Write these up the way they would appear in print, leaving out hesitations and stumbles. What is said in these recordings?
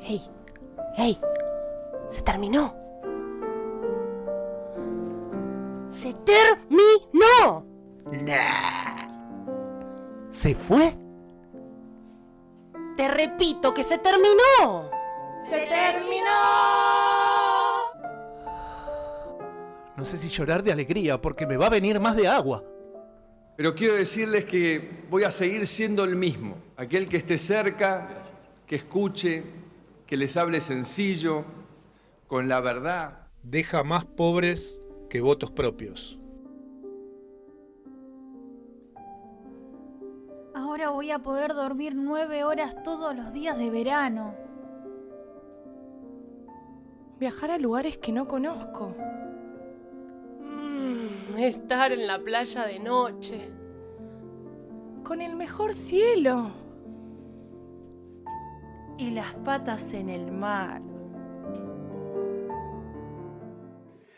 ¡Ey! ¡Ey! ¡Se terminó! ¡Se terminó! Nah. ¿Se fue? Te repito que se terminó. ¡Se terminó! No sé si llorar de alegría porque me va a venir más de agua. Pero quiero decirles que voy a seguir siendo el mismo, aquel que esté cerca, que escuche, que les hable sencillo, con la verdad. Deja más pobres que votos propios. Ahora voy a poder dormir 9 horas todos los días de verano. Viajar a lugares que no conozco. Estar en la playa de noche. Con el mejor cielo. Y las patas en el mar.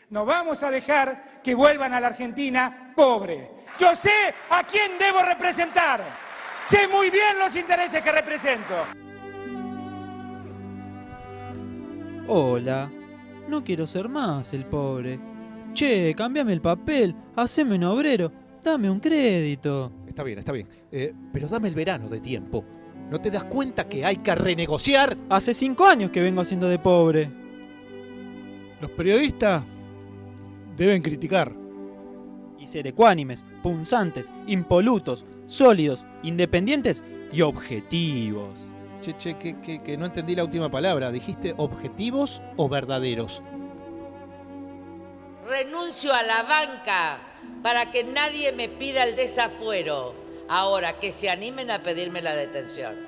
No vamos a dejar que vuelvan a la Argentina pobre. Yo sé a quién debo representar. Sé muy bien los intereses que represento. Hola, no quiero ser más el pobre. Che, cámbiame el papel, haceme un obrero, dame un crédito. Está bien. Pero dame el verano de tiempo. ¿No te das cuenta que hay que renegociar? Hace 5 años que vengo haciendo de pobre. Los periodistas deben criticar. Y ser ecuánimes, punzantes, impolutos, sólidos, independientes y objetivos. Che, que no entendí la última palabra. ¿Dijiste objetivos o verdaderos? Renuncio a la banca para que nadie me pida el desafuero. Ahora, que se animen a pedirme la detención.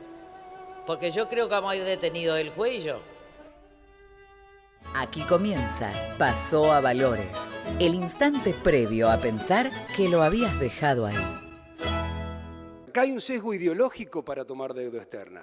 Porque yo creo que vamos a ir detenidos el juez y yo. Aquí comienza Pasó a Valores, el instante previo a pensar que lo habías dejado ahí. Acá hay un sesgo ideológico para tomar deuda externa.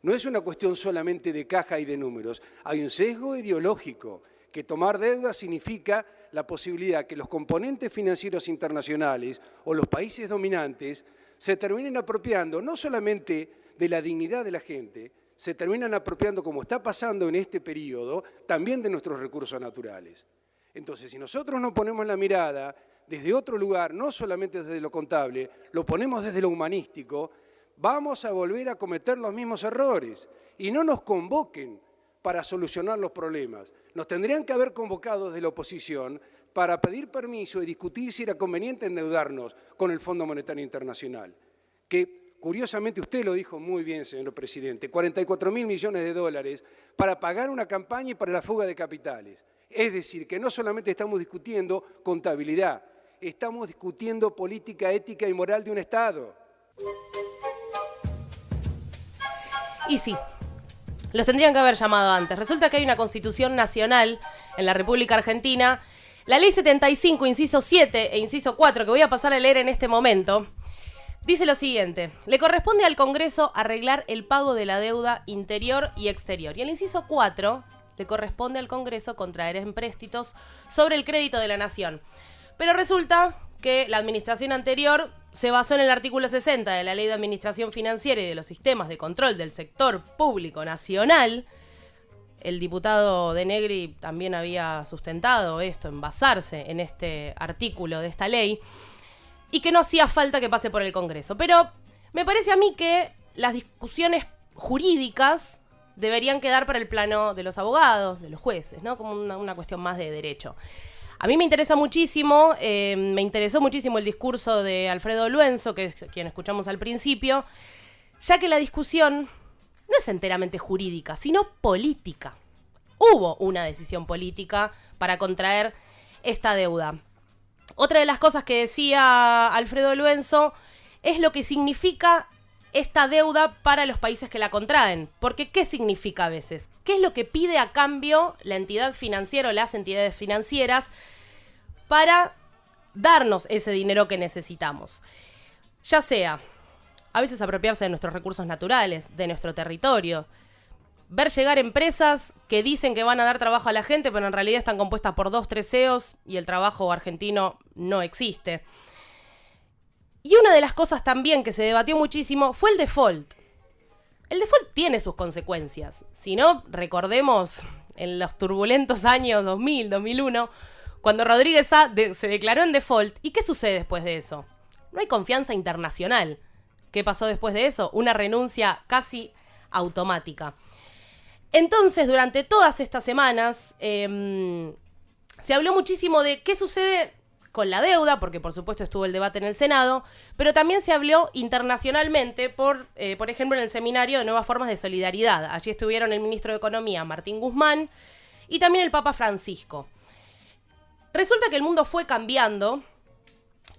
No es una cuestión solamente de caja y de números. Hay un sesgo ideológico, que tomar deuda significa la posibilidad que los componentes financieros internacionales o los países dominantes se terminen apropiando no solamente de la dignidad de la gente, se terminan apropiando, como está pasando en este periodo, también de nuestros recursos naturales. Entonces, si nosotros no ponemos la mirada desde otro lugar, no solamente desde lo contable, lo ponemos desde lo humanístico, vamos a volver a cometer los mismos errores y no nos convoquen para solucionar los problemas. Nos tendrían que haber convocado desde la oposición para pedir permiso y discutir si era conveniente endeudarnos con el Fondo Monetario Internacional, que curiosamente usted lo dijo muy bien, señor presidente, 44.000 millones de dólares para pagar una campaña y para la fuga de capitales. Es decir, que no solamente estamos discutiendo contabilidad, estamos discutiendo política ética y moral de un Estado. Y sí, los tendrían que haber llamado antes. Resulta que hay una Constitución Nacional en la República Argentina. La Ley 75, inciso 7 e inciso 4, que voy a pasar a leer en este momento, dice lo siguiente: le corresponde al Congreso arreglar el pago de la deuda interior y exterior. Y el inciso 4 le corresponde al Congreso contraer empréstitos sobre el crédito de la nación. Pero resulta que la administración anterior se basó en el artículo 60 de la Ley de Administración Financiera y de los Sistemas de Control del Sector Público Nacional. El diputado De Negri también había sustentado esto, en basarse en este artículo de esta ley, y que no hacía falta que pase por el Congreso. Pero me parece a mí que las discusiones jurídicas deberían quedar para el plano de los abogados, de los jueces, ¿no? Como una cuestión más de derecho. A mí me interesó muchísimo el discurso de Alfredo Luenzo, que es quien escuchamos al principio, ya que la discusión no es enteramente jurídica, sino política. Hubo una decisión política para contraer esta deuda. Otra de las cosas que decía Alfredo Luenzo es lo que significa esta deuda para los países que la contraen. Porque, ¿qué significa a veces? ¿Qué es lo que pide a cambio la entidad financiera o las entidades financieras para darnos ese dinero que necesitamos? Ya sea, a veces apropiarse de nuestros recursos naturales, de nuestro territorio, ver llegar empresas que dicen que van a dar trabajo a la gente, pero en realidad están compuestas por 2-3 CEOs y el trabajo argentino no existe. Y una de las cosas también que se debatió muchísimo fue el default. el default tiene sus consecuencias. Si no, recordemos en los turbulentos años 2000, 2001, cuando Rodríguez A. se declaró en default. ¿Y qué sucede después de eso? No hay confianza internacional. ¿Qué pasó después de eso? Una renuncia casi automática. Entonces, durante todas estas semanas, se habló muchísimo de qué sucede con la deuda, porque por supuesto estuvo el debate en el Senado, pero también se habló internacionalmente por ejemplo, en el seminario de Nuevas Formas de Solidaridad. Allí estuvieron el ministro de Economía, Martín Guzmán, y también el Papa Francisco. Resulta que el mundo fue cambiando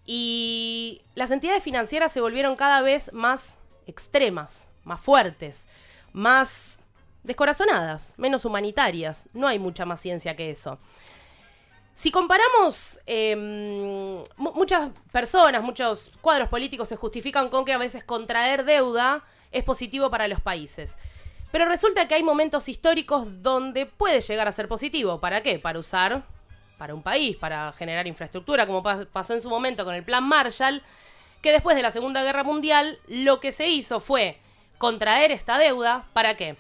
y las entidades financieras se volvieron cada vez más extremas, más fuertes, más descorazonadas, menos humanitarias. No hay mucha más ciencia que eso. Si comparamos, muchas personas, muchos cuadros políticos se justifican con que a veces contraer deuda es positivo para los países. Pero resulta que hay momentos históricos donde puede llegar a ser positivo. ¿Para qué? Para usar para un país, para generar infraestructura, como pasó en su momento con el Plan Marshall, que después de la Segunda Guerra Mundial lo que se hizo fue contraer esta deuda. ¿Para qué?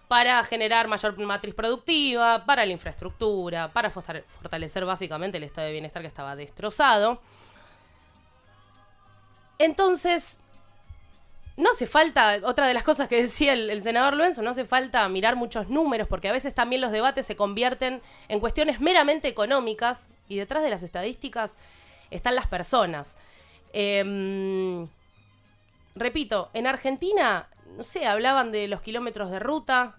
Para generar mayor matriz productiva, para la infraestructura, para fortalecer básicamente el estado de bienestar que estaba destrozado. Entonces, no hace falta, otra de las cosas que decía el senador Lorenzo, no hace falta mirar muchos números, porque a veces también los debates se convierten en cuestiones meramente económicas, y detrás de las estadísticas están las personas. Repito, en Argentina, no sé, hablaban de los kilómetros de ruta,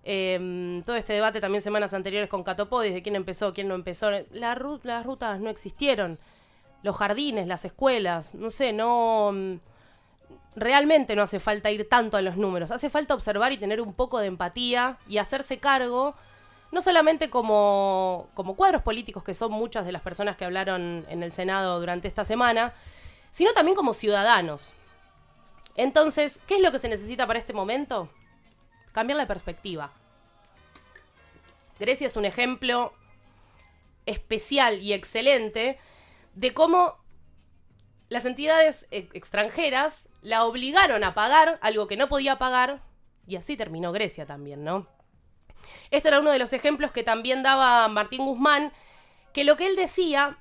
todo este debate también semanas anteriores con Catopodis, de quién empezó, quién no empezó. Las rutas no existieron, los jardines, las escuelas, no sé, realmente no hace falta ir tanto a los números, hace falta observar y tener un poco de empatía y hacerse cargo, no solamente como cuadros políticos, que son muchas de las personas que hablaron en el Senado durante esta semana, sino también como ciudadanos. Entonces, ¿qué es lo que se necesita para este momento? Cambiar la perspectiva. Grecia es un ejemplo especial y excelente de cómo las entidades extranjeras la obligaron a pagar algo que no podía pagar, y así terminó Grecia también, ¿no? Este era uno de los ejemplos que también daba Martín Guzmán, que lo que él decía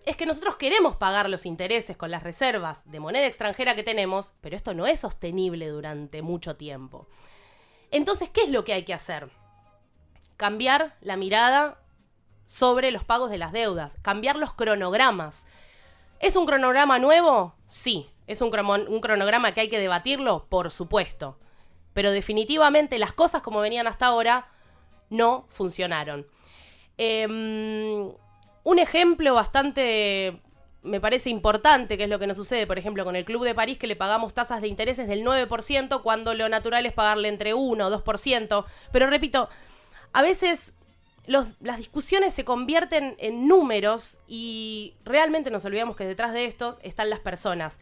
es que nosotros queremos pagar los intereses con las reservas de moneda extranjera que tenemos, pero esto no es sostenible durante mucho tiempo. Entonces, ¿qué es lo que hay que hacer? Cambiar la mirada sobre los pagos de las deudas, cambiar los cronogramas. ¿Es un cronograma nuevo? Sí. ¿Es un cronograma que hay que debatirlo? Por supuesto. Pero definitivamente las cosas como venían hasta ahora no funcionaron. Un ejemplo bastante, me parece importante, que es lo que nos sucede, por ejemplo, con el Club de París, que le pagamos tasas de intereses del 9%, cuando lo natural es pagarle entre 1 o 2%. Pero repito, a veces las discusiones se convierten en números y realmente nos olvidamos que detrás de esto están las personas.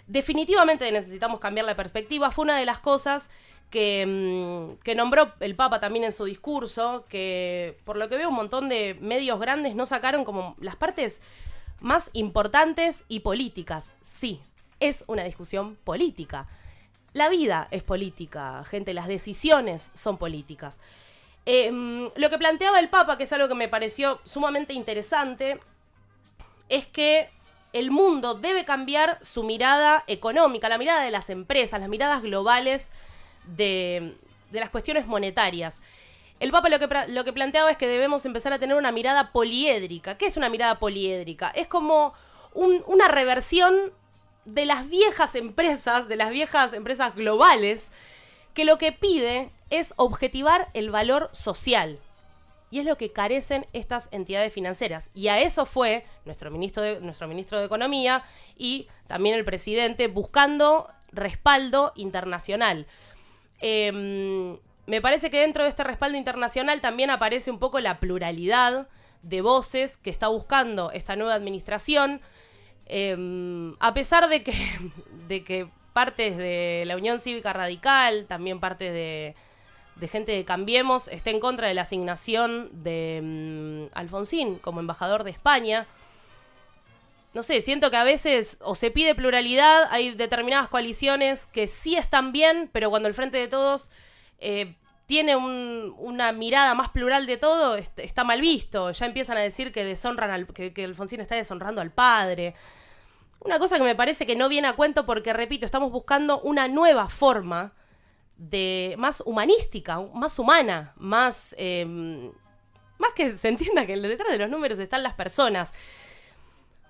Definitivamente necesitamos cambiar la perspectiva. Fue una de las cosas que nombró el Papa también en su discurso, que por lo que veo un montón de medios grandes no sacaron como las partes más importantes y políticas. Sí, es una discusión política. La vida es política, gente, las decisiones son políticas. Lo que planteaba el Papa, que es algo que me pareció sumamente interesante, es que el mundo debe cambiar su mirada económica, la mirada de las empresas, las miradas globales de las cuestiones monetarias. El Papa lo que planteaba es que debemos empezar a tener una mirada poliédrica. ¿Qué es una mirada poliédrica? Es como una reversión de las viejas empresas globales, que lo que pide es objetivar el valor social. Y es lo que carecen estas entidades financieras. Y a eso fue nuestro ministro de Economía y también el presidente buscando respaldo internacional. Me parece que dentro de este respaldo internacional también aparece un poco la pluralidad de voces que está buscando esta nueva administración. A pesar de que partes de la Unión Cívica Radical, también partes de gente de Cambiemos, esté en contra de la asignación de Alfonsín como embajador de España. no sé, siento que a veces o se pide pluralidad, hay determinadas coaliciones que sí están bien, pero cuando el Frente de Todos tiene una mirada más plural de todo, está mal visto. Ya empiezan a decir que deshonran que Alfonsín está deshonrando al padre. Una cosa que me parece que no viene a cuento porque, repito, estamos buscando una nueva forma más humanística, más humana, más que se entienda que detrás de los números están las personas.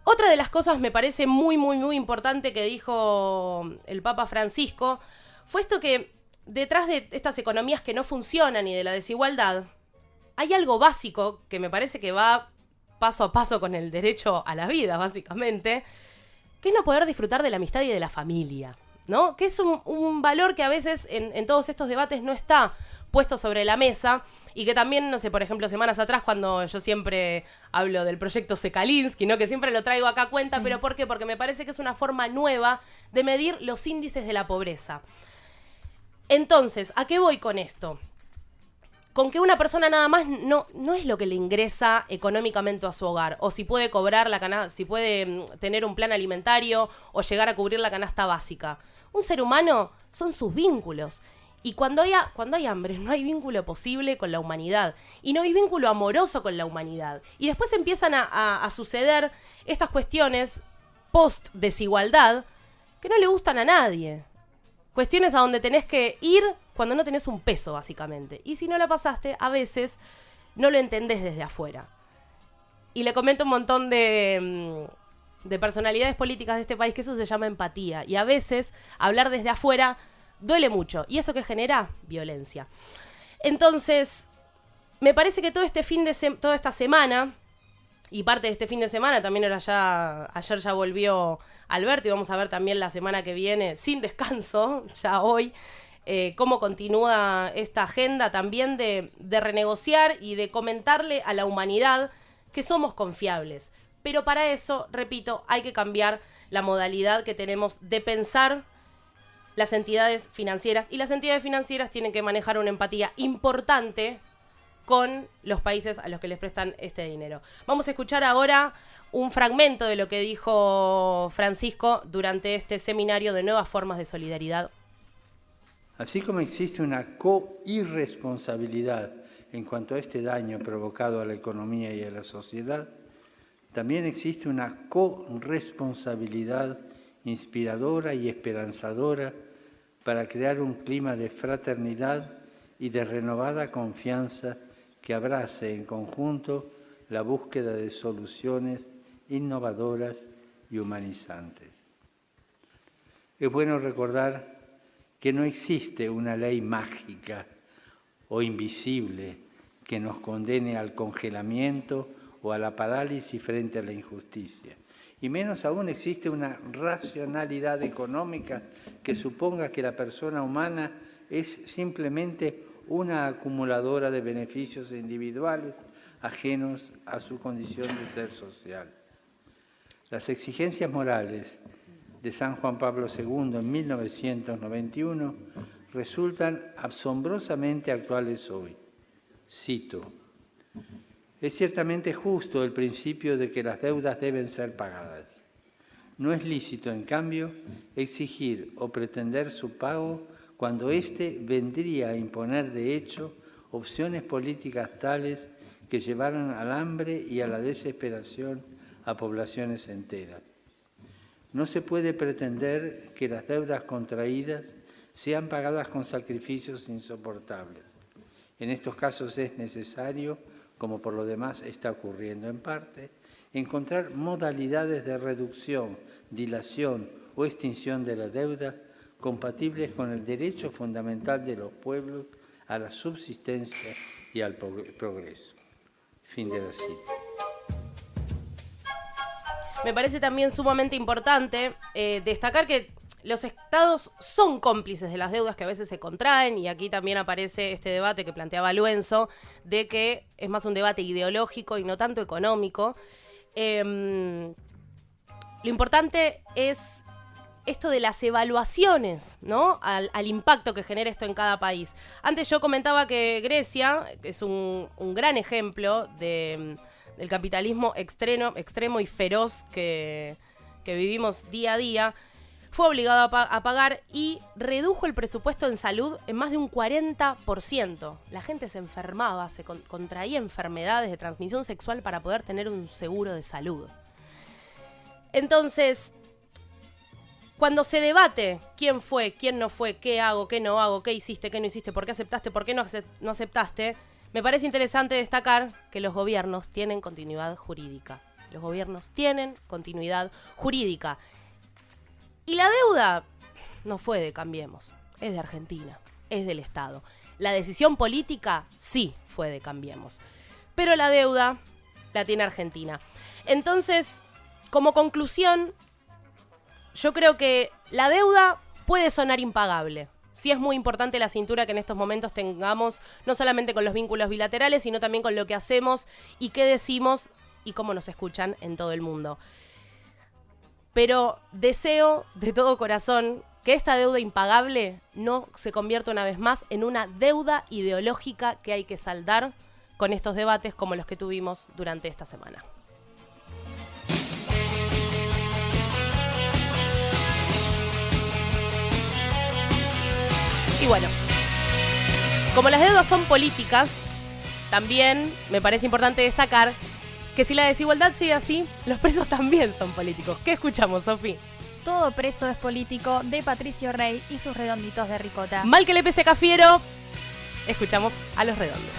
Otra de las cosas me parece muy, muy, muy importante que dijo el Papa Francisco fue esto que detrás de estas economías que no funcionan y de la desigualdad, hay algo básico que me parece que va paso a paso con el derecho a la vida, básicamente, que es no poder disfrutar de la amistad y de la familia, ¿no? Que es un valor que a veces en todos estos debates no está puesto sobre la mesa y que también, no sé, por ejemplo, semanas atrás cuando yo siempre hablo del proyecto Sekalinsky, ¿no? Que siempre lo traigo acá a cuenta, ¿pero por qué? Porque me parece que es una forma nueva de medir los índices de la pobreza. Entonces, ¿a qué voy con esto? Con que una persona nada más no es lo que le ingresa económicamente a su hogar, o si puede cobrar la canasta, si puede tener un plan alimentario o llegar a cubrir la canasta básica. Un ser humano son sus vínculos. Y cuando hay hambre, no hay vínculo posible con la humanidad. Y no hay vínculo amoroso con la humanidad. Y después empiezan a suceder estas cuestiones post-desigualdad que no le gustan a nadie. Cuestiones a donde tenés que ir cuando no tenés un peso, básicamente. Y si no la pasaste, a veces no lo entendés desde afuera. Y le comento un montón de personalidades políticas de este país que eso se llama empatía. Y a veces hablar desde afuera duele mucho. ¿Y eso qué genera? Violencia. Entonces, me parece que toda esta semana, y parte de este fin de semana, también ayer ya volvió Alberto, y vamos a ver también la semana que viene, sin descanso, ya hoy, cómo continúa esta agenda también de renegociar y de comentarle a la humanidad que somos confiables. Pero para eso, repito, hay que cambiar la modalidad que tenemos de pensar las entidades financieras, y las entidades financieras tienen que manejar una empatía importante con los países a los que les prestan este dinero. Vamos a escuchar ahora un fragmento de lo que dijo Francisco durante este seminario de nuevas formas de solidaridad. Así como existe una co-irresponsabilidad en cuanto a este daño provocado a la economía y a la sociedad, también existe una corresponsabilidad inspiradora y esperanzadora para crear un clima de fraternidad y de renovada confianza que abrace en conjunto la búsqueda de soluciones innovadoras y humanizantes. Es bueno recordar que no existe una ley mágica o invisible que nos condene al congelamiento o a la parálisis frente a la injusticia. Y menos aún existe una racionalidad económica que suponga que la persona humana es simplemente una acumuladora de beneficios individuales ajenos a su condición de ser social. Las exigencias morales de San Juan Pablo II en 1991 resultan asombrosamente actuales hoy. Cito: es ciertamente justo el principio de que las deudas deben ser pagadas. No es lícito, en cambio, exigir o pretender su pago cuando éste vendría a imponer, de hecho, opciones políticas tales que llevaran al hambre y a la desesperación a poblaciones enteras. No se puede pretender que las deudas contraídas sean pagadas con sacrificios insoportables. En estos casos es necesario, como por lo demás está ocurriendo en parte, encontrar modalidades de reducción, dilación o extinción de la deuda compatibles con el derecho fundamental de los pueblos a la subsistencia y al progreso. Fin de la cita. Me parece también sumamente importante destacar que los estados son cómplices de las deudas que a veces se contraen, y aquí también aparece este debate que planteaba Luenzo, de que es más un debate ideológico y no tanto económico. Lo importante es esto de las evaluaciones, ¿no? Al impacto que genera esto en cada país. Antes yo comentaba que Grecia es un gran ejemplo de del capitalismo extremo y feroz que vivimos día a día, fue obligado a pagar y redujo el presupuesto en salud en más de un 40%. La gente se enfermaba, se contraía enfermedades de transmisión sexual para poder tener un seguro de salud. Entonces, cuando se debate quién fue, quién no fue, qué hago, qué no hago, qué hiciste, qué no hiciste, por qué aceptaste, por qué no aceptaste, me parece interesante destacar que los gobiernos tienen continuidad jurídica. Los gobiernos tienen continuidad jurídica. Y la deuda no fue de Cambiemos, es de Argentina, es del Estado. La decisión política sí fue de Cambiemos, pero la deuda la tiene Argentina. Entonces, como conclusión, yo creo que la deuda puede sonar impagable. Sí es muy importante la cintura que en estos momentos tengamos, no solamente con los vínculos bilaterales, sino también con lo que hacemos y qué decimos y cómo nos escuchan en todo el mundo. Pero deseo de todo corazón que esta deuda impagable no se convierta una vez más en una deuda ideológica que hay que saldar con estos debates como los que tuvimos durante esta semana. Y bueno, como las deudas son políticas, también me parece importante destacar que si la desigualdad sigue así, los presos también son políticos. ¿Qué escuchamos, Sofi? Todo preso es político, de Patricio Rey y sus redonditos de ricota. Mal que le pese Cafiero, escuchamos a Los Redondos.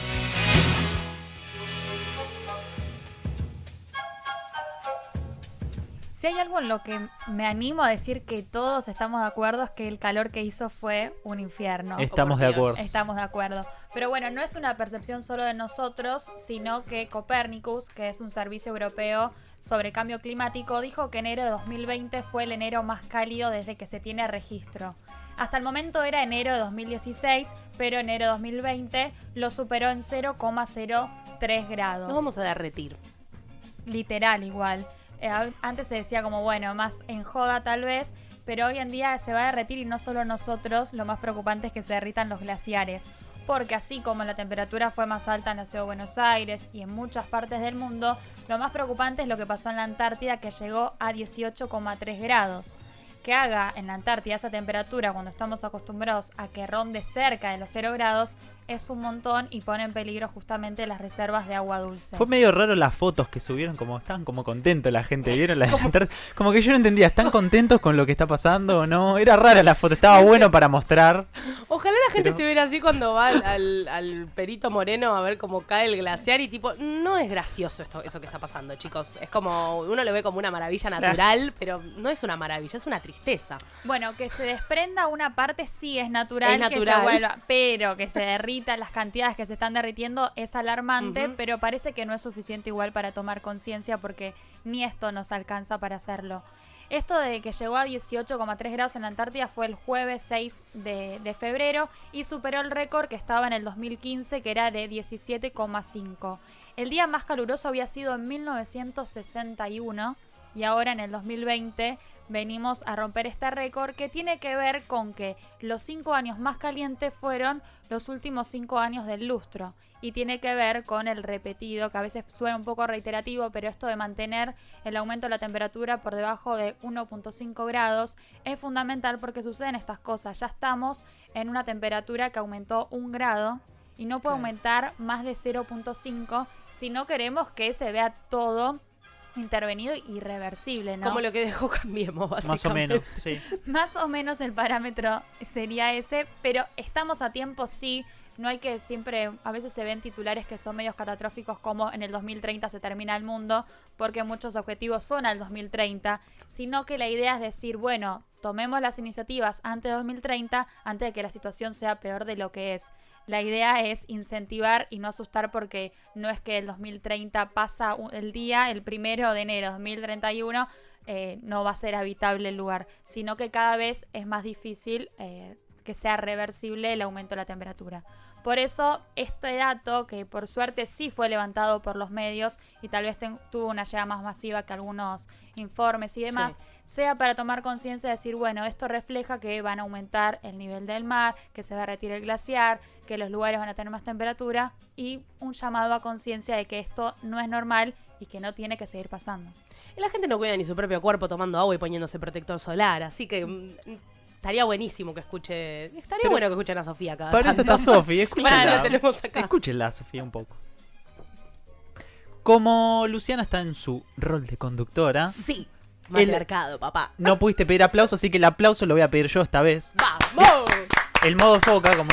Si hay algo en lo que me animo a decir que todos estamos de acuerdo es que el calor que hizo fue un infierno. Estamos de acuerdo. Estamos de acuerdo. Pero bueno, no es una percepción solo de nosotros, sino que Copernicus, que es un servicio europeo sobre cambio climático, dijo que enero de 2020 fue el enero más cálido desde que se tiene registro. Hasta el momento era enero de 2016, pero enero de 2020 lo superó en 0,03 grados. Nos vamos a derretir. Literal igual. Antes se decía como, bueno, más en joda tal vez, pero hoy en día se va a derretir y no solo nosotros, lo más preocupante es que se derritan los glaciares. Porque así como la temperatura fue más alta en la ciudad de Buenos Aires y en muchas partes del mundo, lo más preocupante es lo que pasó en la Antártida, que llegó a 18,3 grados. Que haga en la Antártida esa temperatura cuando estamos acostumbrados a que ronde cerca de los 0 grados es un montón y pone en peligro justamente las reservas de agua dulce. Fue medio raro las fotos que subieron, como estaban como contentos la gente, ¿vieron? Como que yo no entendía, ¿están contentos con lo que está pasando o no? Era rara la foto, estaba bueno para mostrar. Ojalá la gente estuviera así cuando va al Perito Moreno a ver cómo cae el glaciar y tipo, no es gracioso eso que está pasando, chicos. Es como, uno lo ve como una maravilla natural, pero no es una maravilla, es una tristeza. Bueno, que se desprenda una parte sí es natural, que se vuelva, pero que se derrita las cantidades que se están derritiendo es alarmante, pero parece que no es suficiente igual para tomar conciencia porque ni esto nos alcanza para hacerlo. Esto de que llegó a 18,3 grados en la Antártida fue el jueves 6 de febrero y superó el récord que estaba en el 2015, que era de 17,5. El día más caluroso había sido en 1961 y ahora en el 2020 venimos a romper este récord, que tiene que ver con que los 5 años más calientes fueron los últimos 5 años del lustro y tiene que ver con el repetido, que a veces suena un poco reiterativo, pero esto de mantener el aumento de la temperatura por debajo de 1,5 grados es fundamental porque suceden estas cosas. Ya estamos en una temperatura que aumentó 1 grado y no puede aumentar más de 0,5 si no queremos que se vea todo intervenido irreversible, ¿no? Como lo que dejó Cambiemos, básicamente. Más o menos, sí. Más o menos el parámetro sería ese, pero estamos a tiempo, sí. No hay que siempre, a veces se ven titulares que son medios catastróficos como en el 2030 se termina el mundo, porque muchos objetivos son al 2030, sino que la idea es decir, bueno, tomemos las iniciativas antes de 2030, antes de que la situación sea peor de lo que es. La idea es incentivar y no asustar porque no es que el 2030 pasa el día, el 1 de enero de 2031, no va a ser habitable el lugar, sino que cada vez es más difícil que sea reversible el aumento de la temperatura. Por eso, este dato, que por suerte sí fue levantado por los medios y tal vez tuvo una llegada más masiva que algunos informes y demás, sea para tomar conciencia y decir, bueno, esto refleja que van a aumentar el nivel del mar, que se va a retirar el glaciar, que los lugares van a tener más temperatura y un llamado a conciencia de que esto no es normal y que no tiene que seguir pasando. Y la gente no cuida ni su propio cuerpo tomando agua y poniéndose protector solar, así que estaría buenísimo que bueno que escuchen a Sofía cada Para eso está Sofi, escúchenla. tenemos acá. Escúchenla, Sofía, un poco. Como Luciana está en su rol de conductora... Sí, matriarcado, papá. No pudiste pedir aplauso, así que el aplauso lo voy a pedir yo esta vez. ¡Vamos! El modo foca, como...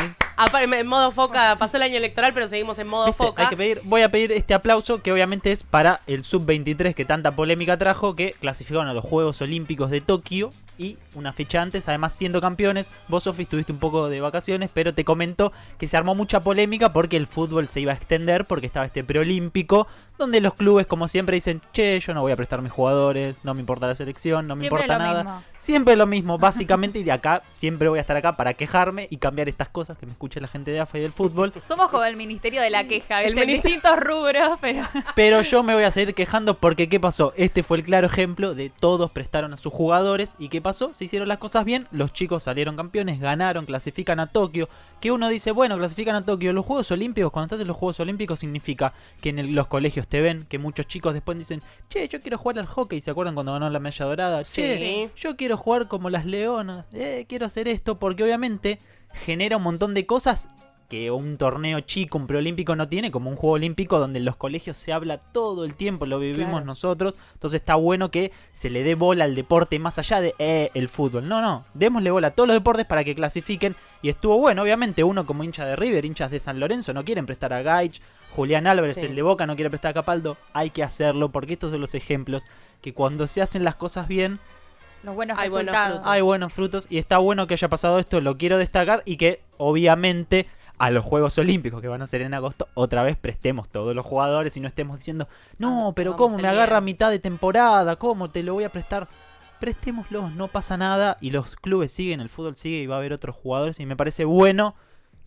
En modo foca, pasó el año electoral, pero seguimos en modo ¿Viste? foca. Voy a pedir este aplauso, que obviamente es para el Sub-23 que tanta polémica trajo, que clasificaron a los Juegos Olímpicos de Tokio y una fecha antes, además siendo campeones. Vos, Sofi, estuviste un poco de vacaciones, pero te comento que se armó mucha polémica porque el fútbol se iba a extender, porque estaba este preolímpico, donde los clubes, como siempre, dicen, che, yo no voy a prestar mis jugadores, no me importa la selección, no me Siempre importa lo nada. mismo. Siempre lo mismo, básicamente, y de acá siempre voy a estar acá para quejarme y cambiar estas cosas, que me escuche la gente de AFA y del fútbol. Somos como el Ministerio de la Queja, ¿viste? En distintos rubros, pero... Pero yo me voy a seguir quejando porque ¿qué pasó? Este fue el claro ejemplo de todos prestaron a sus jugadores. ¿Y qué pasó? Se hicieron las cosas bien, los chicos salieron campeones, ganaron, clasifican a Tokio. Que uno dice, bueno, clasifican a Tokio. Los Juegos Olímpicos, cuando estás en los Juegos Olímpicos, significa que en los colegios te ven, que muchos chicos después dicen, che, yo quiero jugar al hockey. ¿Se acuerdan cuando ganó la medalla dorada? Che, Sí. yo quiero jugar como las leonas, quiero hacer esto, porque obviamente genera un montón de cosas que un torneo chico, un preolímpico no tiene, como un juego olímpico donde en los colegios se habla todo el tiempo, lo vivimos Claro. nosotros. Entonces está bueno que se le dé bola al deporte más allá de el fútbol. No, démosle bola a todos los deportes para que clasifiquen. Y estuvo bueno, obviamente uno como hincha de River, hinchas de San Lorenzo, no quieren prestar a Gaich, Julián Álvarez, Sí. el de Boca, no quiere prestar a Capaldo. Hay que hacerlo porque estos son los ejemplos que cuando se hacen las cosas bien, Los buenos Hay buenos resultados. frutos. hay buenos frutos. Y está bueno que haya pasado esto, lo quiero destacar. Y que obviamente a los Juegos Olímpicos que van a ser en agosto, otra vez prestemos todos los jugadores y no estemos diciendo, no, pero vamos ¿cómo el me agarra a bien. mitad de temporada? ¿Cómo te lo voy a prestar? Prestémoslos, no pasa nada. Y los clubes siguen, el fútbol sigue y va a haber otros jugadores. Y me parece bueno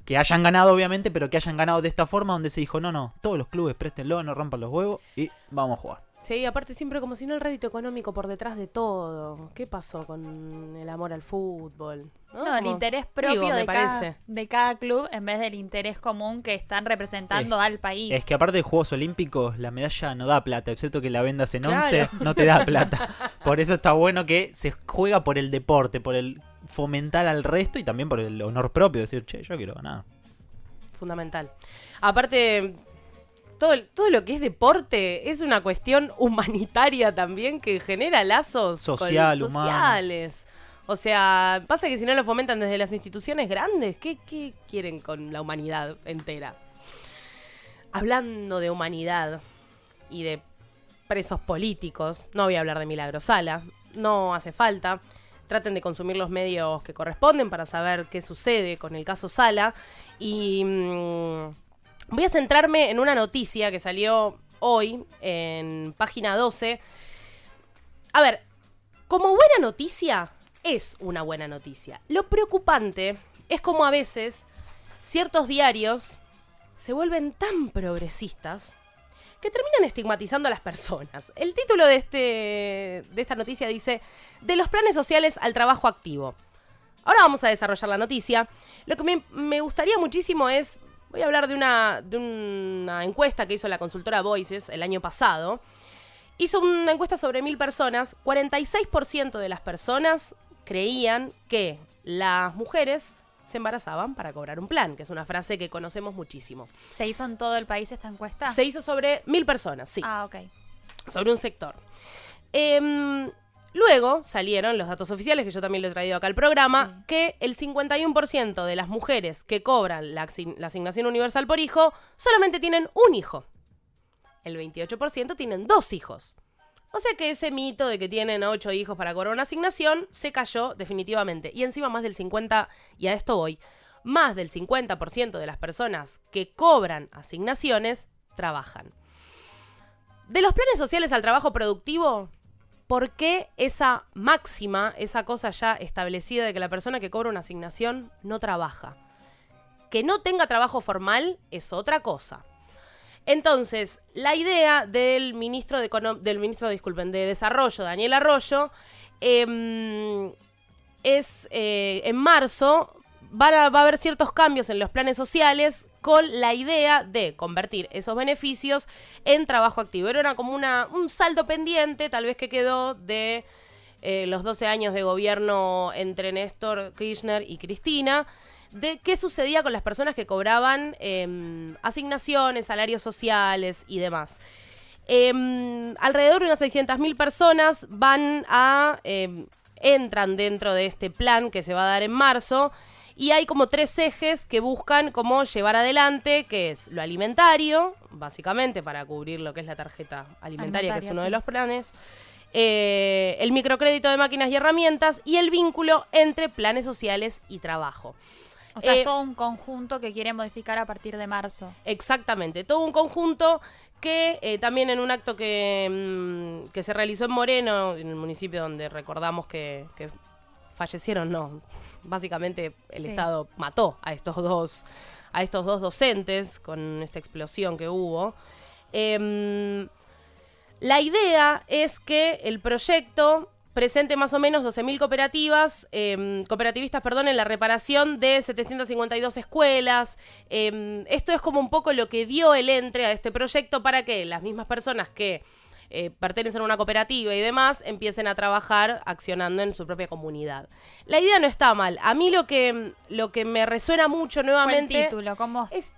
que hayan ganado, obviamente, pero que hayan ganado de esta forma donde se dijo, no, todos los clubes préstenlo, no rompan los huevos y vamos a jugar. Sí, aparte siempre como si no el rédito económico por detrás de todo. ¿Qué pasó con el amor al fútbol? No, el Como- interés propio digo, me de parece. cada club en vez del interés común que están representando al país. Es que aparte de Juegos Olímpicos, la medalla no da plata, excepto que la vendas en Claro. 11, no te da plata. Por eso está bueno que se juega por el deporte, por el fomentar al resto y también por el honor propio, decir, che, yo quiero ganar. Fundamental. Aparte, todo lo que es deporte es una cuestión humanitaria también que genera lazos Social, humano. sociales. O sea, pasa que si no lo fomentan desde las instituciones grandes, ¿qué quieren con la humanidad entera? Hablando de humanidad y de presos políticos, no voy a hablar de Milagro Sala, no hace falta. Traten de consumir los medios que corresponden para saber qué sucede con el caso Sala. Y voy a centrarme en una noticia que salió hoy en página 12. A ver, como buena noticia, es una buena noticia. Lo preocupante es como a veces ciertos diarios se vuelven tan progresistas que terminan estigmatizando a las personas. El título de esta noticia dice, de los planes sociales al trabajo activo. Ahora vamos a desarrollar la noticia. Lo que me gustaría muchísimo es, voy a hablar de una encuesta que hizo la consultora Voices el año pasado. Hizo una encuesta sobre 1000 personas. 46% de las personas creían que las mujeres se embarazaban para cobrar un plan, que es una frase que conocemos muchísimo. ¿Se hizo en todo el país esta encuesta? Se hizo sobre 1000 personas, sí. Ah, ok. Sobre un sector. Luego salieron los datos oficiales, que yo también lo he traído acá al programa, Sí. que el 51% de las mujeres que cobran la asignación universal por hijo solamente tienen un hijo. El 28% tienen 2 hijos. O sea que ese mito de que tienen 8 hijos para cobrar una asignación se cayó definitivamente. Y encima más del 50%, y a esto voy, más del 50% de las personas que cobran asignaciones trabajan. De los planes sociales al trabajo productivo, ¿por qué esa máxima, esa cosa ya establecida de que la persona que cobra una asignación no trabaja? Que no tenga trabajo formal es otra cosa. Entonces, la idea del ministro de Desarrollo, Daniel Arroyo, es en marzo va a haber ciertos cambios en los planes sociales con la idea de convertir esos beneficios en trabajo activo. Era como un saldo pendiente, tal vez que quedó de los 12 años de gobierno entre Néstor Kirchner y Cristina, de qué sucedía con las personas que cobraban asignaciones, salarios sociales y demás. Alrededor de unas 600.000 personas entran dentro de este plan que se va a dar en marzo, y hay como 3 ejes que buscan cómo llevar adelante, que es lo alimentario, básicamente para cubrir lo que es la tarjeta alimentaria, que es uno de los planes, el microcrédito de máquinas y herramientas y el vínculo entre planes sociales y trabajo. O sea, es todo un conjunto que quiere modificar a partir de marzo. Exactamente, todo un conjunto que también en un acto que se realizó en Moreno, en el municipio donde recordamos que fallecieron, no, básicamente el Estado mató a estos dos docentes con esta explosión que hubo. La idea es que el proyecto presente más o menos 12.000 cooperativistas en la reparación de 752 escuelas. Esto es como un poco lo que dio el entre a este proyecto para que las mismas personas que pertenecen a una cooperativa y demás empiecen a trabajar accionando en su propia comunidad. La idea no está mal. A mí lo que me resuena mucho nuevamente... ¿Cuál título? ¿Cómo? Es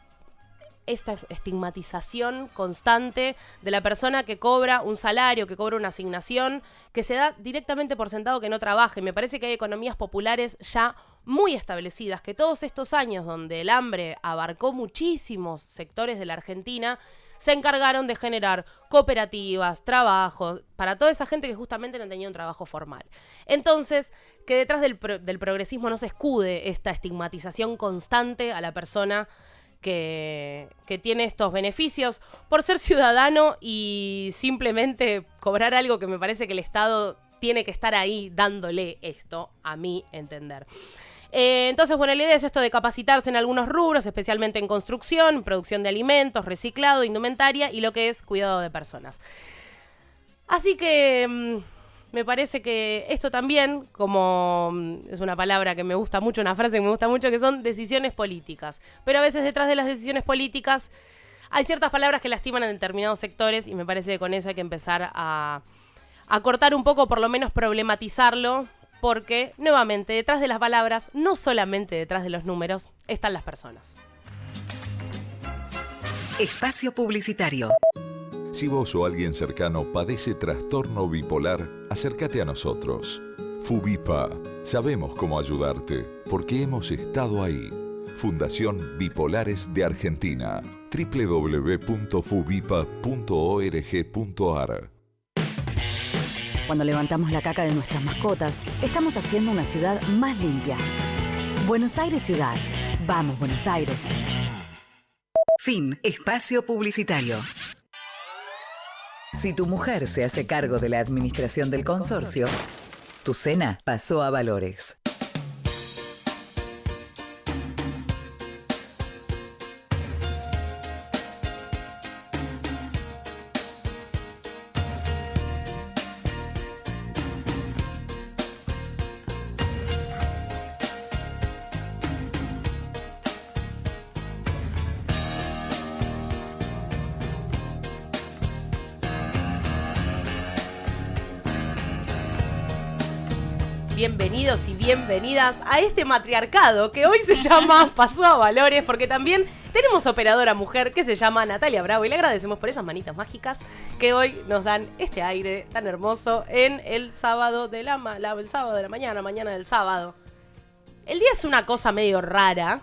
esta estigmatización constante de la persona que cobra un salario, que cobra una asignación, que se da directamente por sentado que no trabaje. Me parece que hay economías populares ya muy establecidas, que todos estos años donde el hambre abarcó muchísimos sectores de la Argentina, se encargaron de generar cooperativas, trabajos, para toda esa gente que justamente no tenía un trabajo formal. Entonces, que detrás del progresismo no se escude esta estigmatización constante a la persona que tiene estos beneficios por ser ciudadano y simplemente cobrar algo que me parece que el Estado tiene que estar ahí dándole esto, a mi entender. Entonces, bueno, la idea es esto de capacitarse en algunos rubros, especialmente en construcción, producción de alimentos, reciclado, indumentaria y lo que es cuidado de personas. Así que me parece que esto también, como es una palabra que me gusta mucho, una frase que me gusta mucho, que son decisiones políticas. Pero a veces detrás de las decisiones políticas hay ciertas palabras que lastiman a determinados sectores y me parece que con eso hay que empezar a cortar un poco, por lo menos problematizarlo, porque, nuevamente, detrás de las palabras, no solamente detrás de los números, están las personas. Espacio publicitario. Si vos o alguien cercano padece trastorno bipolar, acércate a nosotros. FUBIPA. Sabemos cómo ayudarte, porque hemos estado ahí. Fundación Bipolares de Argentina. www.fubipa.org.ar. Cuando levantamos la caca de nuestras mascotas, estamos haciendo una ciudad más limpia. Buenos Aires Ciudad. Vamos, Buenos Aires. Fin. Espacio publicitario. Si tu mujer se hace cargo de la administración del consorcio, tu cena pasó a Valores. Bienvenidos y bienvenidas a este matriarcado que hoy se llama Pasó a Valores, porque también tenemos operadora mujer que se llama Natalia Bravo y le agradecemos por esas manitas mágicas que hoy nos dan este aire tan hermoso en el sábado de la mañana del sábado. El día es una cosa medio rara,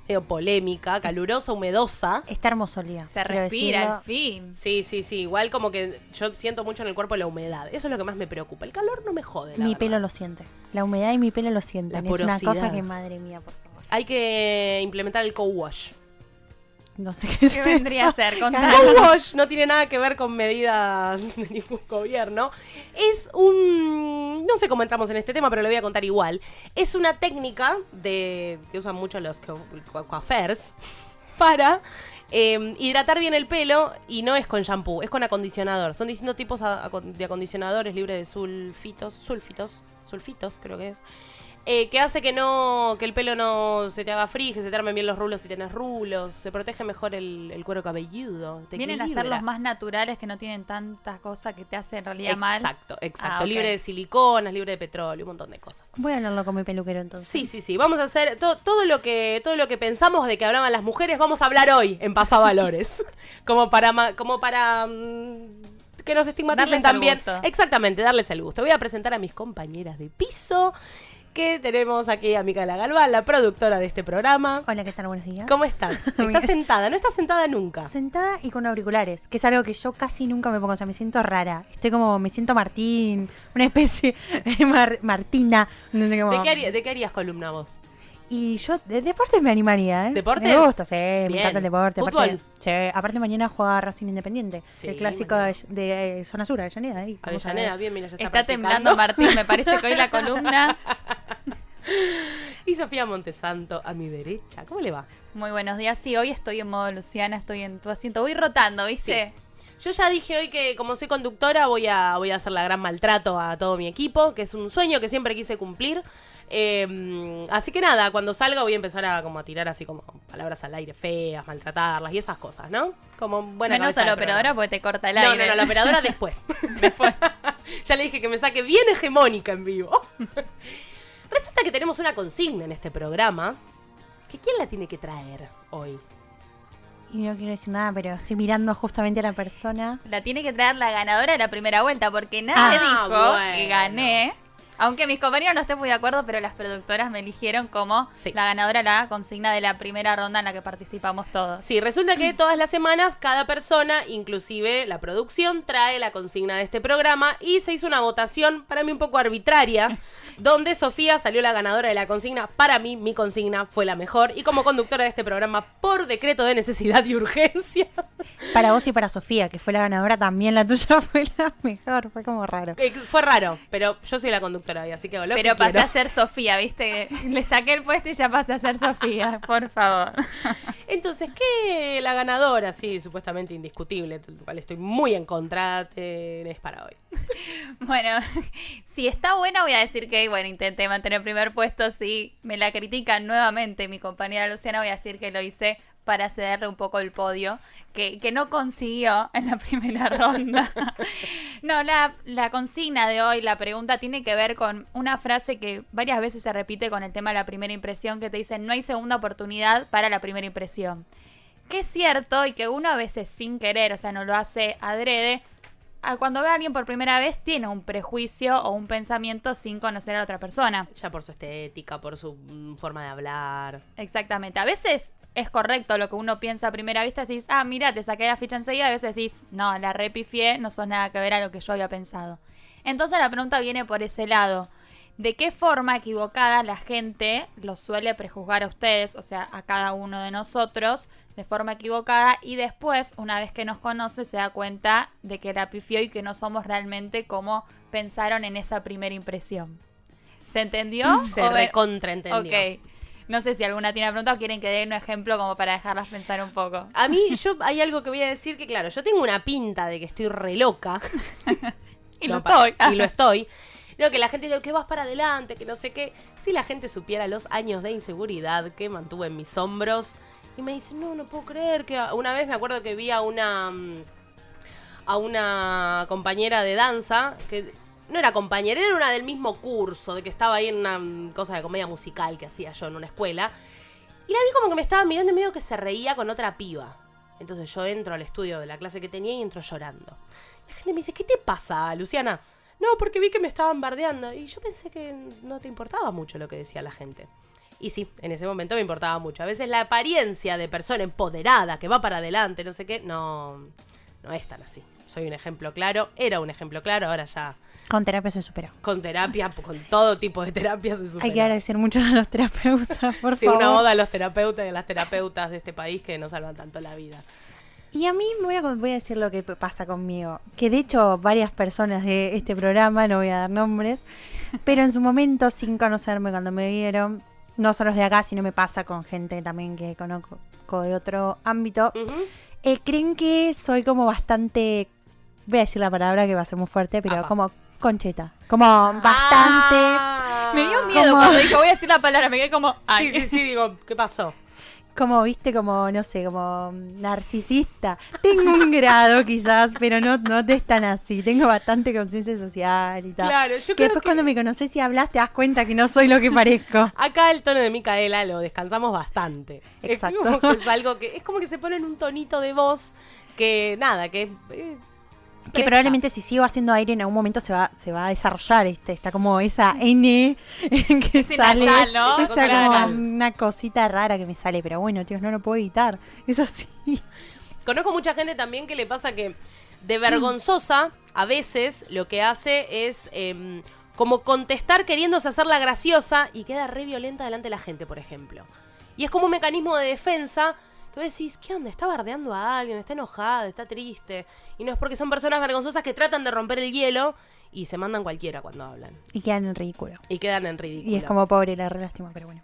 medio polémica, calurosa, humedosa. Está hermoso el día. Se respira, al fin. Sí, igual como que yo siento mucho en el cuerpo la humedad. Eso es lo que más me preocupa. El calor no me jode, Mi pelo lo siente. La humedad y mi pelo lo sienten. Es una cosa que, madre mía, por favor. Hay que implementar el co-wash. No sé qué vendría a ser. Co-wash no tiene nada que ver con medidas de ningún gobierno. Es no sé cómo entramos en este tema, pero lo voy a contar igual. Es una técnica que usan mucho los coiffeurs para hidratar bien el pelo, y no es con shampoo, es con acondicionador. Son distintos tipos de acondicionadores libres de sulfitos creo que es. que hace que el pelo no se te haga frige, se te armen bien los rulos si tenés rulos, se protege mejor el cuero cabelludo. Vienen a ser los más naturales, que no tienen tantas cosas que te hacen en realidad mal. Exacto. Okay. Libre de siliconas, libre de petróleo, un montón de cosas. Voy a hablarlo con mi peluquero entonces. Sí. Vamos a hacer todo lo que pensamos de que hablaban las mujeres, vamos a hablar hoy en Pasavalores. como para que nos estigmaticen también. Exactamente, darles el gusto. Voy a presentar a mis compañeras de piso. Que tenemos aquí a Micaela Galván, la productora de este programa. Hola, ¿qué tal? Buenos días. ¿Cómo estás? ¿Estás sentada? ¿No estás sentada nunca? Sentada y con auriculares, que es algo que yo casi nunca me pongo. O sea, me siento rara. Me siento Martín, una especie de Martina. ¿De qué harías columna vos? Y yo de deportes me animaría, ¿eh? ¿Deportes? Me gusta, sí, Bien. me encanta el deporte. ¿Fútbol? Aparte mañana juega Racing Independiente, Sí, el clásico de Zona Sur, Avellaneda. Ahí, Avellaneda, bien, mira, ya está temblando Martín, me parece que hoy la columna. Y Sofía Montesanto a mi derecha. ¿Cómo le va? Muy buenos días. Sí, hoy estoy en modo Luciana, estoy en tu asiento. Voy rotando, ¿viste? Sí. Yo ya dije hoy que como soy conductora voy a hacer la gran maltrato a todo mi equipo, que es un sueño que siempre quise cumplir. Así que nada, cuando salga voy a empezar a tirar así como palabras al aire feas, maltratarlas y esas cosas, ¿no? Como buena menos a la operadora porque te corta el aire. No, la operadora después. Ya le dije que me saque bien hegemónica en vivo. Resulta que tenemos una consigna en este programa. ¿Quién la tiene que traer hoy? Y no quiero decir nada, pero estoy mirando justamente a la persona. La tiene que traer la ganadora de la primera vuelta, porque nadie dijo que gané. Aunque mis compañeros no estén muy de acuerdo, pero las productoras me eligieron como la ganadora, la consigna de la primera ronda en la que participamos todos. Sí, resulta que todas las semanas cada persona, inclusive la producción, trae la consigna de este programa y se hizo una votación para mí un poco arbitraria, donde Sofía salió la ganadora de la consigna. Para mí, mi consigna fue la mejor y como conductora de este programa, por decreto de necesidad y urgencia. Para vos y para Sofía, que fue la ganadora, también la tuya fue la mejor. Fue como raro. Fue raro, pero yo soy la conductora. Así que pero pasé a ser Sofía, ¿viste? Le saqué el puesto y ya pasé a ser Sofía, por favor. Entonces, ¿qué la ganadora? Sí, supuestamente indiscutible, del cual estoy muy en contra, tenés para hoy. Bueno, si está buena voy a decir que, intenté mantener el primer puesto. Si me la critican nuevamente mi compañera Luciana, voy a decir que lo hice para cederle un poco el podio, que no consiguió en la primera ronda. No, la consigna de hoy, la pregunta, tiene que ver con una frase que varias veces se repite con el tema de la primera impresión, que te dicen, no hay segunda oportunidad para la primera impresión. Que es cierto y que uno a veces sin querer, o sea, no lo hace adrede, cuando ve a alguien por primera vez tiene un prejuicio o un pensamiento sin conocer a la otra persona. Ya por su estética, por su forma de hablar. Exactamente. A veces es correcto lo que uno piensa a primera vista, decís, mira, te saqué la ficha enseguida. A veces decís, no, la repifié, no sos nada que ver a lo que yo había pensado. Entonces la pregunta viene por ese lado. ¿De qué forma equivocada la gente los suele prejuzgar a ustedes, o sea, a cada uno de nosotros, de forma equivocada? Y después, una vez que nos conoce, se da cuenta de que la pifió y que no somos realmente como pensaron en esa primera impresión. ¿Se entendió? Se recontraentendió. Ok. No sé si alguna tiene pregunta o quieren que dé un ejemplo como para dejarlas pensar un poco. A mí, hay algo que voy a decir que, claro, yo tengo una pinta de que estoy re loca. Y lo estoy. Y lo estoy. No, que la gente dice que vas para adelante, que no sé qué. Si la gente supiera los años de inseguridad que mantuve en mis hombros. Y me dice, no puedo creer que... Una vez me acuerdo que vi a una compañera de danza, que no era compañera, era una del mismo curso, de que estaba ahí en una cosa de comedia musical que hacía yo en una escuela. Y la vi como que me estaba mirando y medio que se reía con otra piba. Entonces yo entro al estudio de la clase que tenía y entro llorando. La gente me dice, ¿qué te pasa, Luciana? No, porque vi que me estaban bardeando. Y yo pensé que no te importaba mucho lo que decía la gente. Y sí, en ese momento me importaba mucho. A veces la apariencia de persona empoderada, que va para adelante, no sé qué, no es tan así. Soy un ejemplo claro, era un ejemplo claro, ahora ya... Con terapia se superó. Con terapia, con todo tipo de terapia se superó. Hay que agradecer mucho a los terapeutas, por favor. Sí, una oda a los terapeutas y a las terapeutas de este país que nos salvan tanto la vida. Y a mí voy a decir lo que pasa conmigo. Que de hecho varias personas de este programa, no voy a dar nombres, pero en su momento, sin conocerme, cuando me vieron, no solo de acá, sino me pasa con gente también que conozco de otro ámbito, creen que soy como bastante, voy a decir la palabra que va a ser muy fuerte, pero como concheta. Como bastante Me dio miedo cuando dijo, voy a decir la palabra, me quedé como... Ay. Sí, digo, ¿qué pasó? Como, viste, como, no sé, como narcisista. Tengo un grado quizás, pero no es tan así. Tengo bastante conciencia social y tal. Claro, yo que creo después que cuando me conoces y hablas te das cuenta que no soy lo que parezco. acá el tono de Micaela lo descansamos bastante. Exacto. Es, como que es algo que es como que se pone en un tonito de voz que nada, que que probablemente si sigo haciendo aire en algún momento se va a desarrollar está como esa N que sale, nasal, ¿no? esa como una cosita rara que me sale, pero bueno, tíos, no lo puedo evitar, es así. Conozco mucha gente también que le pasa que de vergonzosa a veces lo que hace es como contestar queriéndose hacerla graciosa y queda re violenta delante de la gente, por ejemplo. Y es como un mecanismo de defensa que vos decís, ¿qué onda? Está bardeando a alguien, está enojada, está triste. Y no es porque son personas vergonzosas que tratan de romper el hielo y se mandan cualquiera cuando hablan. Y quedan en ridículo. Y quedan en ridículo. Y es como pobre, la re lástima, pero bueno.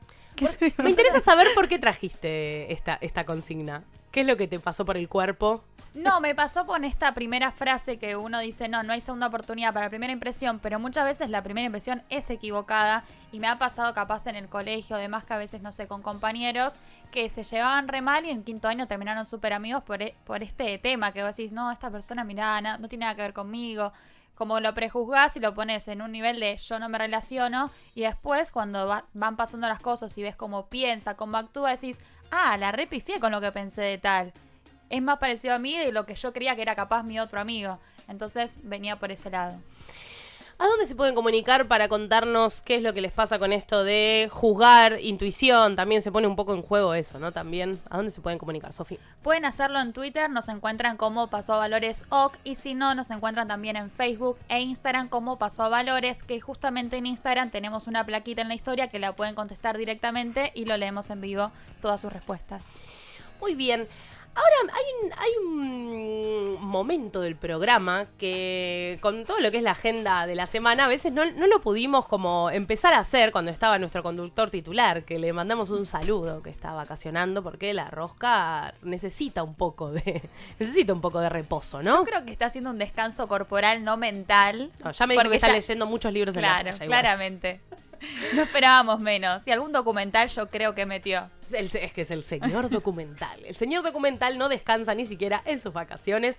Me interesa saber por qué trajiste esta consigna. ¿Qué es lo que te pasó por el cuerpo? No, me pasó con esta primera frase que uno dice, no hay segunda oportunidad para la primera impresión, pero muchas veces la primera impresión es equivocada y me ha pasado capaz en el colegio, además que a veces, no sé, con compañeros que se llevaban re mal y en quinto año terminaron súper amigos por este tema, que vos decís, no, esta persona, mirá, no tiene nada que ver conmigo. Como lo prejuzgás y lo pones en un nivel de yo no me relaciono y después cuando van pasando las cosas y ves cómo piensa, cómo actúa, decís, la repifié con lo que pensé de tal. Es más parecido a mí de lo que yo creía que era capaz mi otro amigo. Entonces venía por ese lado. ¿A dónde se pueden comunicar para contarnos qué es lo que les pasa con esto de juzgar, intuición? También se pone un poco en juego eso, ¿no? También, ¿a dónde se pueden comunicar, Sofi? Pueden hacerlo en Twitter, nos encuentran como Pasó a Valores OC, y si no, nos encuentran también en Facebook e Instagram como Pasó a Valores, que justamente en Instagram tenemos una plaquita en la historia que la pueden contestar directamente y lo leemos en vivo todas sus respuestas. Muy bien. Ahora, hay un momento del programa que con todo lo que es la agenda de la semana, a veces no lo pudimos como empezar a hacer cuando estaba nuestro conductor titular, que le mandamos un saludo, que está vacacionando, porque la rosca necesita un poco de reposo, ¿no? Yo creo que está haciendo un descanso corporal, no mental. No, ya me dijo que está leyendo muchos libros en la playa. Claro, claramente. No esperábamos menos. Y algún documental yo creo que metió. Es que es el señor documental. El señor documental no descansa ni siquiera en sus vacaciones.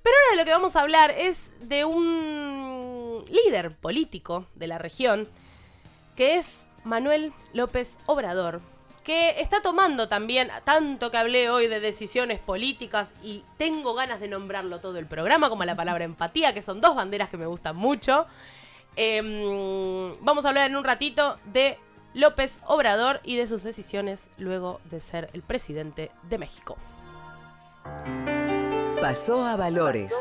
Pero ahora de lo que vamos a hablar es de un líder político de la región, que es Manuel López Obrador, que está tomando también, tanto que hablé hoy de decisiones políticas y tengo ganas de nombrarlo todo el programa, como la palabra empatía, que son dos banderas que me gustan mucho. Vamos a hablar en un ratito de López Obrador y de sus decisiones luego de ser el presidente de México. Pasó a Valores.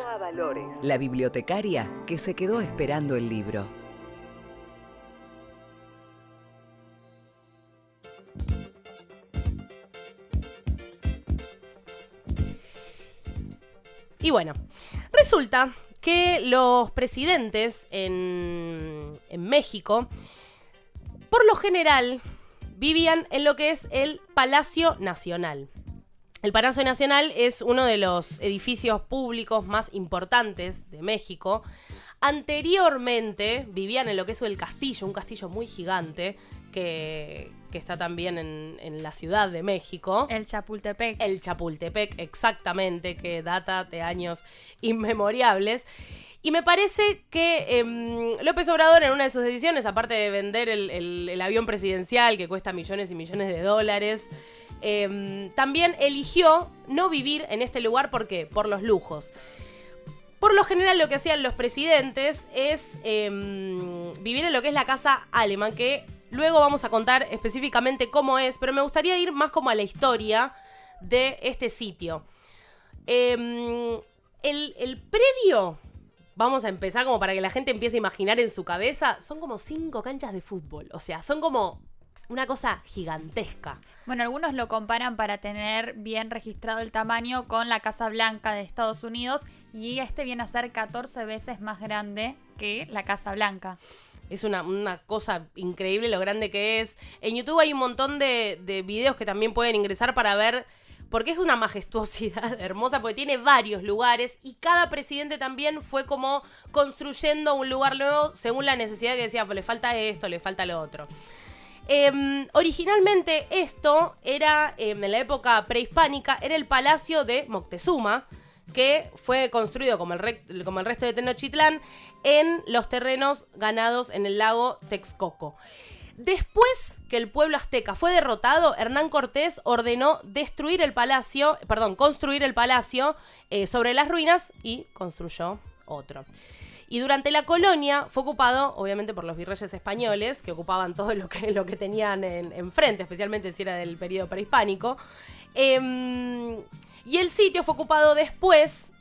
La bibliotecaria que se quedó esperando el libro. Y bueno, resulta que los presidentes en México, por lo general, vivían en lo que es el Palacio Nacional. El Palacio Nacional es uno de los edificios públicos más importantes de México. Anteriormente vivían en lo que es el castillo, un castillo muy gigante que está también en la Ciudad de México. El Chapultepec. El Chapultepec, exactamente, que data de años inmemoriales. Y me parece que López Obrador, en una de sus decisiones, aparte de vender el avión presidencial que cuesta millones y millones de dólares, también eligió no vivir en este lugar. ¿Por qué? Por los lujos. Por lo general lo que hacían los presidentes es vivir en lo que es la Casa Alemán, que luego vamos a contar específicamente cómo es, pero me gustaría ir más como a la historia de este sitio. El predio, vamos a empezar como para que la gente empiece a imaginar en su cabeza, son como 5 canchas de fútbol, o sea, son como una cosa gigantesca. Bueno, algunos lo comparan para tener bien registrado el tamaño con la Casa Blanca de Estados Unidos y viene a ser 14 veces más grande que la Casa Blanca. Es una cosa increíble lo grande que es. En YouTube hay un montón de videos que también pueden ingresar para ver porque es una majestuosidad hermosa, porque tiene varios lugares y cada presidente también fue como construyendo un lugar nuevo según la necesidad que decía, pues le falta esto, le falta lo otro. Originalmente esto era, en la época prehispánica, era el palacio de Moctezuma, que fue construido como el resto de Tenochtitlán en los terrenos ganados en el lago Texcoco. Después que el pueblo azteca fue derrotado, Hernán Cortés ordenó construir el palacio sobre las ruinas y construyó otro. Y durante la colonia fue ocupado, obviamente, por los virreyes españoles, que ocupaban todo lo que tenían enfrente, especialmente si era del periodo prehispánico. Y el sitio fue ocupado después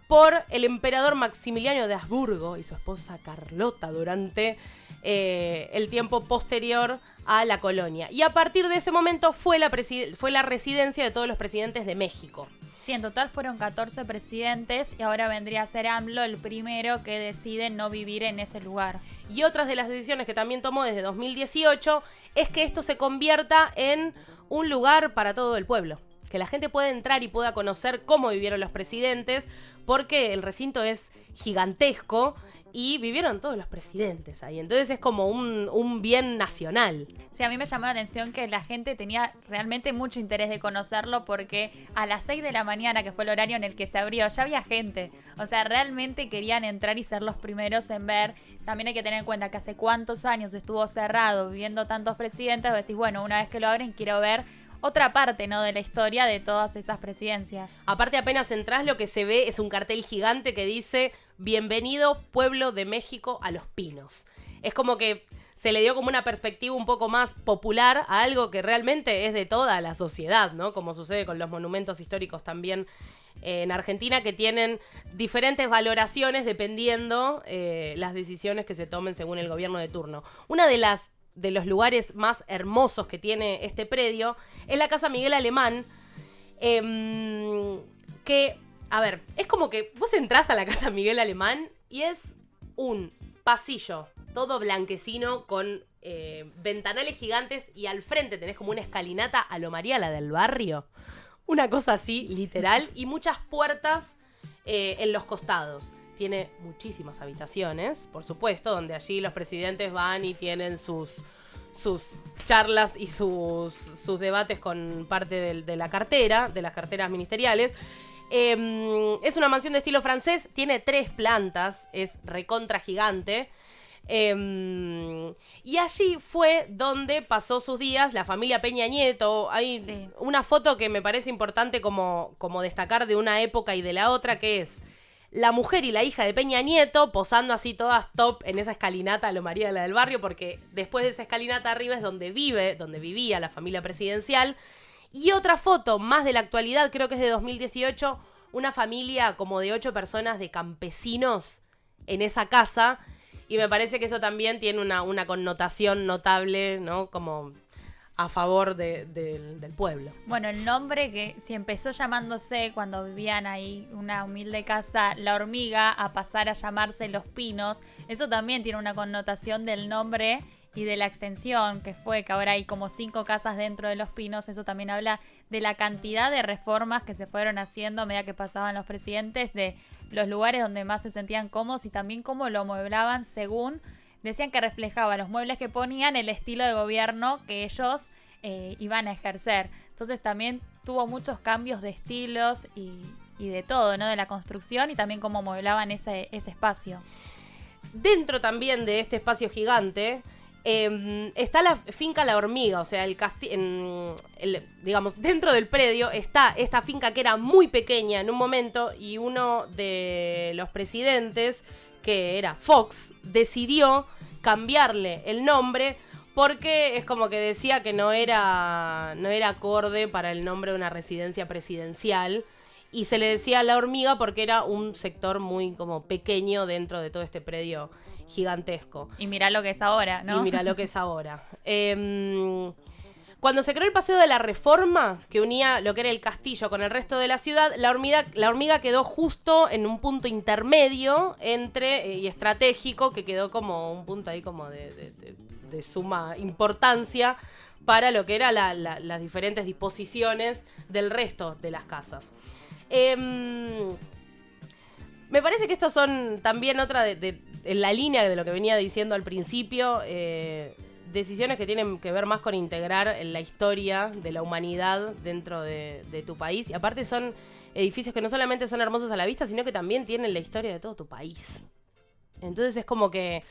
por el emperador Maximiliano de Habsburgo y su esposa Carlota durante el tiempo posterior a la colonia. Y a partir de ese momento fue la residencia de todos los presidentes de México. Sí, en total fueron 14 presidentes y ahora vendría a ser AMLO el primero que decide no vivir en ese lugar. Y otras de las decisiones que también tomó desde 2018 es que esto se convierta en un lugar para todo el pueblo. Que la gente pueda entrar y pueda conocer cómo vivieron los presidentes, porque el recinto es gigantesco y vivieron todos los presidentes ahí. Entonces es como un bien nacional. Sí, a mí me llamó la atención que la gente tenía realmente mucho interés de conocerlo porque a las 6 de la mañana, que fue el horario en el que se abrió, ya había gente. O sea, realmente querían entrar y ser los primeros en ver. También hay que tener en cuenta que hace cuántos años estuvo cerrado viviendo tantos presidentes. Decís, bueno, una vez que lo abren quiero ver otra parte, ¿no?, de la historia de todas esas presidencias. Aparte, apenas entras, lo que se ve es un cartel gigante que dice: bienvenido pueblo de México a Los Pinos. Es como que se le dio como una perspectiva un poco más popular a algo que realmente es de toda la sociedad, ¿no? Como sucede con los monumentos históricos también en Argentina, que tienen diferentes valoraciones dependiendo las decisiones que se tomen según el gobierno de turno. Una de los lugares más hermosos que tiene este predio es la Casa Miguel Alemán, que, a ver, es como que vos entrás a la Casa Miguel Alemán y es un pasillo todo blanquecino con ventanales gigantes y al frente tenés como una escalinata a lo María, la del barrio. Una cosa así, literal, y muchas puertas en los costados. Tiene muchísimas habitaciones, por supuesto, donde allí los presidentes van y tienen sus charlas y sus debates con parte de la cartera, de las carteras ministeriales. Es una mansión de estilo francés, tiene 3 plantas, es recontra gigante. Y allí fue donde pasó sus días la familia Peña Nieto. Hay una foto que me parece importante como destacar de una época y de la otra, que es la mujer y la hija de Peña Nieto posando así todas top en esa escalinata a lo María de la del Barrio, porque después de esa escalinata arriba es donde vivía la familia presidencial. Y otra foto más de la actualidad, creo que es de 2018, una familia como de 8 personas de campesinos en esa casa. Y me parece que eso también tiene una connotación notable, ¿no? Como a favor del pueblo. Bueno, el nombre que si empezó llamándose cuando vivían ahí una humilde casa La Hormiga a pasar a llamarse Los Pinos, eso también tiene una connotación del nombre y de la extensión que fue, que ahora hay como 5 casas dentro de Los Pinos. Eso también habla de la cantidad de reformas que se fueron haciendo a medida que pasaban los presidentes, de los lugares donde más se sentían cómodos y también cómo lo amueblaban según, decían que reflejaba los muebles que ponían el estilo de gobierno que ellos iban a ejercer. Entonces también tuvo muchos cambios de estilos y de todo, ¿no? De la construcción y también cómo amueblaban ese espacio. Dentro también de este espacio gigante está la finca La Hormiga, o sea, digamos, dentro del predio está esta finca que era muy pequeña en un momento y uno de los presidentes, que era Fox, decidió cambiarle el nombre porque es como que decía que no era acorde para el nombre de una residencia presidencial y se le decía La Hormiga porque era un sector muy como pequeño dentro de todo este predio gigantesco. Y mirá lo que es ahora, ¿no? Y mirá lo que es ahora. Cuando se creó el Paseo de la Reforma, que unía lo que era el castillo con el resto de la ciudad, la hormiga quedó justo en un punto intermedio y estratégico, que quedó como un punto ahí como de suma importancia para lo que eran las diferentes disposiciones del resto de las casas. Me parece que estos son también otra en la línea de lo que venía diciendo al principio, decisiones que tienen que ver más con integrar en la historia de la humanidad dentro de tu país. Y aparte son edificios que no solamente son hermosos a la vista, sino que también tienen la historia de todo tu país. Entonces es como que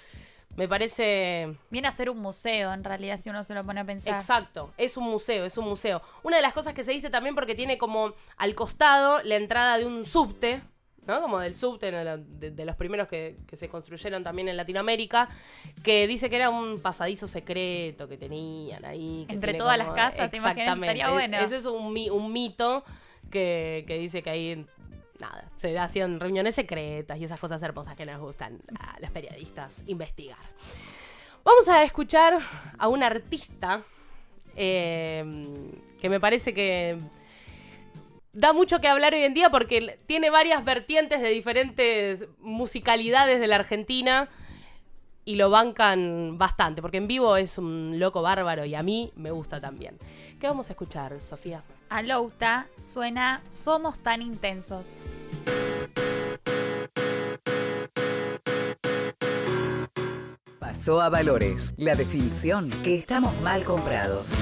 me parece... Viene a ser un museo, en realidad, si uno se lo pone a pensar. Exacto, es un museo, es un museo. Una de las cosas que se dice también porque tiene como al costado la entrada de un subte, ¿no? Como del subte, de los primeros que se construyeron también en Latinoamérica, que dice que era un pasadizo secreto que tenían ahí. Que entre todas las casas, te imaginas, estaría bueno. Eso es un mito que dice que ahí... Nada, se hacían reuniones secretas y esas cosas hermosas que nos gustan a los periodistas investigar. Vamos a escuchar a un artista que me parece que da mucho que hablar hoy en día porque tiene varias vertientes de diferentes musicalidades de la Argentina y lo bancan bastante, porque en vivo es un loco bárbaro y a mí me gusta también. ¿Qué vamos a escuchar, Sofía? A Louta suena Somos tan intensos. Pasó a Valores, la definición que estamos mal comprados.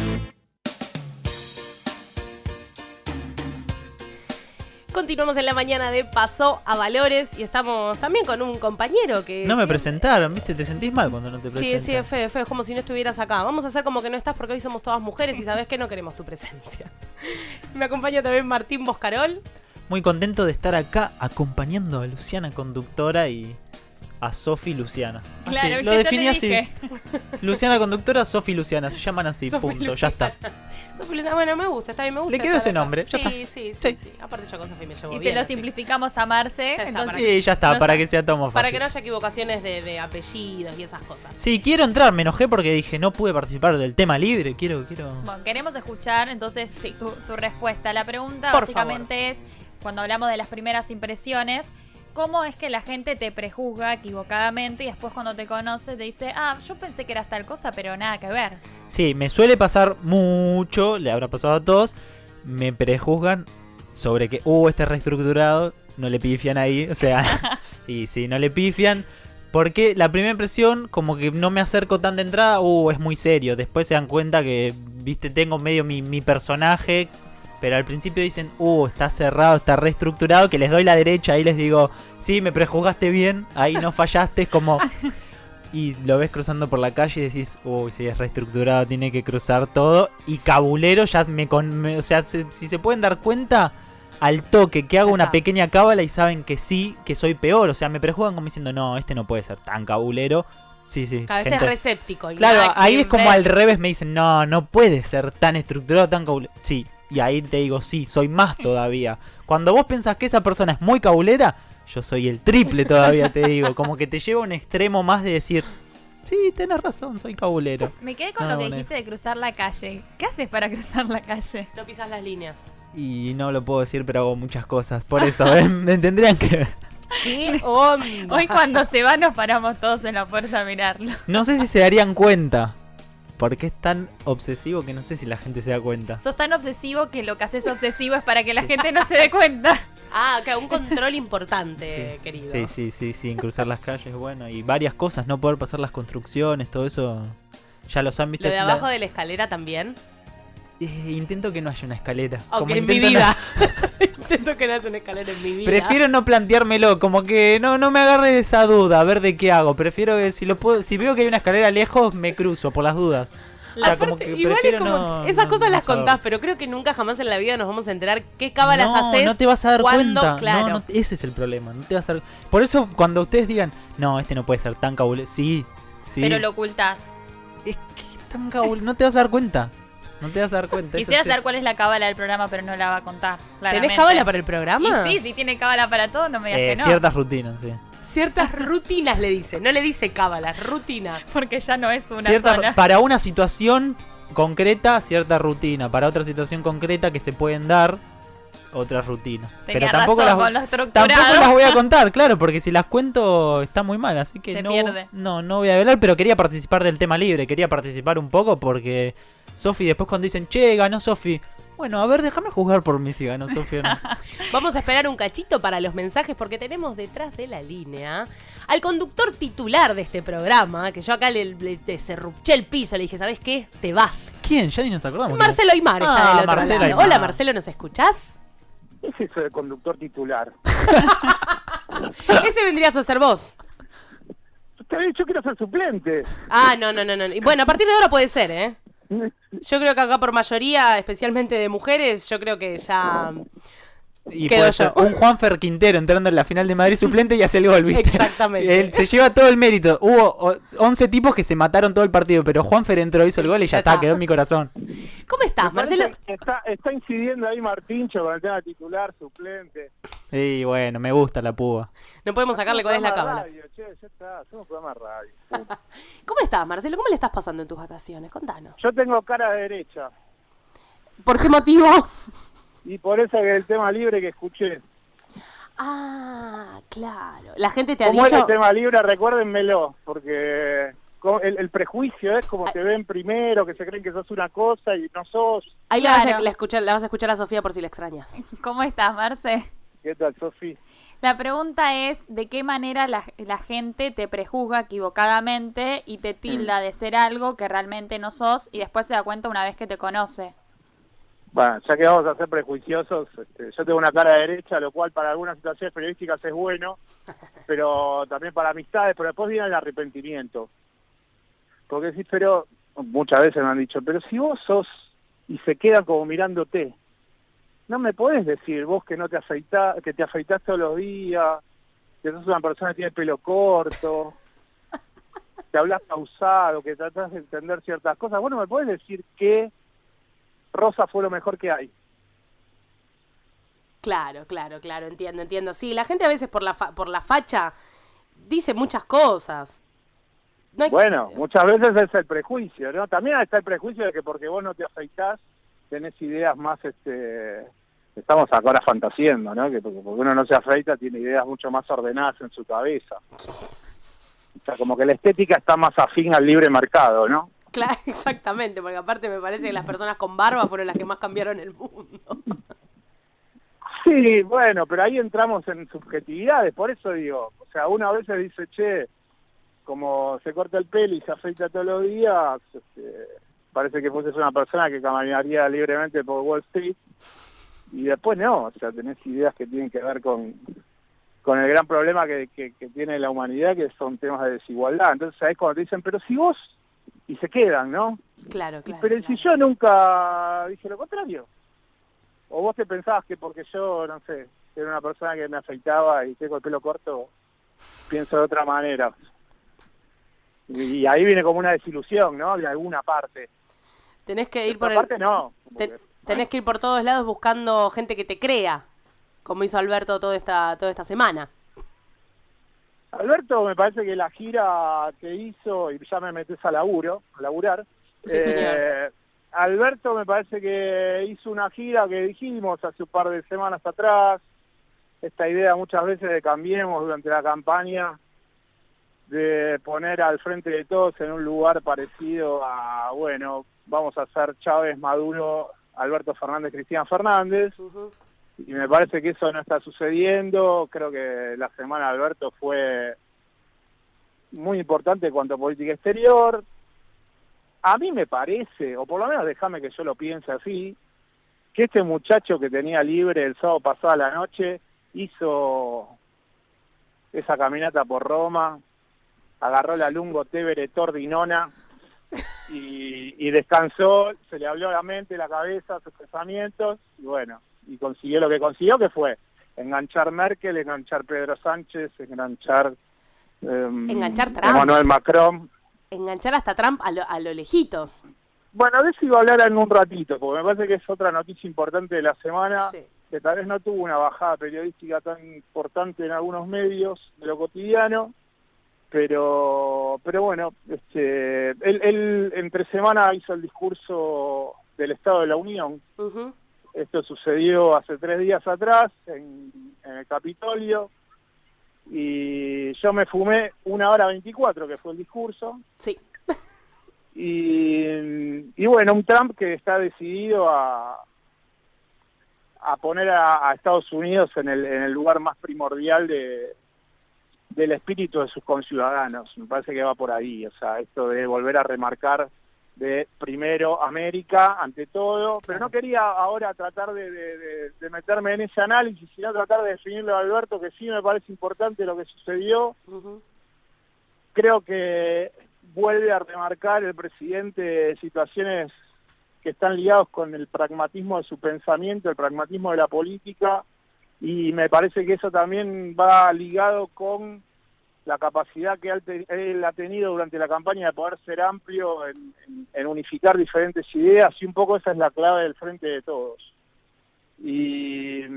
Continuamos en la mañana de Pasó a Valores y estamos también con un compañero que... No me presentaron, ¿viste? ¿Te sentís mal cuando no te presentan? Sí, es feo, es como si no estuvieras acá. Vamos a hacer como que no estás porque hoy somos todas mujeres y sabes que no queremos tu presencia. Me acompaña también Martín Boscarol. Muy contento de estar acá acompañando a Luciana Conductora y a Sofi Luciana. Claro, así, lo definí así. Luciana Conductora, Sofi Luciana, se llaman así, Sofi punto, Luciana. ya está. Sofi Luciana, bueno, me gusta, está bien, me gusta. Le quedó ese nombre, ya sí, está. Sí. Aparte yo con Sofi me llevo y bien. se lo así. simplificamos a Marce. Ya está, entonces... Sí, ya está, para que sea todo más fácil. Para que no haya equivocaciones de apellidos y esas cosas. Sí, quiero entrar, me enojé porque dije, no pude participar del tema libre, quiero... Bueno, queremos escuchar entonces tu respuesta. La pregunta Por básicamente es, cuando hablamos de las primeras impresiones, ¿cómo es que la gente te prejuzga equivocadamente y después cuando te conoce te dice, yo pensé que eras tal cosa, pero nada que ver? Sí, me suele pasar mucho, le habrá pasado a todos, me prejuzgan sobre que, este reestructurado, no le pifian ahí, o sea, y sí, no le pifian, porque la primera impresión, como que no me acerco tan de entrada, es muy serio, después se dan cuenta que, viste, tengo medio mi personaje, pero al principio dicen, está cerrado, está reestructurado, que les doy la derecha, ahí les digo, sí, me prejuzgaste bien, ahí no fallaste, es como... Y lo ves cruzando por la calle y decís, sí, es reestructurado, tiene que cruzar todo. Y cabulero ya o sea, si se pueden dar cuenta, al toque que hago una pequeña cábala y saben que sí, que soy peor. O sea, me prejuzgan como diciendo, no, este no puede ser tan cabulero. Sí. Cada vez es reséptico. Claro, ahí es como al revés, me dicen, no puede ser tan estructurado, tan cabulero. Sí, y ahí te digo, sí, soy más todavía. Cuando vos pensás que esa persona es muy cabulera, yo soy el triple todavía, te digo. Como que te lleva a un extremo más de decir, sí, tenés razón, soy cabulero. Me quedé con lo que dijiste de cruzar la calle. ¿Qué haces para cruzar la calle? No pisas las líneas. Y no lo puedo decir, pero hago muchas cosas. Por eso, me tendrían que ver. ¿Qué onda? Hoy cuando se va nos paramos todos en la puerta a mirarlo. No sé si se darían cuenta. Porque es tan obsesivo que no sé si la gente se da cuenta. Sos tan obsesivo que lo que haces obsesivo es para que la gente no se dé cuenta. Un control importante, sí, querido. Sí, en cruzar las calles, bueno, y varias cosas, no poder pasar las construcciones, todo eso, ya los han visto. ¿Lo de abajo de la escalera también? Intento que no haya una escalera. Aunque en mi vida. Intento que no haya una escalera en mi vida. Prefiero no planteármelo, como que no me agarre esa duda, a ver de qué hago. Prefiero que si veo que hay una escalera lejos, me cruzo por las dudas. O sea, como que prefiero no... Esas cosas las contás, pero creo que nunca jamás en la vida nos vamos a enterar qué cábalas haces. No te vas a dar cuenta. Claro. No, ese es el problema. No te vas a dar... Por eso, cuando ustedes digan, no, este no puede ser tan cabulero. Sí. Pero lo ocultás. Es que es tan cabulero. No te vas a dar cuenta. No te vas a dar cuenta. Quisiera saber cuál es la cábala del programa, pero no la va a contar. ¿Tenés cábala para el programa? Y sí, tiene cábala para todo, no me digas que no. Ciertas rutinas, sí. Ciertas rutinas le dice. No le dice cábalas, rutinas. Porque ya no es una sola. Para una situación concreta, cierta rutina. Para otra situación concreta que se pueden dar, otras rutinas. Tenía pero tampoco razón, tampoco las voy a contar, claro, porque si las cuento está muy mal, así que se pierde. No voy a velar, pero quería participar del tema libre, quería participar un poco porque Sofi después cuando dicen, che, ganó Sofi. Bueno, a ver, déjame juzgar por mí si ganó Sofi o no. Vamos a esperar un cachito para los mensajes porque tenemos detrás de la línea al conductor titular de este programa, que yo acá le serruché el piso, le dije, ¿sabes qué? Te vas. ¿Quién? Ya ni nos acordamos. Marcelo Aymar está del otro Marcelo lado. Aymar. Hola Marcelo, ¿nos escuchás? ¿Qué es eso de conductor titular? Ese vendrías a ser vos. Yo quiero ser suplente. Ah, no. Y bueno, a partir de ahora puede ser, ¿eh? Yo creo que acá por mayoría, especialmente de mujeres, yo creo que ya Y quedo puede ser yo. un Juanfer Quintero entrando en la final de Madrid suplente y hace el gol, ¿viste? Exactamente. Él se lleva todo el mérito. Hubo 11 tipos que se mataron todo el partido, pero Juanfer entró, hizo el gol y ya está, quedó en mi corazón. ¿Cómo estás, Marcelo? Está incidiendo ahí Martincho con el tema titular, suplente. Y bueno, me gusta la púa. No podemos sacarle cuál es la cábala. Ya está, hacemos programa de radio. ¿Cómo estás, Marcelo? ¿Cómo le estás pasando en tus vacaciones? Contanos. Yo tengo cara derecha. ¿Por qué motivo? Y por eso que el tema libre que escuché. Ah, claro. La gente te ha ¿Cómo dicho... es el tema libre? Recuérdenmelo, porque el prejuicio es como te ven primero, que se creen que sos una cosa y no sos. Ahí Claro. la vas a escuchar a Sofía por si la extrañas. ¿Cómo estás, Marce? ¿Qué tal, Sofi? La pregunta es, ¿de qué manera la gente te prejuzga equivocadamente y te tilda de ser algo que realmente no sos y después se da cuenta una vez que te conoce? Bueno, ya que vamos a ser prejuiciosos, yo tengo una cara derecha, lo cual para algunas situaciones periodísticas es bueno, pero también para amistades, pero después viene el arrepentimiento. Porque sí, pero muchas veces me han dicho, pero si vos sos, y se quedan como mirándote, no me podés decir vos que no te afeitás, que te afeitás todos los días, que sos una persona que tiene pelo corto, que hablas pausado, que tratás de entender ciertas cosas. Bueno, me podés decir que Rosa fue lo mejor que hay. Claro, entiendo. Sí, la gente a veces por la facha dice muchas cosas. No hay Bueno, muchas veces es el prejuicio, ¿no? También está el prejuicio de que porque vos no te afeitás, tenés ideas más, estamos ahora fantaseando, ¿no? Que porque uno no se afeita, tiene ideas mucho más ordenadas en su cabeza. O sea, como que la estética está más afín al libre mercado, ¿no? Claro, exactamente, porque aparte me parece que las personas con barba fueron las que más cambiaron el mundo. Sí, bueno, pero ahí entramos en subjetividades, por eso digo, o sea, uno a veces dice, che, como se corta el pelo y se afeita todos los días, parece que fuese una persona que caminaría libremente por Wall Street, y después no, o sea, tenés ideas que tienen que ver con el gran problema que tiene la humanidad, que son temas de desigualdad. Entonces, ¿sabés? Cuando te dicen, pero si vos, y se quedan, ¿no? Claro. Pero si yo nunca dije lo contrario, o vos te pensabas que porque yo, no sé, era una persona que me afeitaba y tengo el pelo corto, pienso de otra manera. Y ahí viene como una desilusión, ¿no? De alguna parte. Tenés que ir por por parte no. Tenés que ir por todos lados buscando gente que te crea, como hizo Alberto toda esta semana. Alberto, me parece que la gira que hizo, y ya me metes a laburar. Sí, señor. Alberto me parece que hizo una gira que dijimos hace un par de semanas atrás, esta idea muchas veces de cambiemos durante la campaña, de poner al frente de todos en un lugar parecido a, bueno, vamos a hacer Chávez, Maduro, Alberto Fernández, Cristina Fernández. Y me parece que eso no está sucediendo. Creo que la semana de Alberto fue muy importante en cuanto a política exterior. A mí me parece, o por lo menos déjame que yo lo piense así, que este muchacho que tenía libre el sábado pasado a la noche hizo esa caminata por Roma, agarró la Lungo Tevere Tordinona y descansó, se le habló la mente, la cabeza, sus pensamientos, y bueno, y consiguió lo que consiguió, que fue enganchar Merkel, enganchar Pedro Sánchez, enganchar Trump. Emmanuel Macron. Enganchar hasta Trump a lo lejitos. Bueno, de eso iba a hablar en un ratito, porque me parece que es otra noticia importante de la semana, que tal vez no tuvo una bajada periodística tan importante en algunos medios de lo cotidiano, pero bueno, él entre semana hizo el discurso del Estado de la Unión. Esto sucedió hace 3 días atrás en el Capitolio, y yo me fumé 1 hora 24, que fue el discurso. Sí. Y bueno, un Trump que está decidido a poner a Estados Unidos en el lugar más primordial del espíritu de sus conciudadanos. Me parece que va por ahí, o sea, esto de volver a remarcar de primero América ante todo, pero no quería ahora tratar de meterme en ese análisis, sino tratar de definirlo a Alberto, que sí me parece importante lo que sucedió. Creo que vuelve a remarcar el presidente situaciones que están ligados con el pragmatismo de su pensamiento, el pragmatismo de la política, y me parece que eso también va ligado con la capacidad que él ha tenido durante la campaña de poder ser amplio en unificar diferentes ideas, y un poco esa es la clave del Frente de Todos. Y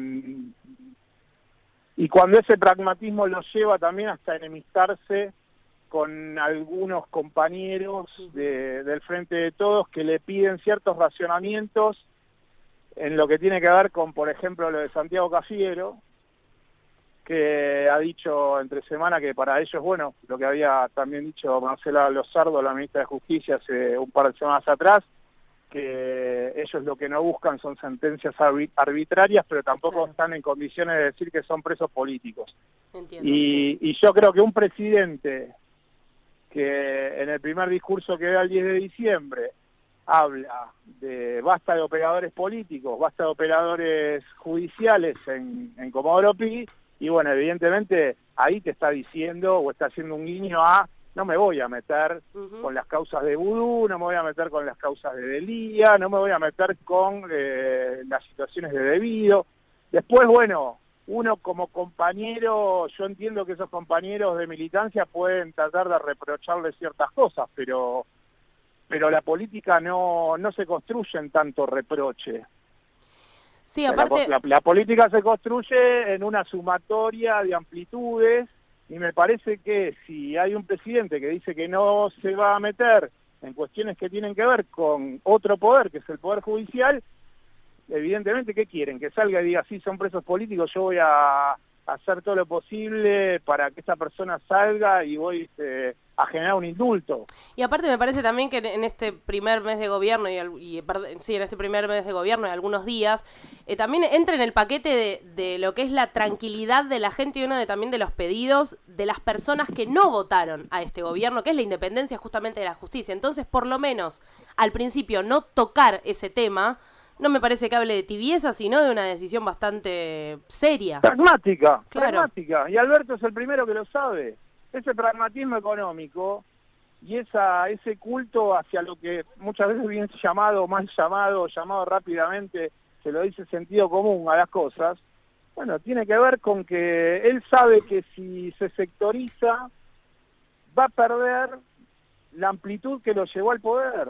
cuando ese pragmatismo lo lleva también hasta enemistarse con algunos compañeros del Frente de Todos que le piden ciertos racionamientos en lo que tiene que ver con, por ejemplo, lo de Santiago Cafiero, que ha dicho entre semana que para ellos, bueno, lo que había también dicho Marcela Lozardo, la ministra de Justicia, hace un par de semanas atrás, que ellos lo que no buscan son sentencias arbitrarias, pero tampoco están en condiciones de decir que son presos políticos. Entiendo, y yo creo que un presidente que en el primer discurso que da el 10 de diciembre habla de basta de operadores políticos, basta de operadores judiciales en Comodoro Pi, y bueno, evidentemente ahí te está diciendo o está haciendo un guiño a no me voy a meter con las causas de vudú, no me voy a meter con las causas de Delía, no me voy a meter con las situaciones de debido. Después, bueno, uno como compañero, yo entiendo que esos compañeros de militancia pueden tratar de reprocharle ciertas cosas, pero la política no se construye en tanto reproche. Sí, aparte... La política se construye en una sumatoria de amplitudes, y me parece que si hay un presidente que dice que no se va a meter en cuestiones que tienen que ver con otro poder, que es el Poder Judicial, evidentemente, ¿qué quieren? Que salga y diga, sí, son presos políticos, yo voy a hacer todo lo posible para que esta persona salga y voy a generar un indulto. Y aparte me parece también que en este primer mes de gobierno en este primer mes de gobierno y algunos días, también entra en el paquete de lo que es la tranquilidad de la gente y uno también de los pedidos de las personas que no votaron a este gobierno, que es la independencia justamente de la justicia. Entonces, por lo menos, al principio, no tocar ese tema, no me parece que hable de tibieza, sino de una decisión bastante seria. Pragmática, claro. Pragmática. Y Alberto es el primero que lo sabe. Ese pragmatismo económico y ese culto hacia lo que muchas veces bien llamado, mal llamado, llamado rápidamente, se lo dice sentido común a las cosas, bueno, tiene que ver con que él sabe que si se sectoriza va a perder la amplitud que lo llevó al poder.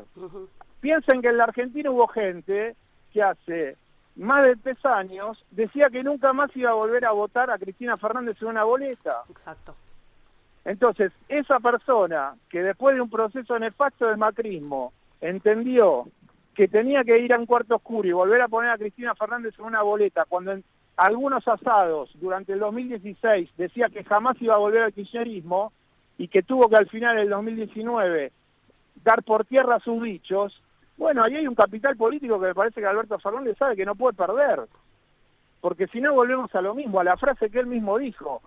Piensen que en la Argentina hubo gente que hace más de 3 años decía que nunca más iba a volver a votar a Cristina Fernández en una boleta. Exacto. Entonces, esa persona que después de un proceso nefasto del macrismo entendió que tenía que ir a un cuarto oscuro y volver a poner a Cristina Fernández en una boleta, cuando en algunos asados durante el 2016 decía que jamás iba a volver al kirchnerismo y que tuvo que al final del 2019 dar por tierra sus dichos, bueno, ahí hay un capital político que me parece que Alberto Fernández sabe que no puede perder. Porque si no volvemos a lo mismo, a la frase que él mismo dijo,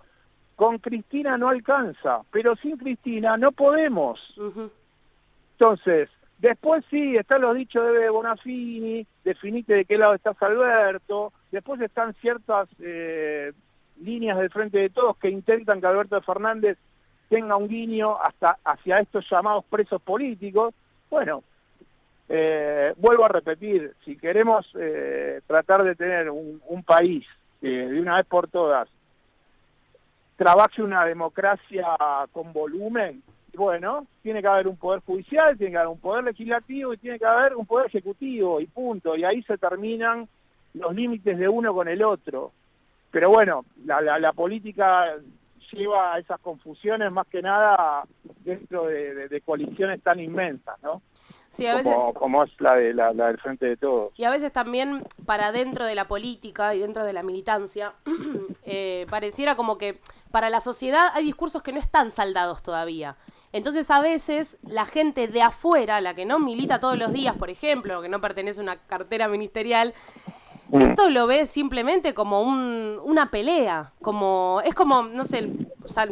con Cristina no alcanza, pero sin Cristina no podemos. Entonces, después sí, están los dichos de Bonafini, definite de qué lado estás Alberto, después están ciertas líneas del Frente de Todos que intentan que Alberto Fernández tenga un guiño hasta hacia estos llamados presos políticos. Bueno, vuelvo a repetir, si queremos tratar de tener un país de una vez por todas trabaje una democracia con volumen, bueno, tiene que haber un poder judicial, tiene que haber un poder legislativo y tiene que haber un poder ejecutivo y punto, y ahí se terminan los límites de uno con el otro. Pero bueno, la política lleva a esas confusiones más que nada dentro de coaliciones tan inmensas, ¿no? Sí, a veces... como es la del Frente de Todos. Y a veces también para dentro de la política y dentro de la militancia, pareciera como que para la sociedad hay discursos que no están saldados todavía. Entonces a veces la gente de afuera, la que no milita todos los días, por ejemplo, o que no pertenece a una cartera ministerial, esto lo ve simplemente como una pelea, es como, no sé,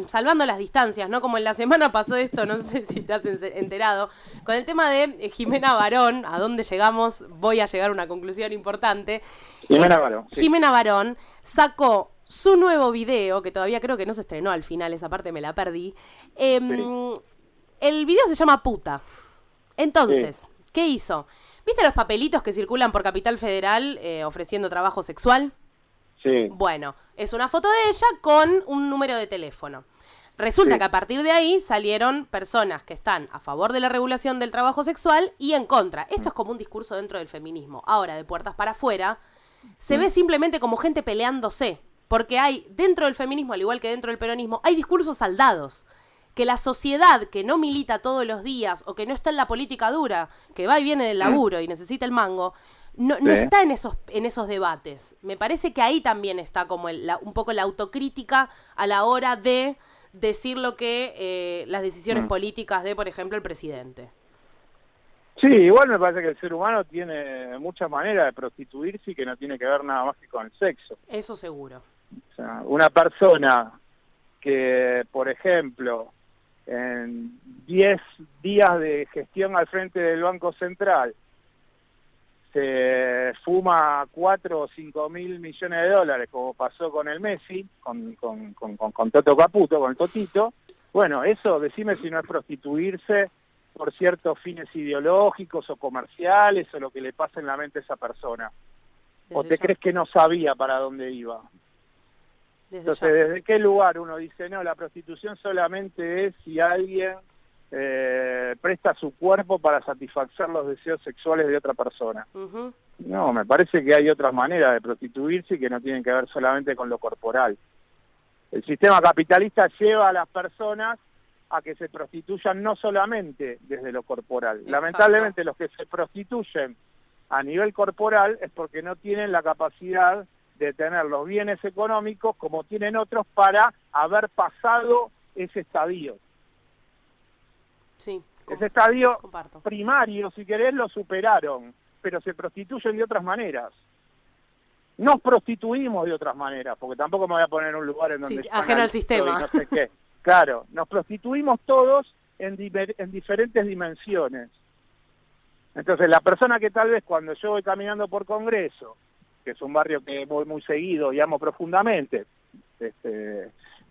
salvando las distancias, ¿no? Como en la semana pasó esto, no sé si te has enterado, con el tema de Jimena Barón, ¿a dónde llegamos? Voy a llegar a una conclusión importante. Jimena Barón. Sí. Jimena Barón sacó su nuevo video, que todavía creo que no se estrenó al final, esa parte me la perdí. El video se llama Puta. Entonces, ¿qué hizo? ¿Viste los papelitos que circulan por Capital Federal ofreciendo trabajo sexual? Sí. Bueno, es una foto de ella con un número de teléfono. Resulta que a partir de ahí salieron personas que están a favor de la regulación del trabajo sexual y en contra. Esto es como un discurso dentro del feminismo. Ahora, de puertas para afuera, se ve simplemente como gente peleándose. Porque hay, dentro del feminismo, al igual que dentro del peronismo, hay discursos saldados. Que la sociedad que no milita todos los días o que no está en la política dura, que va y viene del laburo y necesita el mango, no está en esos debates. Me parece que ahí también está como un poco la autocrítica a la hora de decir lo que las decisiones políticas de, por ejemplo, el presidente. Sí, igual me parece que el ser humano tiene muchas maneras de prostituirse y que no tiene que ver nada más que con el sexo. Eso seguro. O sea, una persona que, por ejemplo, en 10 días de gestión al frente del Banco Central se fuma 4 o 5 mil millones de dólares, como pasó con el Messi, con Toto Caputo, con el Totito, bueno, eso, decime si no es prostituirse por ciertos fines ideológicos o comerciales o lo que le pasa en la mente a esa persona. ¿O te crees que no sabía para dónde iba? Entonces, ¿desde qué lugar uno dice, no, la prostitución solamente es si alguien presta su cuerpo para satisfacer los deseos sexuales de otra persona? No, me parece que hay otras maneras de prostituirse y que no tienen que ver solamente con lo corporal. El sistema capitalista lleva a las personas a que se prostituyan no solamente desde lo corporal. Exacto. Lamentablemente los que se prostituyen a nivel corporal es porque no tienen la capacidad de tener los bienes económicos como tienen otros para haber pasado ese estadio. Sí. Ese estadio primario, si querés, lo superaron, pero se prostituyen de otras maneras. Nos prostituimos de otras maneras, porque tampoco me voy a poner en un lugar en donde... Sí, ajeno al sistema. No sé qué. Claro, nos prostituimos todos en diferentes dimensiones. Entonces, la persona que tal vez cuando yo voy caminando por Congreso, que es un barrio que voy muy seguido y amo profundamente,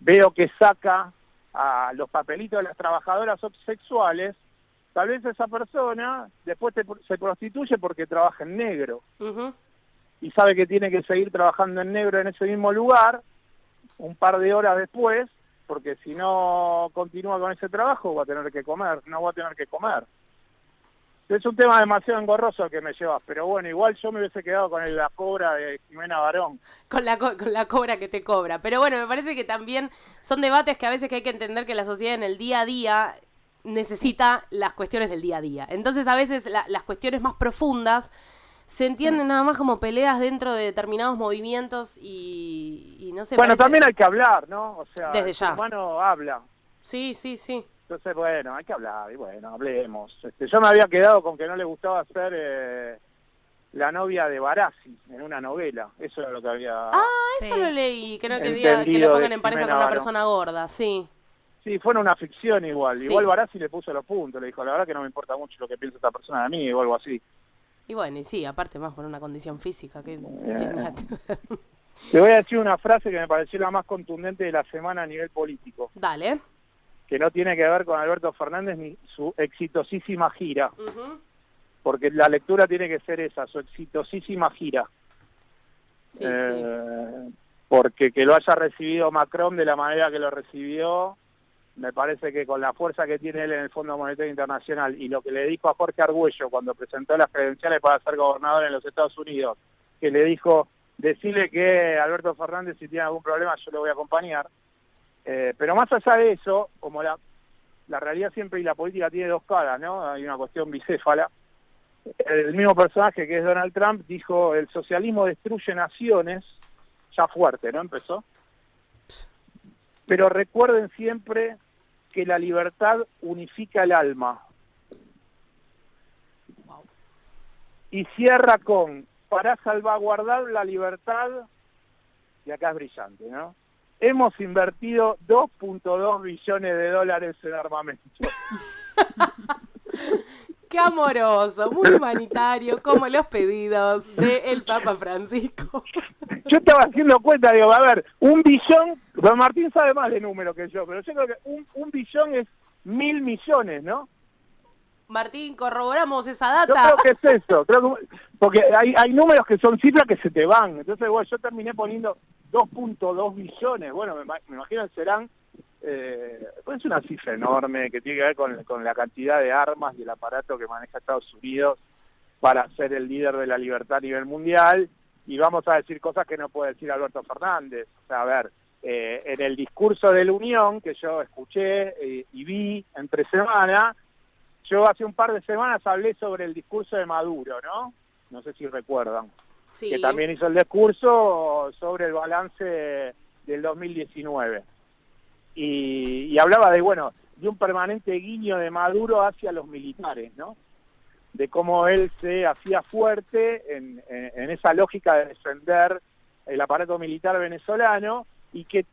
veo que saca a los papelitos de las trabajadoras sexuales, tal vez esa persona después se prostituye porque trabaja en negro. Y sabe que tiene que seguir trabajando en negro en ese mismo lugar un par de horas después, porque si no continúa con ese trabajo va a tener que comer, no va a tener que comer. Es un tema demasiado engorroso el que me llevas, pero bueno, igual yo me hubiese quedado con la cobra de Jimena Barón. Con la cobra que te cobra. Pero bueno, me parece que también son debates que a veces que hay que entender que la sociedad en el día a día necesita las cuestiones del día a día. Entonces a veces las cuestiones más profundas se entienden nada más como peleas dentro de determinados movimientos y no sé. Bueno, parece... también hay que hablar, ¿no? O sea, desde el ya. ser humano habla. Sí, sí, sí. Entonces, bueno, hay que hablar, y bueno, hablemos. Yo me había quedado con que no le gustaba ser la novia de Barassi en una novela. Eso era lo que había... Eso lo leí, que no quería que lo pongan en pareja con una persona gorda, sí. Sí, fue una ficción igual. Sí. Igual Barassi le puso los puntos, le dijo, la verdad que no me importa mucho lo que piensa esta persona de mí o algo así. Y bueno, y sí, aparte más por una condición física que Te voy a decir una frase que me pareció la más contundente de la semana a nivel político. Dale. Que no tiene que ver con Alberto Fernández ni su exitosísima gira. Porque la lectura tiene que ser esa, su exitosísima gira. Sí, Porque que lo haya recibido Macron de la manera que lo recibió, me parece que con la fuerza que tiene él en el Fondo Monetario Internacional y lo que le dijo a Jorge Argüello cuando presentó las credenciales para ser gobernador en los Estados Unidos, que le dijo, decirle que Alberto Fernández si tiene algún problema yo lo voy a acompañar. Pero más allá de eso, como la realidad siempre y la política tiene dos caras, ¿no? Hay una cuestión bicéfala. el mismo personaje que es Donald Trump dijo: el socialismo destruye naciones, ya fuerte, ¿no? Empezó. Pero recuerden siempre que la libertad unifica el alma. Y cierra con: para salvaguardar la libertad, y acá es brillante, ¿no? Hemos invertido 2.2 billones de dólares en armamento. Qué amoroso, muy humanitario, como los pedidos del Papa Francisco. Yo estaba haciendo cuenta, digo, a ver, 1 billón, don Martín sabe más de número que yo, pero yo creo que un billón es 1.000 millones, ¿no? Martín, corroboramos esa data. Yo creo que es eso, porque hay números que son cifras que se te van. Entonces, bueno, yo terminé poniendo 2.2 billones. Bueno, me imagino que serán, pues es una cifra enorme que tiene que ver con la cantidad de armas y el aparato que maneja Estados Unidos para ser el líder de la libertad a nivel mundial. Y vamos a decir cosas que no puede decir Alberto Fernández. O sea, a ver, en el discurso de la Unión que yo escuché y vi entre semana, yo hace un par de semanas hablé sobre el discurso de Maduro, ¿no? No sé si recuerdan. Sí. Que también hizo el discurso sobre el balance del 2019. Y hablaba de, bueno, de un permanente guiño de Maduro hacia los militares, ¿no? De cómo él se hacía fuerte en esa lógica de defender el aparato militar venezolano y que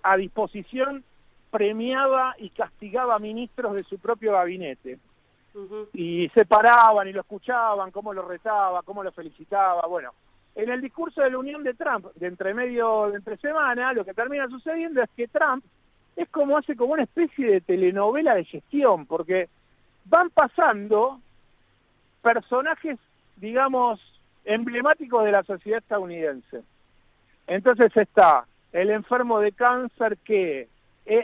a disposición premiaba y castigaba a ministros de su propio gabinete. Y se paraban y lo escuchaban, cómo lo retaba, cómo lo felicitaba. Bueno, en el discurso de la Unión de Trump, de entre semana, lo que termina sucediendo es que Trump hace como una especie de telenovela de gestión, porque van pasando personajes, digamos, emblemáticos de la sociedad estadounidense. Entonces está el enfermo de cáncer que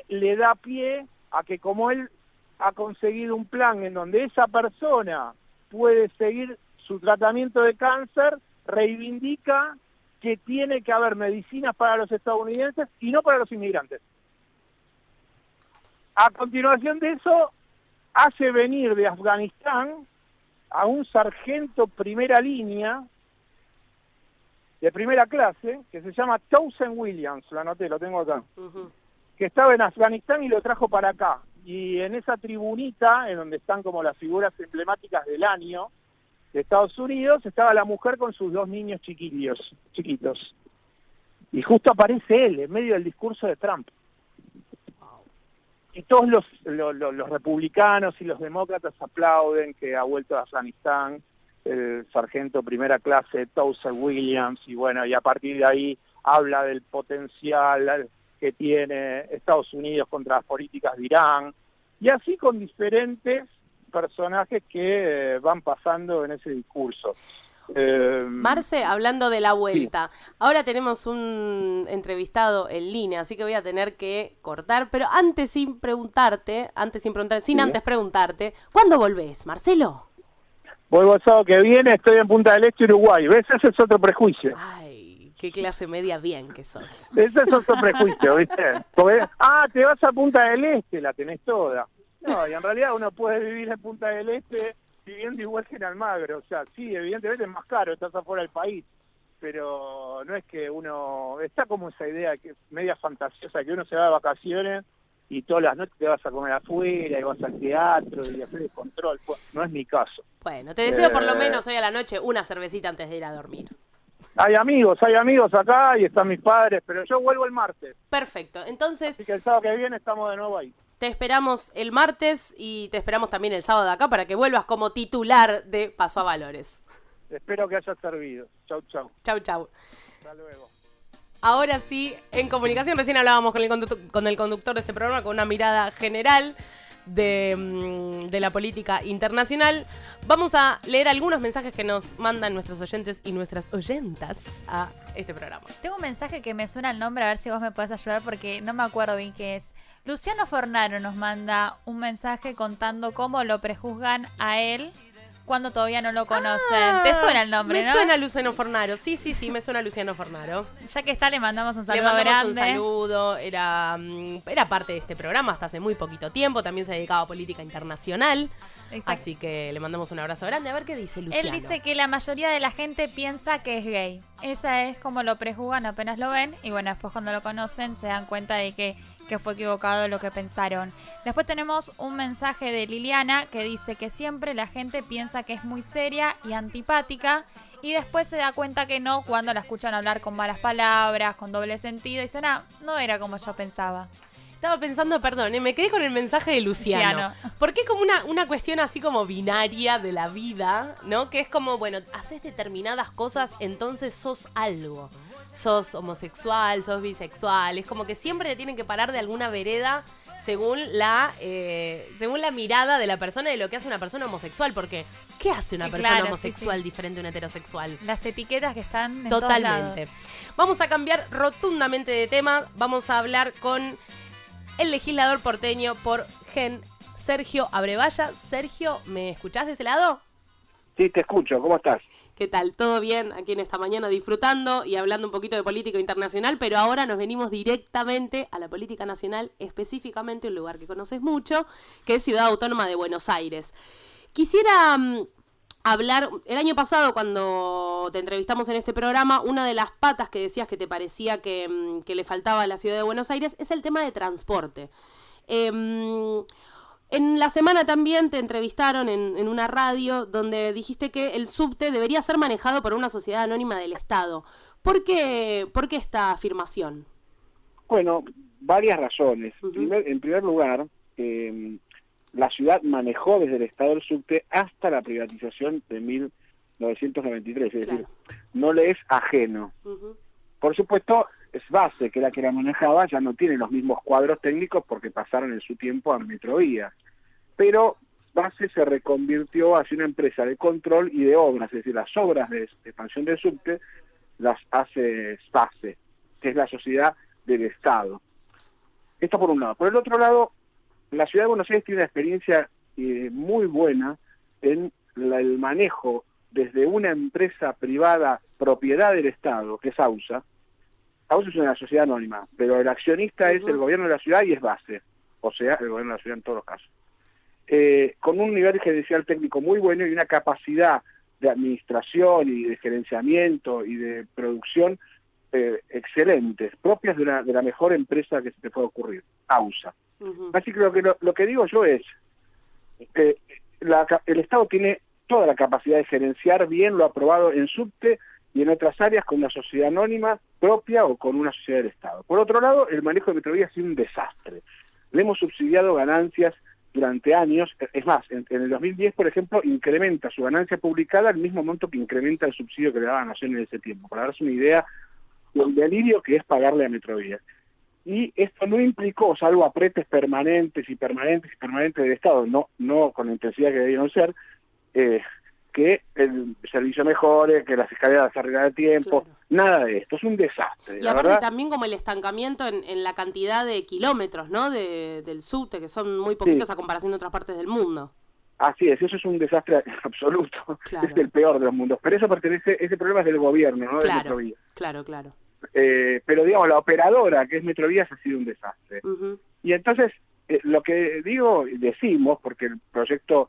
le da pie a que, como él ha conseguido un plan en donde esa persona puede seguir su tratamiento de cáncer, reivindica que tiene que haber medicinas para los estadounidenses y no para los inmigrantes. A continuación de eso, hace venir de Afganistán a un sargento primera línea, de primera clase, que se llama Townsend Williams, lo anoté, lo tengo acá, que estaba en Afganistán y lo trajo para acá. Y en esa tribunita, en donde están como las figuras emblemáticas del año de Estados Unidos, estaba la mujer con sus 2 niños chiquitos. Y justo aparece él, en medio del discurso de Trump. Y todos los republicanos y los demócratas aplauden que ha vuelto a Afganistán el sargento primera clase Townsend Williams, y bueno, y a partir de ahí habla del potencial que tiene Estados Unidos contra las políticas de Irán, y así con diferentes personajes que van pasando en ese discurso. Marce, hablando de la vuelta, ahora tenemos un entrevistado en línea, así que voy a tener que cortar, pero antes preguntarte, ¿cuándo volvés, Marcelo? Vuelvo el sábado que viene, estoy en Punta del Este, Uruguay. ¿Ves? Ese es otro prejuicio. Ay, qué clase media bien que sos. Ese es otro prejuicio, ¿viste? Porque, te vas a Punta del Este, la tenés toda. No, y en realidad uno puede vivir en Punta del Este viviendo igual que en Almagro. O sea, sí, evidentemente es más caro, estás afuera del país. Pero no es que uno... Está como esa idea que es media fantasiosa, que uno se va de vacaciones y todas las noches te vas a comer afuera y vas al teatro y hacer el control. No es mi caso. Bueno, te deseo por lo menos hoy a la noche una cervecita antes de ir a dormir. Hay amigos acá y están mis padres, pero yo vuelvo el martes. Perfecto, entonces... Así que el sábado que viene estamos de nuevo ahí. Te esperamos el martes y te esperamos también el sábado de acá para que vuelvas como titular de Paso a Valores. Espero que haya servido. Chau, chau. Chau, chau. Hasta luego. Ahora sí, en comunicación, recién hablábamos con el conductor de este programa, con una mirada general de la política internacional. Vamos a leer algunos mensajes que nos mandan nuestros oyentes y nuestras oyentas a este programa. Tengo un mensaje que me suena el nombre, a ver si vos me podés ayudar porque no me acuerdo bien qué es. Luciano Fornaro nos manda un mensaje contando cómo lo prejuzgan a él cuando todavía no lo conocen. ¿Te suena el nombre, me no? suena Luciano Fornaro, sí, me suena Luciano Fornaro. Ya que está, le mandamos un saludo grande. Le mandamos grande. un saludo, era parte de este programa hasta hace muy poquito tiempo, también se dedicaba a política internacional, así que le mandamos un abrazo grande. A ver qué dice Luciano. Él dice que la mayoría de la gente piensa que es gay. Esa es como lo prejuzgan apenas lo ven, y bueno, después cuando lo conocen se dan cuenta de que fue equivocado lo que pensaron. Después tenemos un mensaje de Liliana que dice que siempre la gente piensa que es muy seria y antipática y después se da cuenta que no cuando la escuchan hablar con malas palabras, con doble sentido y dicen, no era como yo pensaba. Estaba pensando, perdón, me quedé con el mensaje de Luciano. Porque es como una cuestión así como binaria de la vida, ¿no? Que es como, bueno, haces determinadas cosas, entonces sos algo. Sos homosexual, sos bisexual. Es como que siempre te tienen que parar de alguna vereda según la mirada de la persona y de lo que hace una persona homosexual. Porque, ¿qué hace una persona homosexual diferente a una heterosexual? Las etiquetas que están en totalmente. todos lados. Vamos a cambiar rotundamente de tema. Vamos a hablar con el legislador porteño por Gen, Sergio Abrevaya. Sergio, ¿me escuchás de ese lado? Sí, te escucho. ¿Cómo estás? ¿Qué tal? ¿Todo bien? Aquí en esta mañana disfrutando y hablando un poquito de política internacional, pero ahora nos venimos directamente a la política nacional, específicamente un lugar que conoces mucho, que es Ciudad Autónoma de Buenos Aires. Quisiera hablar, el año pasado cuando te entrevistamos en este programa, una de las patas que decías que te parecía que le faltaba a la Ciudad de Buenos Aires es el tema de transporte. En la semana también te entrevistaron en una radio donde dijiste que el subte debería ser manejado por una sociedad anónima del Estado. ¿Por qué esta afirmación? Bueno, varias razones. En primer lugar, la ciudad manejó desde el Estado el subte hasta la privatización de 1993, es decir, no le es ajeno. Por supuesto, SBASE, que era que la manejaba, ya no tiene los mismos cuadros técnicos porque pasaron en su tiempo a Metrovía. Pero SBASE se reconvirtió hacia una empresa de control y de obras, es decir, las obras de expansión del subte las hace SBASE, que es la sociedad del Estado. Esto por un lado. Por el otro lado, la Ciudad de Buenos Aires tiene una experiencia muy buena en el manejo desde una empresa privada propiedad del Estado, que es AUSA. AUSA es una sociedad anónima, pero el accionista es el gobierno de la ciudad y es SBASE, o sea, el gobierno de la ciudad en todos los casos. Con un nivel gerencial técnico muy bueno y una capacidad de administración y de gerenciamiento y de producción excelentes, propias de la mejor empresa que se te puede ocurrir, AUSA. Así que lo que digo yo es, el Estado tiene toda la capacidad de gerenciar bien lo aprobado en subte y en otras áreas con una sociedad anónima propia o con una sociedad del Estado. Por otro lado, el manejo de Metrovía ha sido un desastre. Le hemos subsidiado ganancias durante años. Es más, en el 2010, por ejemplo, incrementa su ganancia publicada al mismo monto que incrementa el subsidio que le daba a Nación en ese tiempo. Para darse una idea del delirio que es pagarle a Metrovía. Y esto no implicó, salvo apretes permanentes del Estado, no con la intensidad que debieron ser, que el servicio mejore, que las escaleras se arreglen a tiempo, nada de esto, es un desastre. Y aparte también como el estancamiento en la cantidad de kilómetros, ¿no? del subte, que son muy poquitos a comparación de otras partes del mundo. Así es, eso es un desastre absoluto, es el peor de los mundos, pero eso ese problema es del gobierno, no de Metrovía. Claro. Pero digamos, la operadora, que es Metrovías, ha sido un desastre. Y entonces, lo que decimos, porque el proyecto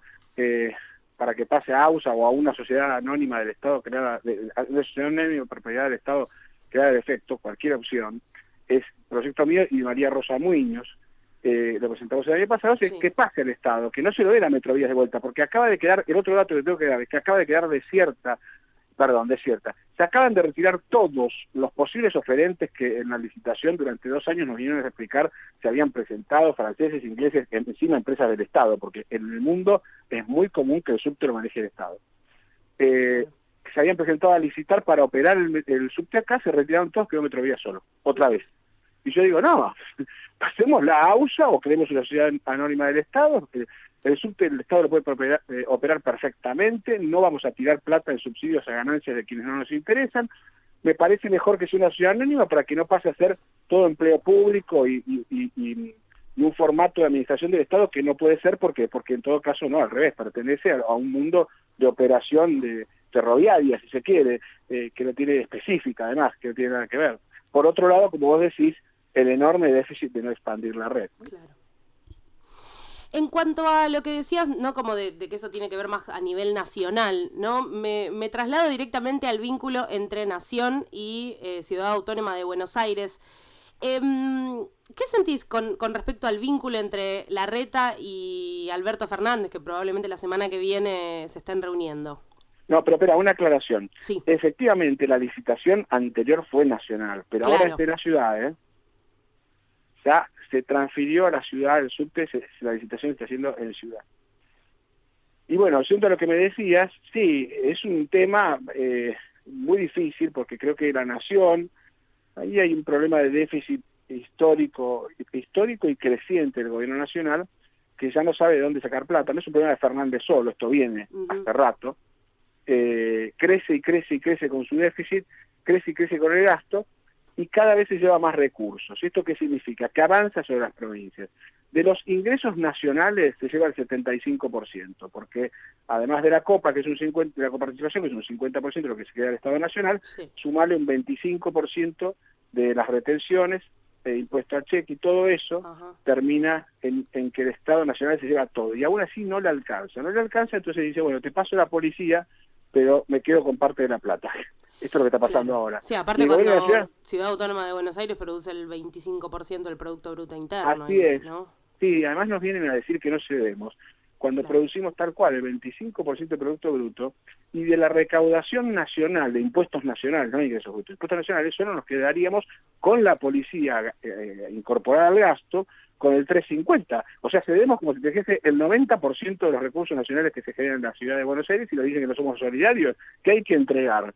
para que pase a AUSA o a una sociedad anónima del Estado creada, una sociedad anónima de propiedad del Estado creada de efecto, cualquier opción, es proyecto mío y María Rosa Muñoz, lo presentamos el año pasado, es que pase al Estado, que no se lo dé la Metrovías de vuelta, porque acaba de quedar, el otro dato que tengo que dar es que acaba de quedar desierta. Se acaban de retirar todos los posibles oferentes que en la licitación durante 2 años nos vinieron a explicar se habían presentado, franceses, ingleses, encima empresas del Estado, porque en el mundo es muy común que el subte lo maneje el Estado. Se habían presentado a licitar para operar el subte acá, se retiraron todos, quedó Metrovía solo, otra vez. Y yo digo, no, pasemos la AUSA o creemos una sociedad anónima del Estado. El subte del Estado lo puede operar perfectamente, no vamos a tirar plata en subsidios a ganancias de quienes no nos interesan. Me parece mejor que sea una sociedad anónima para que no pase a ser todo empleo público y un formato de administración del Estado que no puede ser porque en todo caso no, al revés, pertenece a un mundo de operación de ferroviaria, si se quiere, que no tiene específica además, que no tiene nada que ver. Por otro lado, como vos decís, el enorme déficit de no expandir la red. Claro. En cuanto a lo que decías, ¿no? Como de que eso tiene que ver más a nivel nacional, ¿no? Me traslado directamente al vínculo entre Nación y Ciudad Autónoma de Buenos Aires. ¿Qué sentís con respecto al vínculo entre Larreta y Alberto Fernández, que probablemente la semana que viene se estén reuniendo? No, pero espera, una aclaración. Sí. Efectivamente, la licitación anterior fue nacional, pero Claro. ahora es de la ciudad, Ya se transfirió a la ciudad, el subte, la licitación se está haciendo en ciudad. Y bueno, siento lo que me decías, sí, es un tema muy difícil porque creo que la Nación, ahí hay un problema de déficit histórico y creciente del gobierno nacional, que ya no sabe de dónde sacar plata. No es un problema de Fernández solo, esto viene hace rato. Crece y crece y crece con su déficit, crece y crece con el gasto, y cada vez se lleva más recursos. ¿Esto qué significa? Que avanza sobre las provincias. De los ingresos nacionales se lleva el 75%, porque además de la copa, que es un 50%, de la coparticipación, que es un 50% de lo que se queda del Estado Nacional, sumarle un 25% de las retenciones, impuesto al cheque y todo eso, termina en que el Estado Nacional se lleva todo. Y aún así no le alcanza. No le alcanza, entonces dice, bueno, te paso la policía, pero me quedo con parte de la plata. Esto es lo que está pasando ahora. Sí, aparte cuando Ciudad Autónoma de Buenos Aires produce el 25% del Producto Bruto Interno. Así es. ¿No? Sí, además nos vienen a decir que no cedemos. Cuando producimos tal cual, el 25% del Producto Bruto, y de la recaudación nacional, de impuestos nacionales, no ingresos brutos, impuestos nacionales, solo nos quedaríamos con la policía incorporada al gasto, con el 350. O sea, cedemos como si te dijese el 90% de los recursos nacionales que se generan en la ciudad de Buenos Aires, y lo dicen que no somos solidarios, que hay que entregar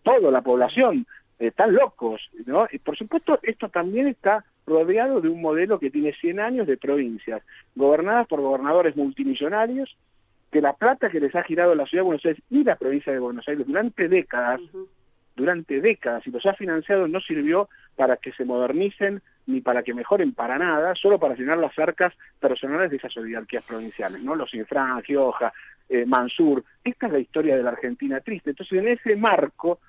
toda la población. Están locos, ¿no? Y por supuesto, esto también está rodeado de un modelo que tiene 100 años de provincias, gobernadas por gobernadores multimillonarios, que la plata que les ha girado la ciudad de Buenos Aires y la provincia de Buenos Aires durante décadas, y los ha financiado, no sirvió para que se modernicen ni para que mejoren para nada, solo para llenar las arcas personales de esas oligarquías provinciales, ¿no? Los Infran, Gioja, Mansur. Esta es la historia de la Argentina triste. Entonces, en ese marco,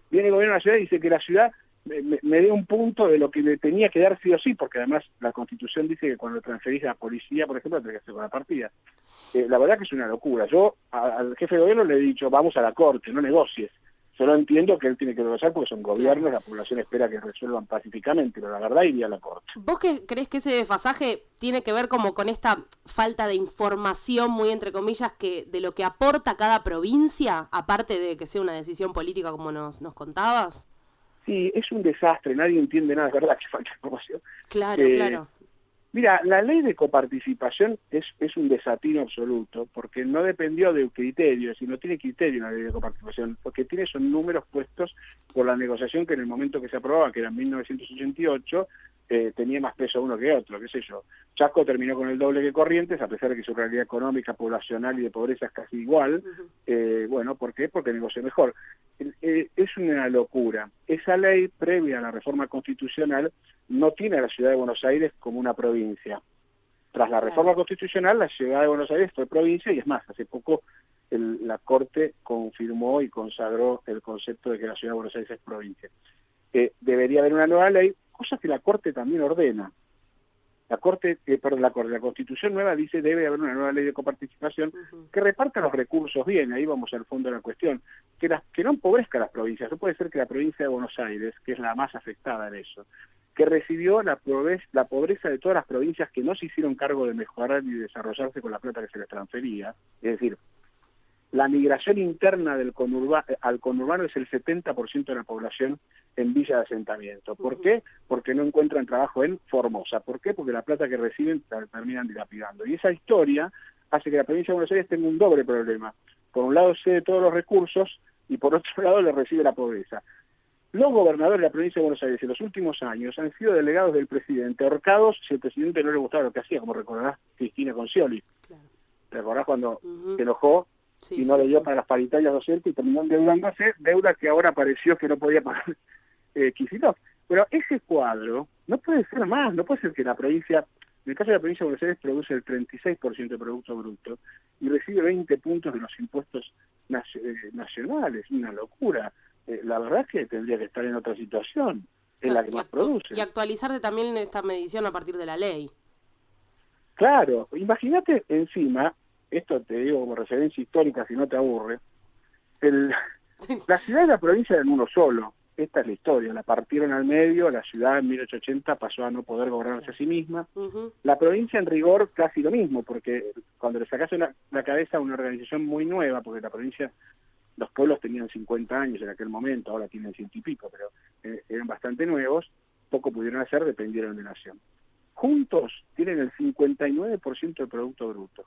viene el gobierno de la ciudad y dice que la ciudad me dé un punto de lo que le tenía que dar sí o sí, porque además la Constitución dice que cuando transferís a la policía, por ejemplo, tenés que hacer con la partida. La verdad que es una locura. Yo al jefe de gobierno le he dicho, vamos a la corte, no negocies. Solo entiendo que él tiene que negociar porque son gobiernos, la población espera que resuelvan pacíficamente, pero la verdad iría a la corte. ¿Vos qué crees que ese desfasaje tiene que ver como con esta falta de información, muy entre comillas, que de lo que aporta cada provincia, aparte de que sea una decisión política como nos contabas? Sí, es un desastre, nadie entiende nada, es verdad que falta información. Claro, claro. Mira, la ley de coparticipación es un desatino absoluto, porque no dependió de un criterio, sino tiene criterio la ley de coparticipación, porque tiene esos números puestos por la negociación que en el momento que se aprobaba, que era en 1988, tenía más peso uno que otro, qué sé yo. Chaco terminó con el doble que Corrientes, a pesar de que su realidad económica, poblacional y de pobreza es casi igual. Bueno, ¿por qué? Porque negoció mejor. Es una locura. Esa ley, previa a la reforma constitucional, no tiene a la ciudad de Buenos Aires como una provincia. Tras la reforma constitucional, la ciudad de Buenos Aires fue provincia, y es más, hace poco la Corte confirmó y consagró el concepto de que la ciudad de Buenos Aires es provincia. Debería haber una nueva ley, cosa que la Corte también ordena. La Constitución nueva dice debe haber una nueva ley de coparticipación que reparta los recursos bien, ahí vamos al fondo de la cuestión, que no empobrezca a las provincias. No puede ser que la provincia de Buenos Aires, que es la más afectada en eso, que recibió la pobreza de todas las provincias que no se hicieron cargo de mejorar y desarrollarse con la plata que se les transfería, es decir, la migración interna al conurbano es el 70% de la población en villa de asentamiento. ¿Por qué? Porque no encuentran trabajo en Formosa. ¿Por qué? Porque la plata que reciben la terminan dilapidando. Y esa historia hace que la provincia de Buenos Aires tenga un doble problema. Por un lado cede todos los recursos y por otro lado le recibe la pobreza. Los gobernadores de la provincia de Buenos Aires en los últimos años han sido delegados del presidente, ahorcados si el presidente no le gustaba lo que hacía, como recordarás Cristina Concioli. Claro. ¿Te acordás cuando se enojó? Y no le dio para las paritarias docentes y terminó endeudándose, deuda que ahora pareció que no podía pagar Kicillof. Pero ese cuadro no puede ser más, no puede ser que la provincia En el caso de la provincia de Buenos Aires produce el 36% del Producto Bruto y recibe 20 puntos de los impuestos nacionales, una locura. La verdad es que tendría que estar en otra situación, es la que más produce. Y actualizarte también esta medición a partir de la ley. Claro, imagínate encima, esto te digo como referencia histórica si no te aburre, la ciudad y la provincia eran uno solo. Esta es la historia, la partieron al medio, la ciudad en 1880 pasó a no poder gobernarse a sí misma. La provincia en rigor casi lo mismo, porque cuando le sacás la cabeza a una organización muy nueva, porque la provincia, los pueblos tenían 50 años en aquel momento, ahora tienen 100 y pico, pero eran bastante nuevos, poco pudieron hacer, dependieron de nación. Juntos tienen el 59% del Producto Bruto.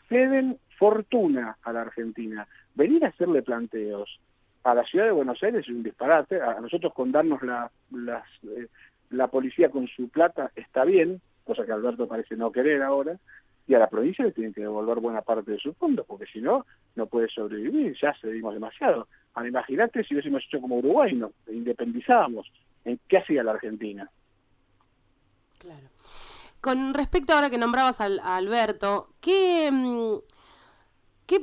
Ceden fortuna a la Argentina. Venir a hacerle planteos a la ciudad de Buenos Aires es un disparate. A nosotros con darnos la policía con su plata está bien, cosa que Alberto parece no querer ahora, y a la provincia le tienen que devolver buena parte de sus fondos, porque si no, no puede sobrevivir, ya cedimos demasiado. Ahora imagínate si hubiésemos hecho como Uruguay, nos independizábamos. ¿En qué hacía la Argentina? Claro. Con respecto ahora que nombrabas a Alberto, ¿qué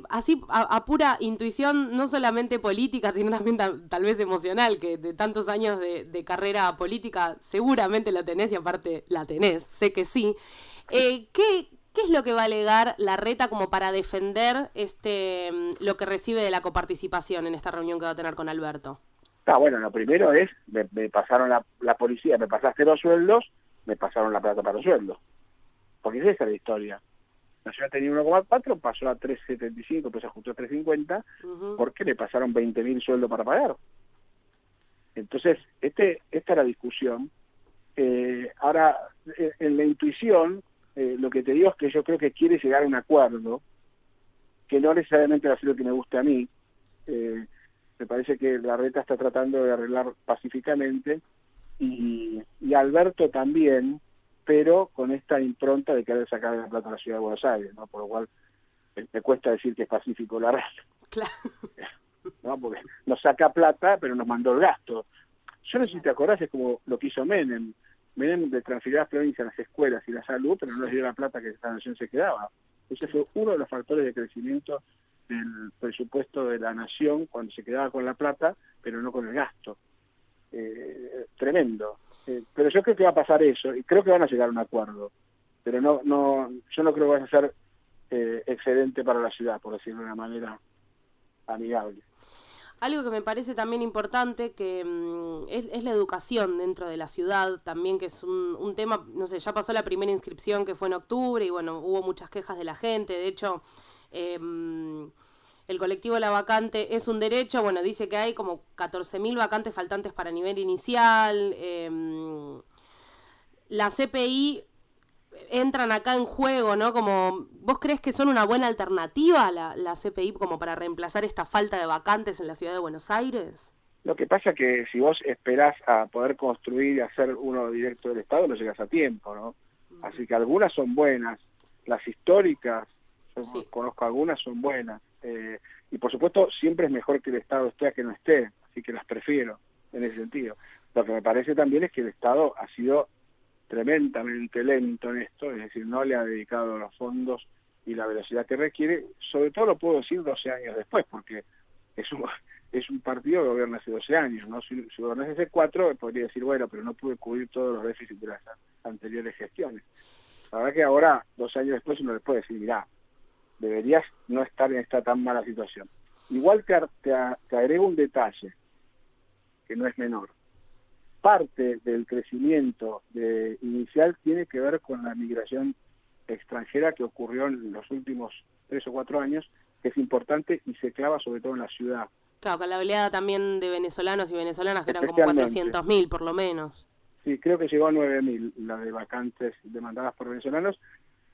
así a pura intuición, no solamente política, sino también tal vez emocional, que de tantos años de carrera política seguramente la tenés y aparte la tenés, sé que sí, ¿qué es lo que va a alegar Larreta como para defender lo que recibe de la coparticipación en esta reunión que va a tener con Alberto? Bueno, lo primero es, me pasaron la policía, me pasaste los sueldos, me pasaron la plata para los sueldos. Porque esa es la historia. La ciudad tenía 1,4, pasó a 3,75, pues se ajustó a 3,50, porque le pasaron 20.000 sueldos para pagar. Entonces, esta es la discusión. Ahora, en la intuición, lo que te digo es que yo creo que quiere llegar a un acuerdo, que no necesariamente va a ser lo que me guste a mí. Me parece que Larreta está tratando de arreglar pacíficamente, y Alberto también, pero con esta impronta de querer sacar la plata a la ciudad de Buenos Aires, ¿no? Por lo cual me cuesta decir que es pacífico Larreta. Claro. ¿No? Porque nos saca plata, pero nos mandó el gasto. Yo no sé si te acordás, es como lo que hizo Menem. Menem de transferir a las provincias, las escuelas y la salud, pero no les dio la plata que esta nación se quedaba. Ese fue uno de los factores de crecimiento del presupuesto de la nación, cuando se quedaba con la plata, pero no con el gasto. Tremendo. Pero yo creo que va a pasar eso, y creo que van a llegar a un acuerdo. Pero yo no creo que vaya a ser excedente para la ciudad, por decirlo de una manera amigable. Algo que me parece también importante, que es la educación dentro de la ciudad también, que es un tema, no sé, ya pasó la primera inscripción que fue en octubre y bueno, hubo muchas quejas de la gente. De hecho, el colectivo La Vacante es un derecho, bueno, dice que hay como 14.000 vacantes faltantes para nivel inicial. La CPI entran acá en juego, ¿no? Como, ¿vos crees que son una buena alternativa la CPI como para reemplazar esta falta de vacantes en la ciudad de Buenos Aires? Lo que pasa es que si vos esperás a poder construir y hacer uno directo del Estado, no llegas a tiempo, ¿no? Así que algunas son buenas, las históricas, yo conozco algunas, son buenas. Y por supuesto siempre es mejor que el Estado esté a que no esté, así que las prefiero en ese sentido. Lo que me parece también es que el Estado ha sido tremendamente lento en esto, es decir, no le ha dedicado los fondos y la velocidad que requiere. Sobre todo lo puedo decir 12 años después, porque es un partido que gobierna hace 12 años, ¿no? Si gobernase hace 4, podría decir, bueno, pero no pude cubrir todos los déficits de las anteriores gestiones. La verdad que ahora, 2 años después, uno le puede decir, mirá, deberías no estar en esta tan mala situación. Igual te agrego un detalle, que no es menor. Parte del crecimiento inicial tiene que ver con la migración extranjera que ocurrió en los últimos 3 o 4 años, que es importante y se clava sobre todo en la ciudad. Claro, con la oleada también de venezolanos y venezolanas, que eran como 400.000 por lo menos. Sí, creo que llegó a 9.000 la de vacantes demandadas por venezolanos,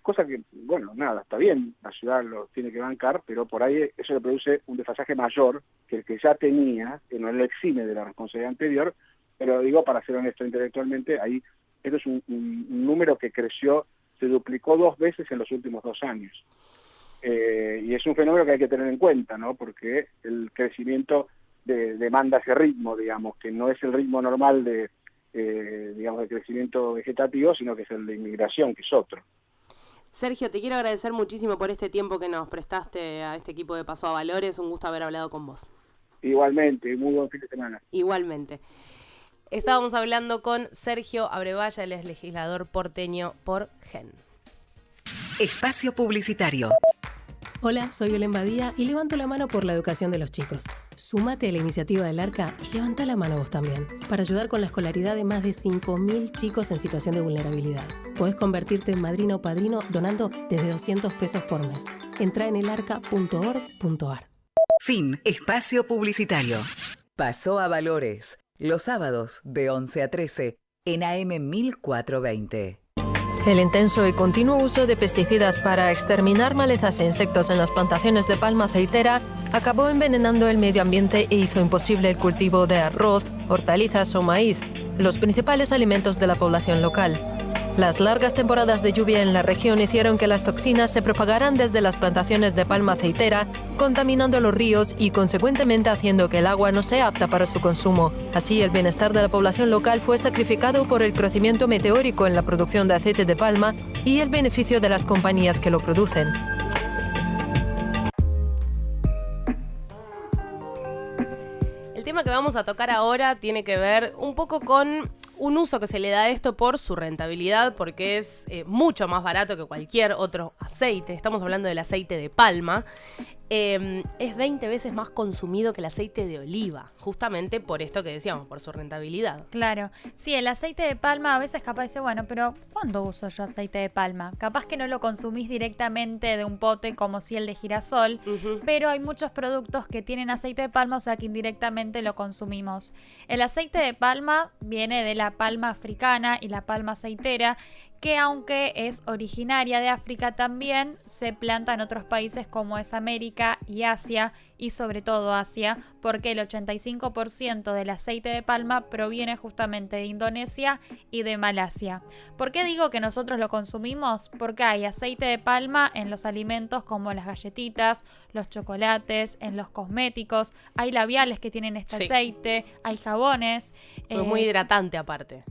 cosa que, bueno, nada, está bien, la ciudad lo tiene que bancar, pero por ahí eso le produce un desfasaje mayor que el que ya tenía, que no le exime de la responsabilidad anterior, pero digo, para ser honesto intelectualmente, ahí esto es un número que creció, se duplicó 2 veces en los últimos 2 años. Y es un fenómeno que hay que tener en cuenta, ¿no? Porque el crecimiento demanda ese ritmo, digamos, que no es el ritmo normal de digamos, de crecimiento vegetativo, sino que es el de inmigración, que es otro. Sergio, te quiero agradecer muchísimo por este tiempo que nos prestaste a este equipo de Paso a Valores. Un gusto haber hablado con vos. Igualmente, muy buen fin de semana. Igualmente. Estábamos hablando con Sergio Abrevaya, él es legislador porteño por GEN. Espacio publicitario. Hola, soy Belén Badía y levanto la mano por la educación de los chicos. Súmate a la iniciativa del ARCA y levanta la mano vos también, para ayudar con la escolaridad de más de 5.000 chicos en situación de vulnerabilidad. Podés convertirte en madrina o padrino donando desde 200 pesos por mes. Entrá en elarca.org.ar. Fin. Espacio publicitario. Pasó a Valores. Los sábados de 11 a 13 en AM 1420. El intenso y continuo uso de pesticidas para exterminar malezas e insectos en las plantaciones de palma aceitera acabó envenenando el medio ambiente e hizo imposible el cultivo de arroz, hortalizas o maíz, los principales alimentos de la población local. Las largas temporadas de lluvia en la región hicieron que las toxinas se propagaran desde las plantaciones de palma aceitera, contaminando los ríos y consecuentemente haciendo que el agua no sea apta para su consumo. Así, el bienestar de la población local fue sacrificado por el crecimiento meteórico en la producción de aceite de palma y el beneficio de las compañías que lo producen. El tema que vamos a tocar ahora tiene que ver un poco con un uso que se le da a esto por su rentabilidad, porque es mucho más barato que cualquier otro aceite. Estamos hablando del aceite de palma. Es 20 veces más consumido que el aceite de oliva, justamente por esto que decíamos, por su rentabilidad. Claro, sí, el aceite de palma a veces capaz dice, bueno, pero ¿cuándo uso yo aceite de palma? Capaz que no lo consumís directamente de un pote como si el de girasol, pero hay muchos productos que tienen aceite de palma, o sea que indirectamente lo consumimos. El aceite de palma viene de la palma africana y la palma aceitera, que aunque es originaria de África también se planta en otros países como es América y Asia, y sobre todo Asia, porque el 85% del aceite de palma proviene justamente de Indonesia y de Malasia. ¿Por qué digo que nosotros lo consumimos? Porque hay aceite de palma en los alimentos como las galletitas, los chocolates, en los cosméticos, hay labiales que tienen este aceite, hay jabones. Es muy hidratante aparte.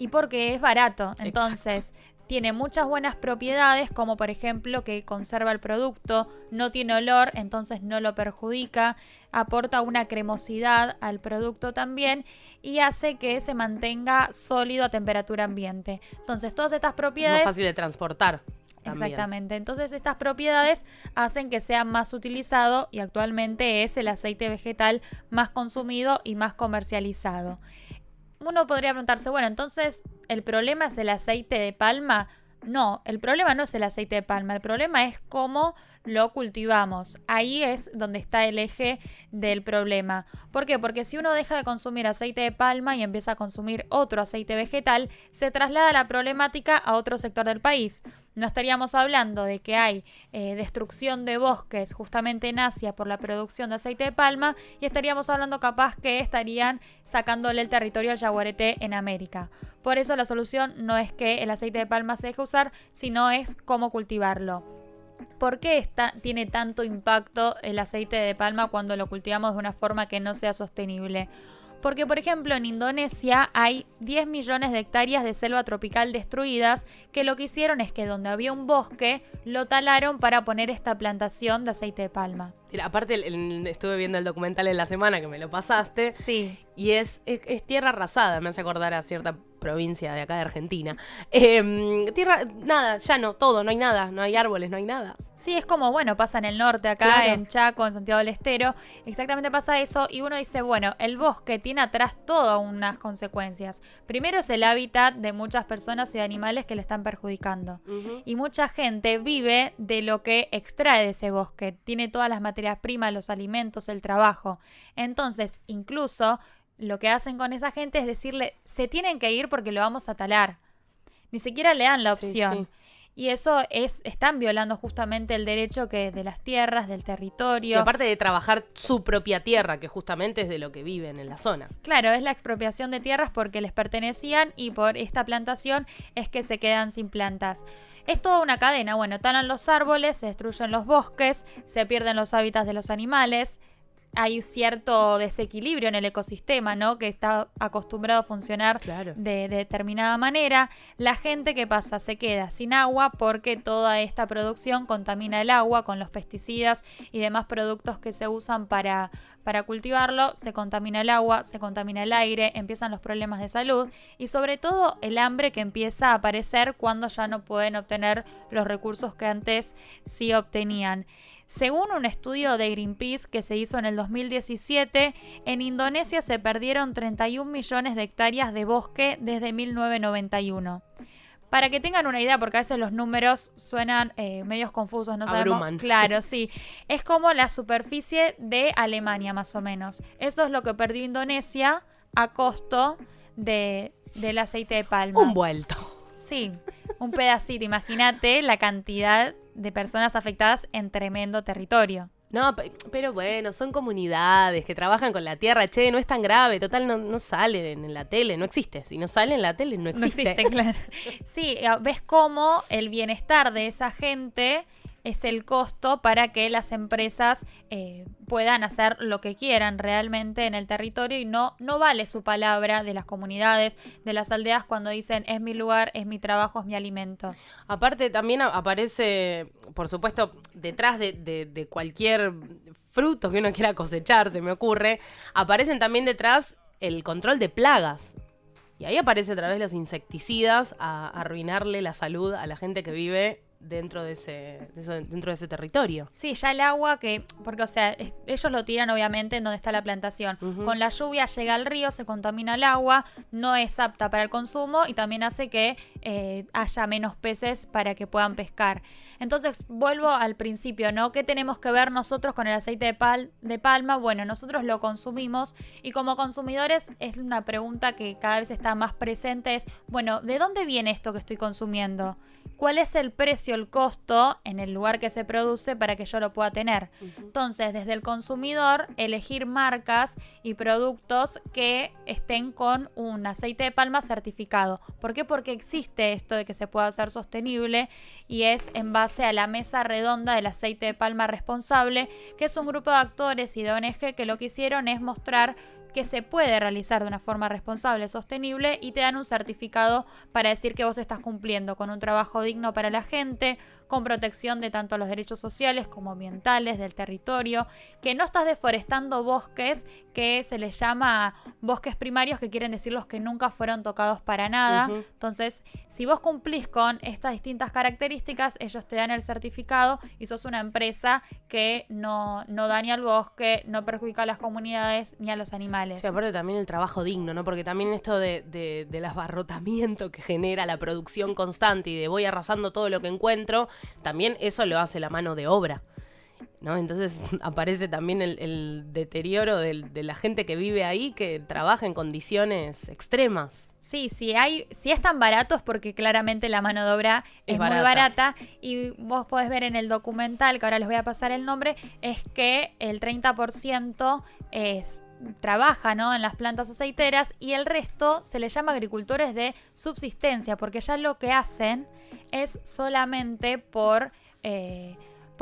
Y porque es barato, entonces tiene muchas buenas propiedades, como por ejemplo que conserva el producto, no tiene olor, entonces no lo perjudica, aporta una cremosidad al producto también y hace que se mantenga sólido a temperatura ambiente. Entonces todas estas propiedades... Es más fácil de transportar. También. Exactamente, entonces estas propiedades hacen que sea más utilizado y actualmente es el aceite vegetal más consumido y más comercializado. Uno podría preguntarse, bueno, entonces, ¿el problema es el aceite de palma? No, el problema no es el aceite de palma, el problema es cómo lo cultivamos. Ahí es donde está el eje del problema. ¿Por qué? Porque si uno deja de consumir aceite de palma y empieza a consumir otro aceite vegetal, se traslada la problemática a otro sector del país. No estaríamos hablando de que hay destrucción de bosques justamente en Asia por la producción de aceite de palma, y estaríamos hablando capaz que estarían sacándole el territorio al yaguareté en América. Por eso la solución no es que el aceite de palma se deje usar, sino es cómo cultivarlo. ¿Por qué tiene tanto impacto el aceite de palma cuando lo cultivamos de una forma que no sea sostenible? Porque, por ejemplo, en Indonesia hay 10 millones de hectáreas de selva tropical destruidas, que lo que hicieron es que donde había un bosque, lo talaron para poner esta plantación de aceite de palma. Aparte, estuve viendo el documental en la semana que me lo pasaste. Sí. Y es tierra arrasada, me hace acordar a cierta provincia de acá de Argentina. Tierra, nada, llano, todo, no hay nada, no hay árboles, no hay nada. Sí, es como, bueno, pasa en el norte, acá claro. En Chaco, en Santiago del Estero, exactamente pasa eso, y uno dice, bueno, el bosque tiene atrás todas unas consecuencias. Primero es el hábitat de muchas personas y animales que le están perjudicando. Y mucha gente vive de lo que extrae de ese bosque, tiene todas las materias primas, los alimentos, el trabajo. Entonces, incluso lo que hacen con esa gente es decirle, se tienen que ir porque lo vamos a talar. Ni siquiera le dan la opción. Sí. Y eso están violando justamente el derecho de las tierras, del territorio. Y aparte de trabajar su propia tierra, que justamente es de lo que viven en la zona. Claro, es la expropiación de tierras porque les pertenecían y por esta plantación es que se quedan sin plantas. Es toda una cadena. Bueno, talan los árboles, se destruyen los bosques, se pierden los hábitats de los animales, hay cierto desequilibrio en el ecosistema, ¿no? Que está acostumbrado a funcionar de determinada manera. La gente, ¿qué pasa? Se queda sin agua porque toda esta producción contamina el agua con los pesticidas y demás productos que se usan para cultivarlo. Se contamina el agua, se contamina el aire, empiezan los problemas de salud y sobre todo el hambre que empieza a aparecer cuando ya no pueden obtener los recursos que antes sí obtenían. Según un estudio de Greenpeace que se hizo en el 2017, en Indonesia se perdieron 31 millones de hectáreas de bosque desde 1991. Para que tengan una idea, porque a veces los números suenan medios confusos, no sabemos. Abruman. Claro, sí. Es como la superficie de Alemania, más o menos. Eso es lo que perdió Indonesia a costo del aceite de palma. Un vuelto. Sí, un pedacito. Imagínate la cantidad de personas afectadas en tremendo territorio. No, pero bueno, son comunidades que trabajan con la tierra. Che, no es tan grave. Total, no sale en la tele, no existe. Si no sale en la tele, no existe. No existe, claro. Sí, ves cómo el bienestar de esa gente es el costo para que las empresas puedan hacer lo que quieran realmente en el territorio y no vale su palabra de las comunidades, de las aldeas cuando dicen es mi lugar, es mi trabajo, es mi alimento. Aparte también aparece, por supuesto, detrás de cualquier fruto que uno quiera cosechar, se me ocurre, aparecen también detrás el control de plagas. Y ahí aparece a través de los insecticidas a arruinarle la salud a la gente que vive dentro de ese territorio. Sí, ya el agua porque o sea, ellos lo tiran obviamente en donde está la plantación. Con la lluvia llega al río, se contamina el agua, no es apta para el consumo y también hace que haya menos peces para que puedan pescar. Entonces, vuelvo al principio, ¿no? ¿Qué tenemos que ver nosotros con el aceite de palma? Bueno, nosotros lo consumimos y como consumidores es una pregunta que cada vez está más presente, es, bueno, ¿de dónde viene esto que estoy consumiendo? ¿Cuál es el precio, el costo en el lugar que se produce para que yo lo pueda tener? Entonces, desde el consumidor, elegir marcas y productos que estén con un aceite de palma certificado. ¿Por qué? Porque existe esto de que se pueda hacer sostenible y es en base a la Mesa Redonda del Aceite de Palma Responsable, que es un grupo de actores y de ONG que lo que hicieron es mostrar que se puede realizar de una forma responsable, sostenible y te dan un certificado para decir que vos estás cumpliendo con un trabajo digno para la gente, con protección de tanto los derechos sociales como ambientales, del territorio, que no estás deforestando bosques que se les llama bosques primarios, que quieren decir los que nunca fueron tocados para nada. Entonces, si vos cumplís con estas distintas características, ellos te dan el certificado y sos una empresa que no daña al bosque, no perjudica a las comunidades ni a los animales. Sí, aparte también el trabajo digno, ¿no? Porque también esto del abarrotamiento que genera la producción constante y de voy arrasando todo lo que encuentro, también eso lo hace la mano de obra, ¿no? Entonces aparece también el deterioro de la gente que vive ahí, que trabaja en condiciones extremas. Sí, si es tan barato es porque claramente la mano de obra es muy barata y vos podés ver en el documental, que ahora les voy a pasar el nombre, es que el 30% trabaja, ¿no?, en las plantas aceiteras y el resto se le llama agricultores de subsistencia, porque ya lo que hacen es solamente por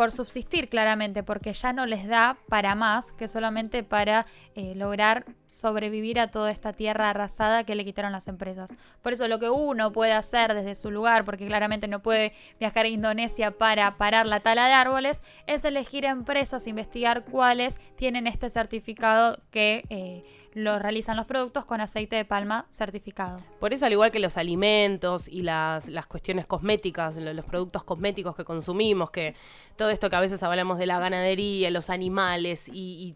subsistir, claramente, porque ya no les da para más que solamente para lograr sobrevivir a toda esta tierra arrasada que le quitaron las empresas. Por eso lo que uno puede hacer desde su lugar, porque claramente no puede viajar a Indonesia para parar la tala de árboles, es elegir empresas, investigar cuáles tienen este certificado que lo realizan los productos con aceite de palma certificado. Por eso, al igual que los alimentos y las cuestiones cosméticas, los productos cosméticos que consumimos, que todo esto que a veces hablamos de la ganadería, los animales y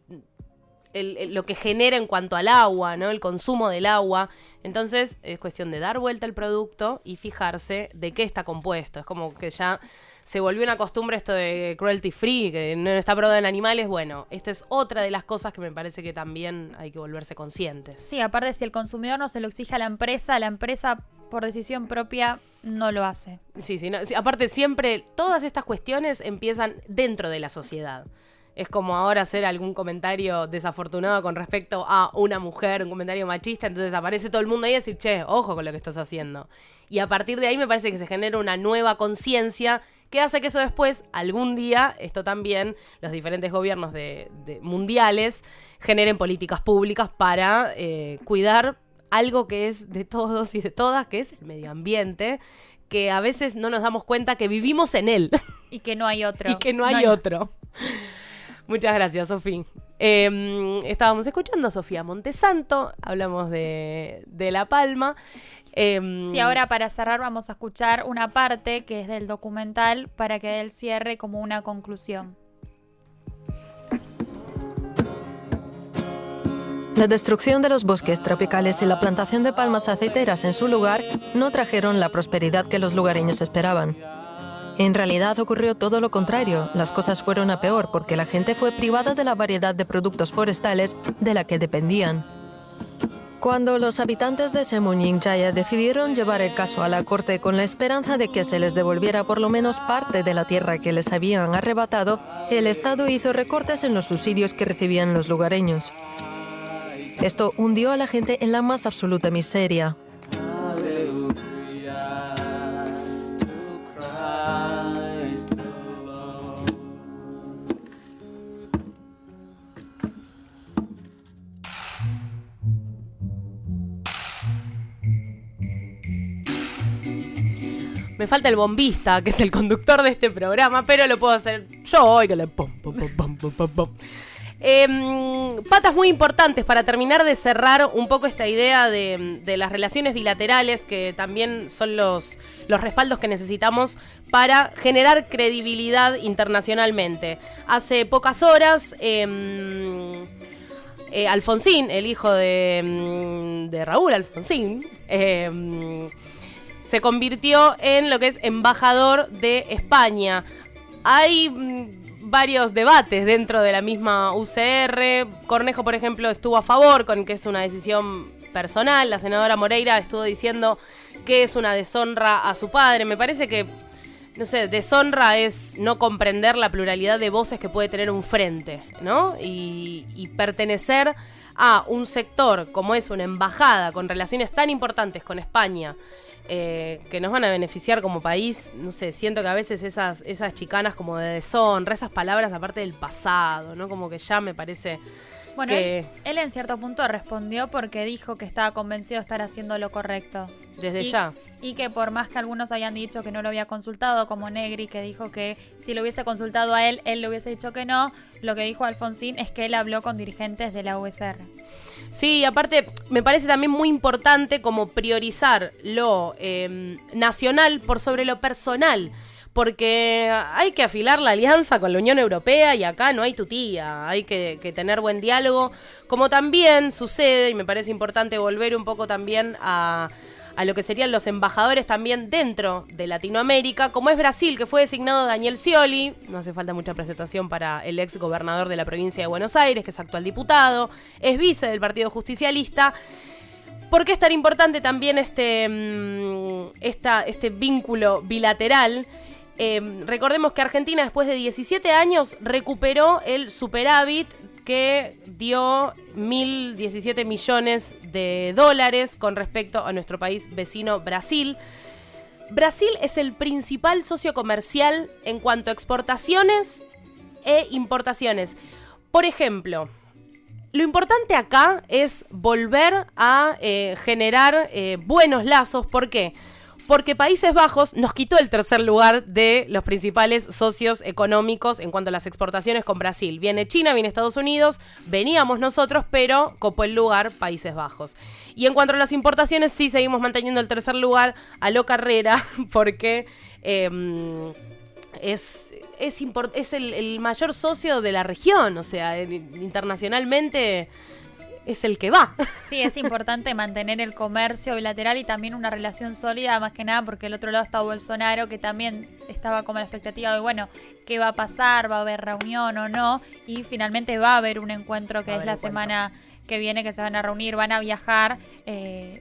lo que genera en cuanto al agua, ¿no?, el consumo del agua. Entonces es cuestión de dar vuelta al producto y fijarse de qué está compuesto. Es como que ya se volvió una costumbre esto de cruelty free, que no está probado en animales. Bueno, esta es otra de las cosas que me parece que también hay que volverse conscientes. Sí, aparte, si el consumidor no se lo exige a la empresa por decisión propia no lo hace. Sí, aparte siempre todas estas cuestiones empiezan dentro de la sociedad. Es como ahora hacer algún comentario desafortunado con respecto a una mujer, un comentario machista, entonces aparece todo el mundo ahí y decir, che, ojo con lo que estás haciendo. Y a partir de ahí me parece que se genera una nueva conciencia que hace que eso después, algún día, esto también, los diferentes gobiernos mundiales generen políticas públicas para cuidar algo que es de todos y de todas, que es el medio ambiente, que a veces no nos damos cuenta que vivimos en él. Y que no hay otro. Y que no hay otro. Muchas gracias, Sofía. Estábamos escuchando a Sofía Montesanto, hablamos de La Palma. Sí, ahora para cerrar vamos a escuchar una parte que es del documental para que él cierre como una conclusión. La destrucción de los bosques tropicales y la plantación de palmas aceiteras en su lugar no trajeron la prosperidad que los lugareños esperaban. En realidad ocurrió todo lo contrario, las cosas fueron a peor porque la gente fue privada de la variedad de productos forestales de la que dependían. Cuando los habitantes de Semuñin Jaya decidieron llevar el caso a la corte con la esperanza de que se les devolviera por lo menos parte de la tierra que les habían arrebatado, el Estado hizo recortes en los subsidios que recibían los lugareños. Esto hundió a la gente en la más absoluta miseria. Me falta el bombista, que es el conductor de este programa, pero lo puedo hacer yo hoy, que le pom, pom, pom, pom, pom, pom. Patas muy importantes para terminar de cerrar un poco esta idea de las relaciones bilaterales, que también son los respaldos que necesitamos para generar credibilidad internacionalmente. Hace pocas horas, Alfonsín, el hijo de Raúl Alfonsín, se convirtió en lo que es embajador de España. Hay varios debates dentro de la misma UCR. Cornejo, por ejemplo, estuvo a favor, con que es una decisión personal. La senadora Moreira estuvo diciendo que es una deshonra a su padre. Me parece que, no sé, deshonra es no comprender la pluralidad de voces que puede tener un frente, ¿no? Y pertenecer a un sector como es una embajada con relaciones tan importantes con España, que nos van a beneficiar como país. No sé, siento que a veces esas chicanas como de deshonra, esas palabras aparte del pasado, ¿no? Como que ya me parece bueno, que... él en cierto punto respondió porque dijo que estaba convencido de estar haciendo lo correcto. Desde ya. Y que por más que algunos hayan dicho que no lo había consultado, como Negri, que dijo que si lo hubiese consultado a él le hubiese dicho que no, lo que dijo Alfonsín es que él habló con dirigentes de la USR. Sí, aparte me parece también muy importante como priorizar lo nacional por sobre lo personal, porque hay que afilar la alianza con la Unión Europea y acá no hay tutía, hay que tener buen diálogo, como también sucede, y me parece importante volver un poco también a lo que serían los embajadores también dentro de Latinoamérica, como es Brasil, que fue designado Daniel Scioli. No hace falta mucha presentación para el ex gobernador de la provincia de Buenos Aires, que es actual diputado, es vice del Partido Justicialista. ¿Por qué es tan importante también este vínculo bilateral? Recordemos que Argentina, después de 17 años, recuperó el superávit que dio 1.017 millones de dólares con respecto a nuestro país vecino Brasil. Brasil es el principal socio comercial en cuanto a exportaciones e importaciones. Por ejemplo, lo importante acá es volver a generar buenos lazos. ¿Por qué? Porque Países Bajos nos quitó el tercer lugar de los principales socios económicos en cuanto a las exportaciones con Brasil. Viene China, viene Estados Unidos, veníamos nosotros, pero copó el lugar Países Bajos. Y en cuanto a las importaciones, sí seguimos manteniendo el tercer lugar a lo Carrera, porque es el mayor socio de la región, o sea, internacionalmente es el que va. Sí, es importante mantener el comercio bilateral y también una relación sólida, más que nada porque del otro lado está Bolsonaro, que también estaba como la expectativa de, bueno, ¿qué va a pasar? ¿Va a haber reunión o no? Y finalmente va a haber un encuentro que es la semana que viene, que se van a reunir, van a viajar.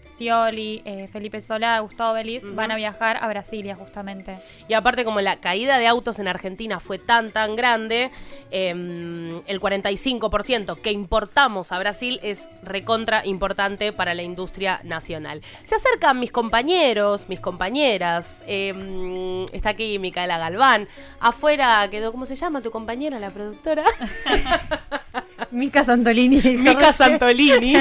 Scioli, Felipe Solá, Gustavo Vélez van a viajar a Brasilia justamente. Y aparte, como la caída de autos en Argentina fue tan grande, el 45% que importamos a Brasil es recontra importante para la industria nacional. Se acercan mis compañeros, mis compañeras. Está aquí Micaela Galván. Afuera quedó, ¿cómo se llama tu compañera, la productora? Mica Santolini. Mica Santolini.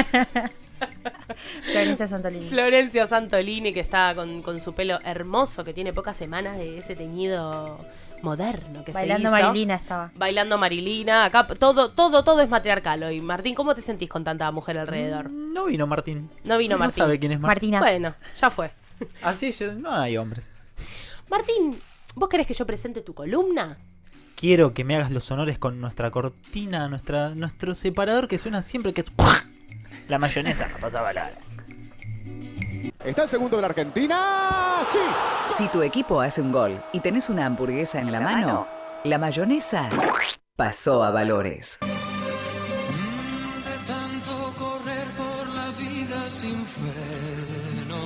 Florencia Santolini. Florencia Santolini, que está con su pelo hermoso, que tiene pocas semanas de ese teñido moderno que Bailando se hizo. Marilina estaba. Bailando Marilina. Acá todo es matriarcal hoy. Martín, ¿cómo te sentís con tanta mujer alrededor? No vino Martín. No vino Martín. No sabe quién es Martín. Martina. Bueno, ya fue. Así no hay hombres. Martín, ¿vos querés que yo presente tu columna? Quiero que me hagas los honores con nuestra cortina, nuestro separador que suena siempre, que es la mayonesa. No pasaba nada. ¿Está el segundo de la Argentina? ¡Sí! Si tu equipo hace un gol y tenés una hamburguesa en la mano, la mayonesa pasó a Valores. De tanto correr por la vida sin freno,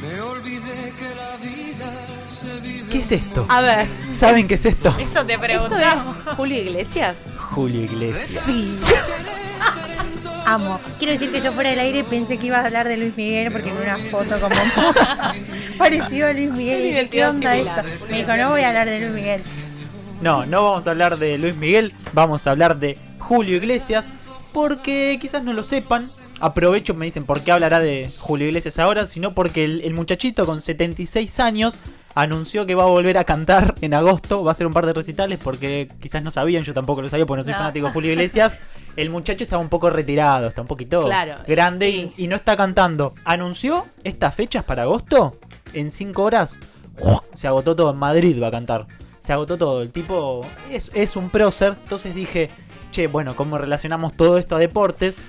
me olvidé que la vida se vive. ¿Qué es esto? A ver. ¿Saben qué es esto? Eso te ¿Esto preguntamos. es Julio Iglesias? Julio Iglesias. Sí. Amo. Quiero decir que yo fuera del aire pensé que ibas a hablar de Luis Miguel porque en una foto como parecido a Luis Miguel. Y dije, ¿qué onda esto? Me dijo, no voy a hablar de Luis Miguel. No vamos a hablar de Luis Miguel, vamos a hablar de Julio Iglesias, porque quizás no lo sepan. Aprovecho, me dicen, ¿por qué hablará de Julio Iglesias ahora? Sino porque el muchachito con 76 años anunció que va a volver a cantar en agosto. Va a hacer un par de recitales porque quizás no sabían, yo tampoco lo sabía porque no soy fanático de Julio Iglesias. El muchacho estaba un poco retirado, está un poquito grande y no está cantando. Anunció estas fechas para agosto. En 5 horas se agotó todo. En Madrid va a cantar. Se agotó todo. El tipo es un prócer. Entonces dije, che, bueno, ¿cómo relacionamos todo esto a deportes?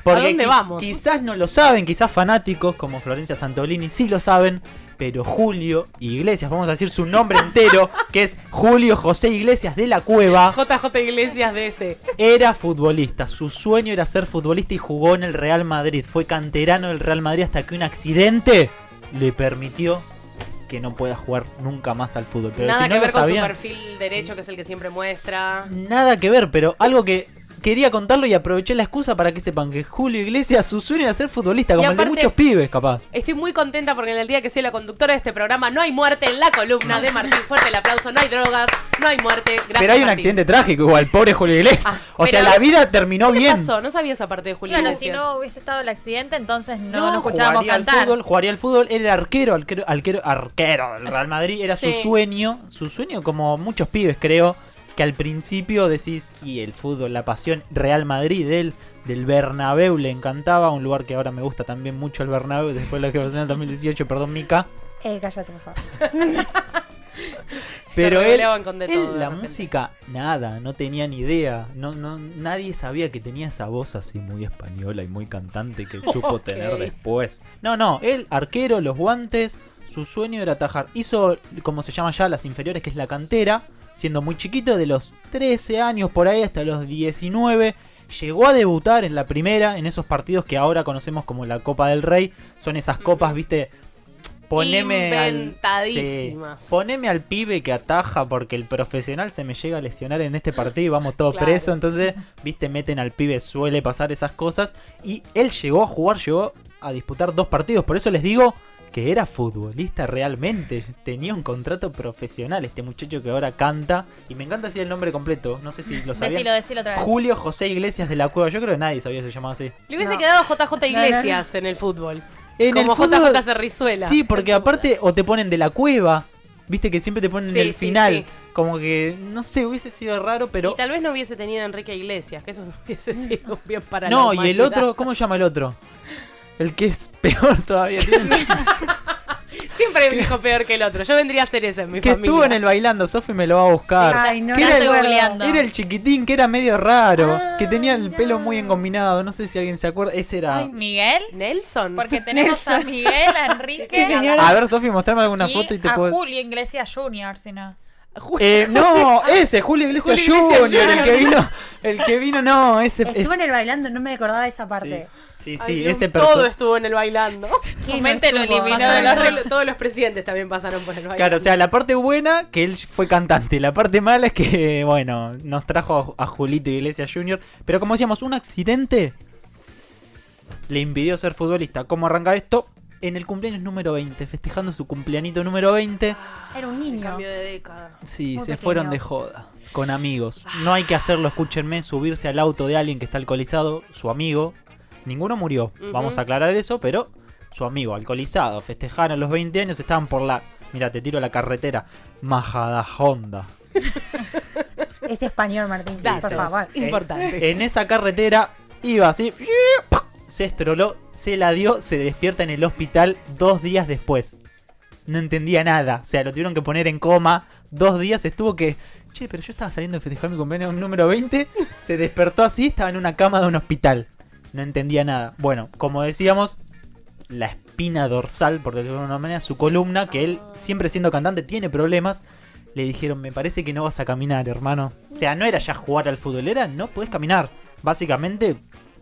Porque ¿A dónde vamos? Quizás no lo saben, quizás fanáticos como Florencia Santolini sí lo saben, pero Julio Iglesias, vamos a decir su nombre entero, que es Julio José Iglesias de la Cueva. JJ Iglesias de ese. Era futbolista, su sueño era ser futbolista y jugó en el Real Madrid. Fue canterano del Real Madrid hasta que un accidente le permitió que no pueda jugar nunca más al fútbol. Pero nada si no que ver lo sabían, con su perfil derecho, que es el que siempre muestra. nada que ver, pero algo que quería contarlo y aproveché la excusa para que sepan que Julio Iglesias, su sueño era ser futbolista, como aparte, el de muchos pibes, capaz. Estoy muy contenta porque en el día que soy la conductora de este programa no hay muerte en la columna de Martín. Fuerte el aplauso, no hay drogas, no hay muerte. Gracias, Pero hay un Martín. accidente trágico igual, pobre Julio Iglesias. O sea, pero- la vida terminó ¿Qué bien. pasó? No sabía esa parte de Julio Claro, Iglesias. si no hubiese estado el accidente, entonces no escuchábamos jugaría al cantar. fútbol, jugaría al fútbol, él era arquero del Real Madrid, era Sí. su sueño como muchos pibes creo, que al principio decís, y el fútbol, la pasión, Real Madrid, del Bernabéu le encantaba, un lugar que ahora me gusta también mucho el Bernabéu, después de lo que pasó en el 2018, perdón Mica. Cállate, por favor. Pero Se él, rebelaban con de todo, de la repente. música, nada, no tenía ni idea. Nadie sabía que tenía esa voz así muy española y muy cantante que supo Ok. tener después. No, él, arquero, los guantes, su sueño era atajar. Hizo, como se llama ya, las inferiores, que es la cantera, siendo muy chiquito, de los 13 años por ahí hasta los 19. Llegó a debutar en la primera, en esos partidos que ahora conocemos como la Copa del Rey. Son esas copas, viste... Inventadísimas. Poneme al pibe que ataja porque el profesional se me llega a lesionar en este partido y vamos todos Claro. presos. Entonces, viste, meten al pibe, suele pasar esas cosas. Y él llegó a disputar 2 partidos. Por eso les digo que era futbolista realmente. Tenía un contrato profesional este muchacho que ahora canta. Y me encanta decir el nombre completo. No sé si lo sabían. Decilo otra vez. Julio José Iglesias de la Cueva. Yo creo que nadie sabía que se llamaba así. Le hubiese quedado JJ Iglesias en el fútbol. En Como el fútbol, JJ Cerrizuela. Sí, porque aparte o te ponen de la Cueva, viste que siempre te ponen Sí, el sí, final, sí. como que no sé, hubiese sido raro, pero Y tal vez no hubiese tenido a Enrique Iglesias, que eso hubiese sido bien para la no, y el humanidad. otro, ¿cómo se llama el otro? El que es peor todavía, Siempre hay un hijo peor que el otro. Yo vendría a ser ese en mi que familia. estuvo en el Bailando, Sofi me lo va a buscar. Sí, ay, no, que ya era, estoy googleando. era el chiquitín que era medio raro, que tenía el pelo muy engominado, no sé si alguien se acuerda, ese era... ¿Miguel? ¿Nelson? Porque tenemos a Miguel, a Enrique, A ver, Sofi, mostrame alguna y foto y te a puedo... Julio Iglesias Jr., si no. No, ese, Julio Iglesias Jr., el que vino, no, ese. Estuvo en el bailando, no me acordaba de esa parte. Sí, Ay, ese todo estuvo en el bailando. Mente lo eliminó de Todos los presidentes también pasaron por el bailando. Claro, o sea, la parte buena, que él fue cantante. La parte mala es que, bueno, nos trajo a Julito Iglesias Jr. Pero como decíamos, un accidente le impidió ser futbolista. ¿Cómo arranca esto? En el cumpleaños número 20, festejando su cumpleañito número 20. Era un niño. Cambio de década. Sí, Muy se pequeño. fueron de joda, con amigos. No hay que hacerlo, escúchenme, subirse al auto de alguien que está alcoholizado, su amigo. Ninguno murió, vamos a aclarar eso, pero su amigo alcoholizado, festejaron los 20 años, estaban por la, mira, te tiro la carretera, Majadahonda. Es español, Martín, por favor. Importante. En esa carretera iba así, se estroló, se la dio, se despierta en el hospital 2 días después. No entendía nada, o sea, lo tuvieron que poner en coma, 2 días estuvo que... Che, pero yo estaba saliendo de festejar mi cumpleaños número 20, se despertó así, estaba en una cama de un hospital. No entendía nada. Bueno, como decíamos, la espina dorsal, por decirlo de una manera, su columna, que él, siempre siendo cantante, tiene problemas. Le dijeron, me parece que no vas a caminar, hermano. O sea, no era ya jugar al fútbol, era no podés caminar. Básicamente,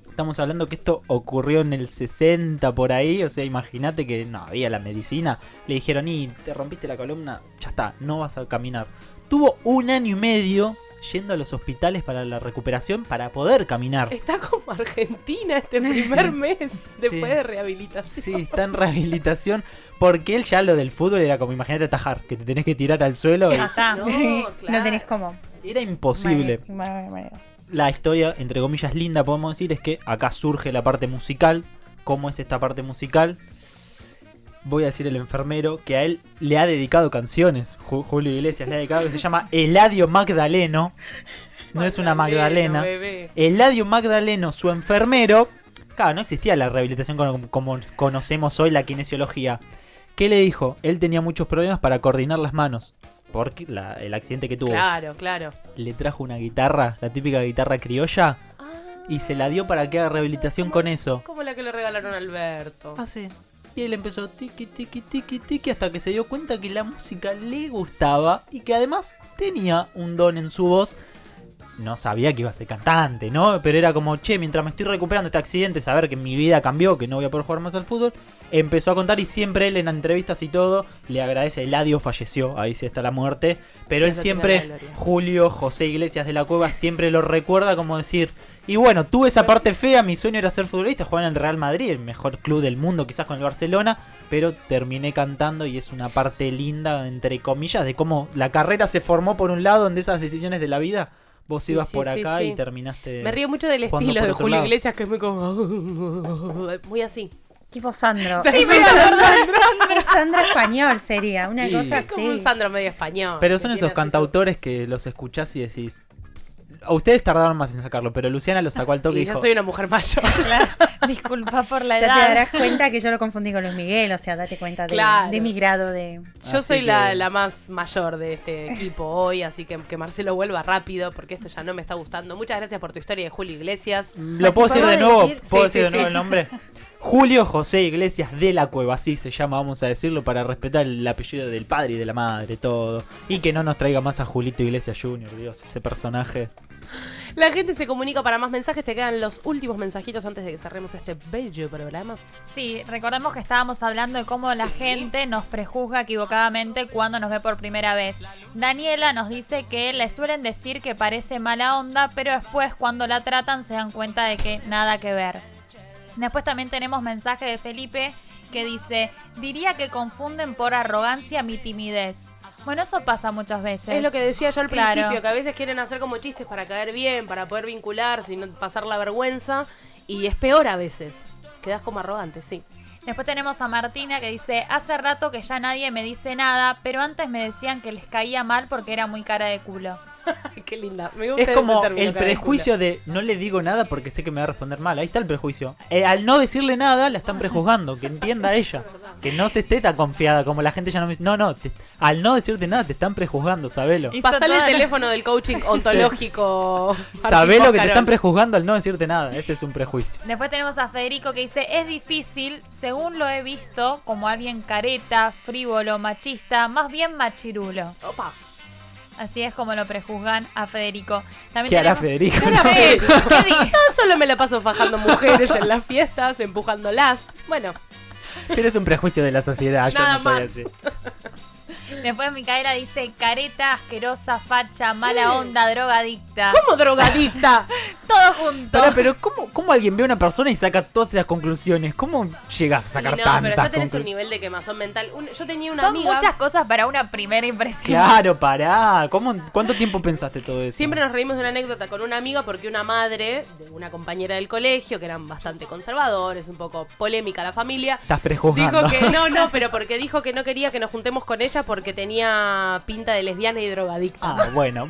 estamos hablando que esto ocurrió en el 60 por ahí. O sea, imagínate que no había la medicina. Le dijeron, y te rompiste la columna, ya está, no vas a caminar. Tuvo 1 año y medio yendo a los hospitales para la recuperación para poder caminar. Está como Argentina este primer mes después de rehabilitación. Sí, está en rehabilitación porque él ya lo del fútbol era como, imagínate atajar, que te tenés que tirar al suelo. Y No tenés cómo. era imposible. La historia, entre comillas, linda, podemos decir, es que acá surge la parte musical. ¿Cómo es esta parte musical? Voy a decir el enfermero que a él le ha dedicado canciones. Julio Iglesias le ha dedicado, que se llama Eladio Magdaleno. No es una Magdalena. Bebé. Eladio Magdaleno, su enfermero. Claro, no existía la rehabilitación como conocemos hoy, la kinesiología. ¿Qué le dijo? Él tenía muchos problemas para coordinar las manos. Porque el accidente que tuvo. Claro. Le trajo una guitarra, la típica guitarra criolla. Y se la dio para que haga rehabilitación con eso. Como la que le regalaron a Alberto. Ah, sí. Y él empezó tiqui, tiqui, tiqui, tiqui, hasta que se dio cuenta que la música le gustaba y que además tenía un don en su voz. No sabía que iba a ser cantante, ¿no? Pero era como, che, mientras me estoy recuperando de este accidente, saber que mi vida cambió, que no voy a poder jugar más al fútbol, empezó a contar y siempre él en entrevistas y todo le agradece. Eladio falleció, ahí sí está la muerte, pero él siempre, Julio José Iglesias de la Cueva, siempre lo recuerda como decir, y bueno, tuve esa parte fea, mi sueño era ser futbolista, jugar en el Real Madrid, el mejor club del mundo, quizás con el Barcelona, pero terminé cantando y es una parte linda, entre comillas, de cómo la carrera se formó por un lado, donde esas decisiones de la vida... Vos ibas por acá y terminaste... Me río mucho del estilo de Julio Iglesias, que es muy como... muy así. Tipo Sandro. Sí, Sandro español sería, una Sí. cosa Es como así. un Sandro medio español. Pero son que esos tiene así cantautores que los escuchás y decís... A ustedes tardaron más en sacarlo, pero Luciana lo sacó al toque y Y dijo... yo soy una mujer mayor. Disculpa por la Ya edad. te darás cuenta que yo lo confundí con Luis Miguel, o sea, date cuenta Claro. de mi grado de... Yo Así soy que- la más mayor de este equipo hoy, así que Marcelo vuelva rápido, porque esto ya no me está gustando. Muchas gracias por tu historia de Julio Iglesias. ¿Lo puedo decir de nuevo? ¿Puedo Sí, decir de sí, nuevo sí. el nombre? Julio José Iglesias de la Cueva, así se llama, vamos a decirlo, para respetar el apellido del padre y de la madre, todo. Y que no nos traiga más a Julito Iglesias Jr., Dios, ese personaje. La gente se comunica para más mensajes. Te quedan los últimos mensajitos antes de que cerremos este bello programa. Sí, recordemos que estábamos hablando de cómo la gente nos prejuzga equivocadamente cuando nos ve por primera vez. Daniela nos dice que le suelen decir que parece mala onda, pero después cuando la tratan se dan cuenta de que nada que ver. Después también tenemos mensaje de Felipe que dice, diría que confunden por arrogancia mi timidez. Bueno, eso pasa muchas veces. Es lo que decía yo al Claro. principio, que a veces quieren hacer como chistes para caer bien, para poder vincularse y no pasar la vergüenza. Y es peor a veces. Quedas como arrogante, sí. Después tenemos a Martina que dice, hace rato que ya nadie me dice nada, pero antes me decían que les caía mal porque era muy cara de culo. Qué linda. Me gusta Es como ese término, el cara de prejuicio de no le digo nada porque sé que me va a responder mal. Ahí está el prejuicio. Al no decirle nada, la están prejuzgando. Que entienda ella. Que no se esté tan confiada como la gente ya no me dice. No, al no decirte nada te están prejuzgando, sabelo. Pasale el teléfono del coaching ontológico. Sabelo que te Carol. están prejuzgando al no decirte nada. Ese es un prejuicio. Después tenemos a Federico que dice, es difícil, según lo he visto, como alguien careta, frívolo, machista, más bien machirulo. Opa. Así es como lo prejuzgan a Federico. También ¿Qué hará tenemos- Federico? ¿Qué hará Federico? ¿Qué digo? No, solo me la paso fajando mujeres en las fiestas, empujándolas. Bueno, Pero es un prejuicio de la sociedad, yo Nada no soy más. así. Después Micaela dice careta, asquerosa, facha, mala onda, drogadicta. ¿cómo drogadicta? Todo junto. Pará, pero ¿cómo alguien ve a una persona y saca todas esas conclusiones? ¿Cómo llegas a sacar Sí, no, tantas pero ya tenés un conclusiones? nivel de quemazón mental. Yo tenía una Son amiga. muchas cosas para una primera impresión. Claro, pará. ¿Cuánto tiempo pensaste todo eso? Siempre nos reímos de una anécdota con una amiga porque una madre de una compañera del colegio, que eran bastante conservadores, un poco polémica la familia, Estás prejuzgando. dijo que no, pero porque dijo que no quería que nos juntemos con ella porque tenía pinta de lesbiana y drogadicta. Ah, bueno.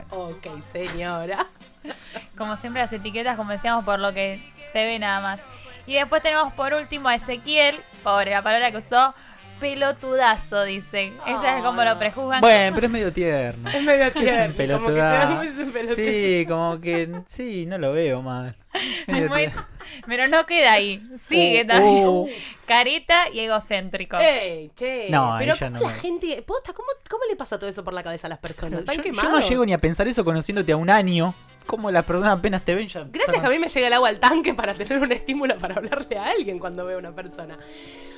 Ok, señora. Como siempre las etiquetas, como decíamos, por lo que se ve nada más. Y después tenemos por último a Ezequiel, pobre, la palabra que usó, pelotudazo, dicen. Esa es como lo prejuzgan. Bueno, pero es medio tierno. Es medio Es tierno, un pelotudazo. como que te da muy su pelotudo. Sí, como que... Sí, no lo veo mal. Medio Muy- tierno. pero no queda ahí. Sigue también. Careta y egocéntrico. Ey, che. No, pero ella ¿cómo no la me- gente. Posta, ¿cómo le pasa todo eso por la cabeza a las personas? ¿Están Yo quemados? no llego ni a pensar eso conociéndote a un año. Como las personas apenas te ven ya... Gracias que a mí me llega el agua al tanque para tener un estímulo para hablarle a alguien cuando veo a una persona.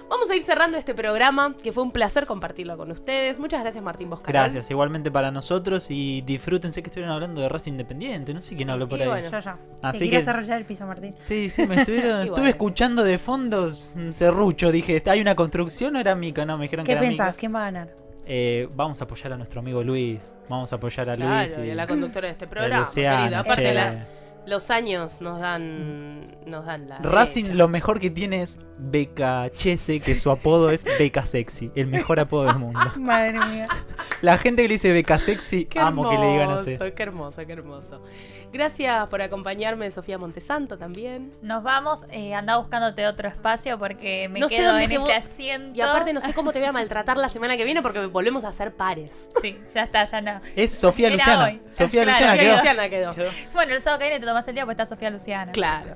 Vamos a ir cerrando este programa, que fue un placer compartirlo con ustedes. Muchas gracias, Martín Boscarol. Gracias, igualmente para nosotros y disfruten, sé que estuvieron hablando de Racing Independiente, no sé quién habló por ahí. Bueno, yo. Así Te que- quieres desarrollar el piso, Martín. Sí, me estuvieron, Y estuve bueno. escuchando de fondo serrucho, dije, ¿hay una construcción o era Mica? No, me dijeron que ¿Qué era pensás? Mica. ¿Quién va a ganar? Vamos a apoyar a nuestro amigo Luis, vamos a apoyar a Claro, Luis y a la conductora de este y a programa, Luciana, querido. Aparte, che. los años nos dan la Racing derecha. lo mejor que tiene es Beca Chese, que su apodo es Beca Sexy, el mejor apodo del mundo. Madre mía. La gente que le dice Beca Sexy, Qué amo que le digan así. hermoso, qué hermoso, qué hermoso. Gracias por acompañarme, Sofía Montesanto, también. Nos vamos, anda buscándote otro espacio porque me No sé quedo dónde en es que este vos- asiento. Y aparte no sé cómo te voy a maltratar la semana que viene porque volvemos a ser pares. Sí, ya está, ya no. Es Sofía Era Luciana. hoy. Sofía Claro, Luciana quedó. Luciana quedó. Bueno, el sábado que viene te tomas el día porque está Sofía Luciana. Claro.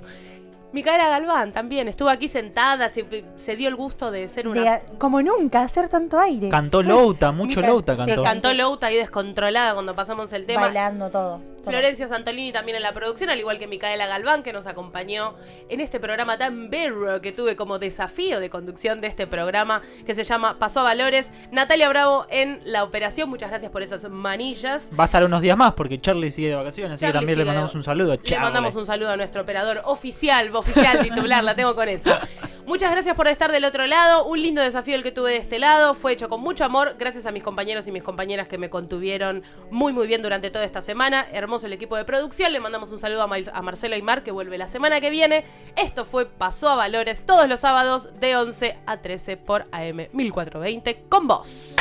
Micaela Galván también estuvo aquí sentada, se dio el gusto de ser una... Como nunca, hacer tanto aire. Cantó Louta, mucho Mica- Louta sí, cantó. cantó Louta ahí descontrolada cuando pasamos el tema. Bailando todo. Florencia Santolini también en la producción, al igual que Micaela Galván, que nos acompañó en este programa tan bello que tuve como desafío de conducción de este programa, que se llama Pasó a Valores. Natalia Bravo en la operación, muchas gracias por esas manillas. Va a estar unos días más porque Charlie sigue de vacaciones, así que Charlie también le sigue mandamos de- un saludo a Le Charlie. mandamos un saludo a nuestro operador oficial titular, la tengo con eso. Muchas gracias por estar del otro lado. Un lindo desafío el que tuve de este lado. Fue hecho con mucho amor. Gracias a mis compañeros y mis compañeras que me contuvieron muy bien durante toda esta semana. Hermoso el equipo de producción. Le mandamos un saludo a Marcelo Aymar, que vuelve la semana que viene. Esto fue Pasó a Valores todos los sábados de 11 a 13 por AM 1420 con vos.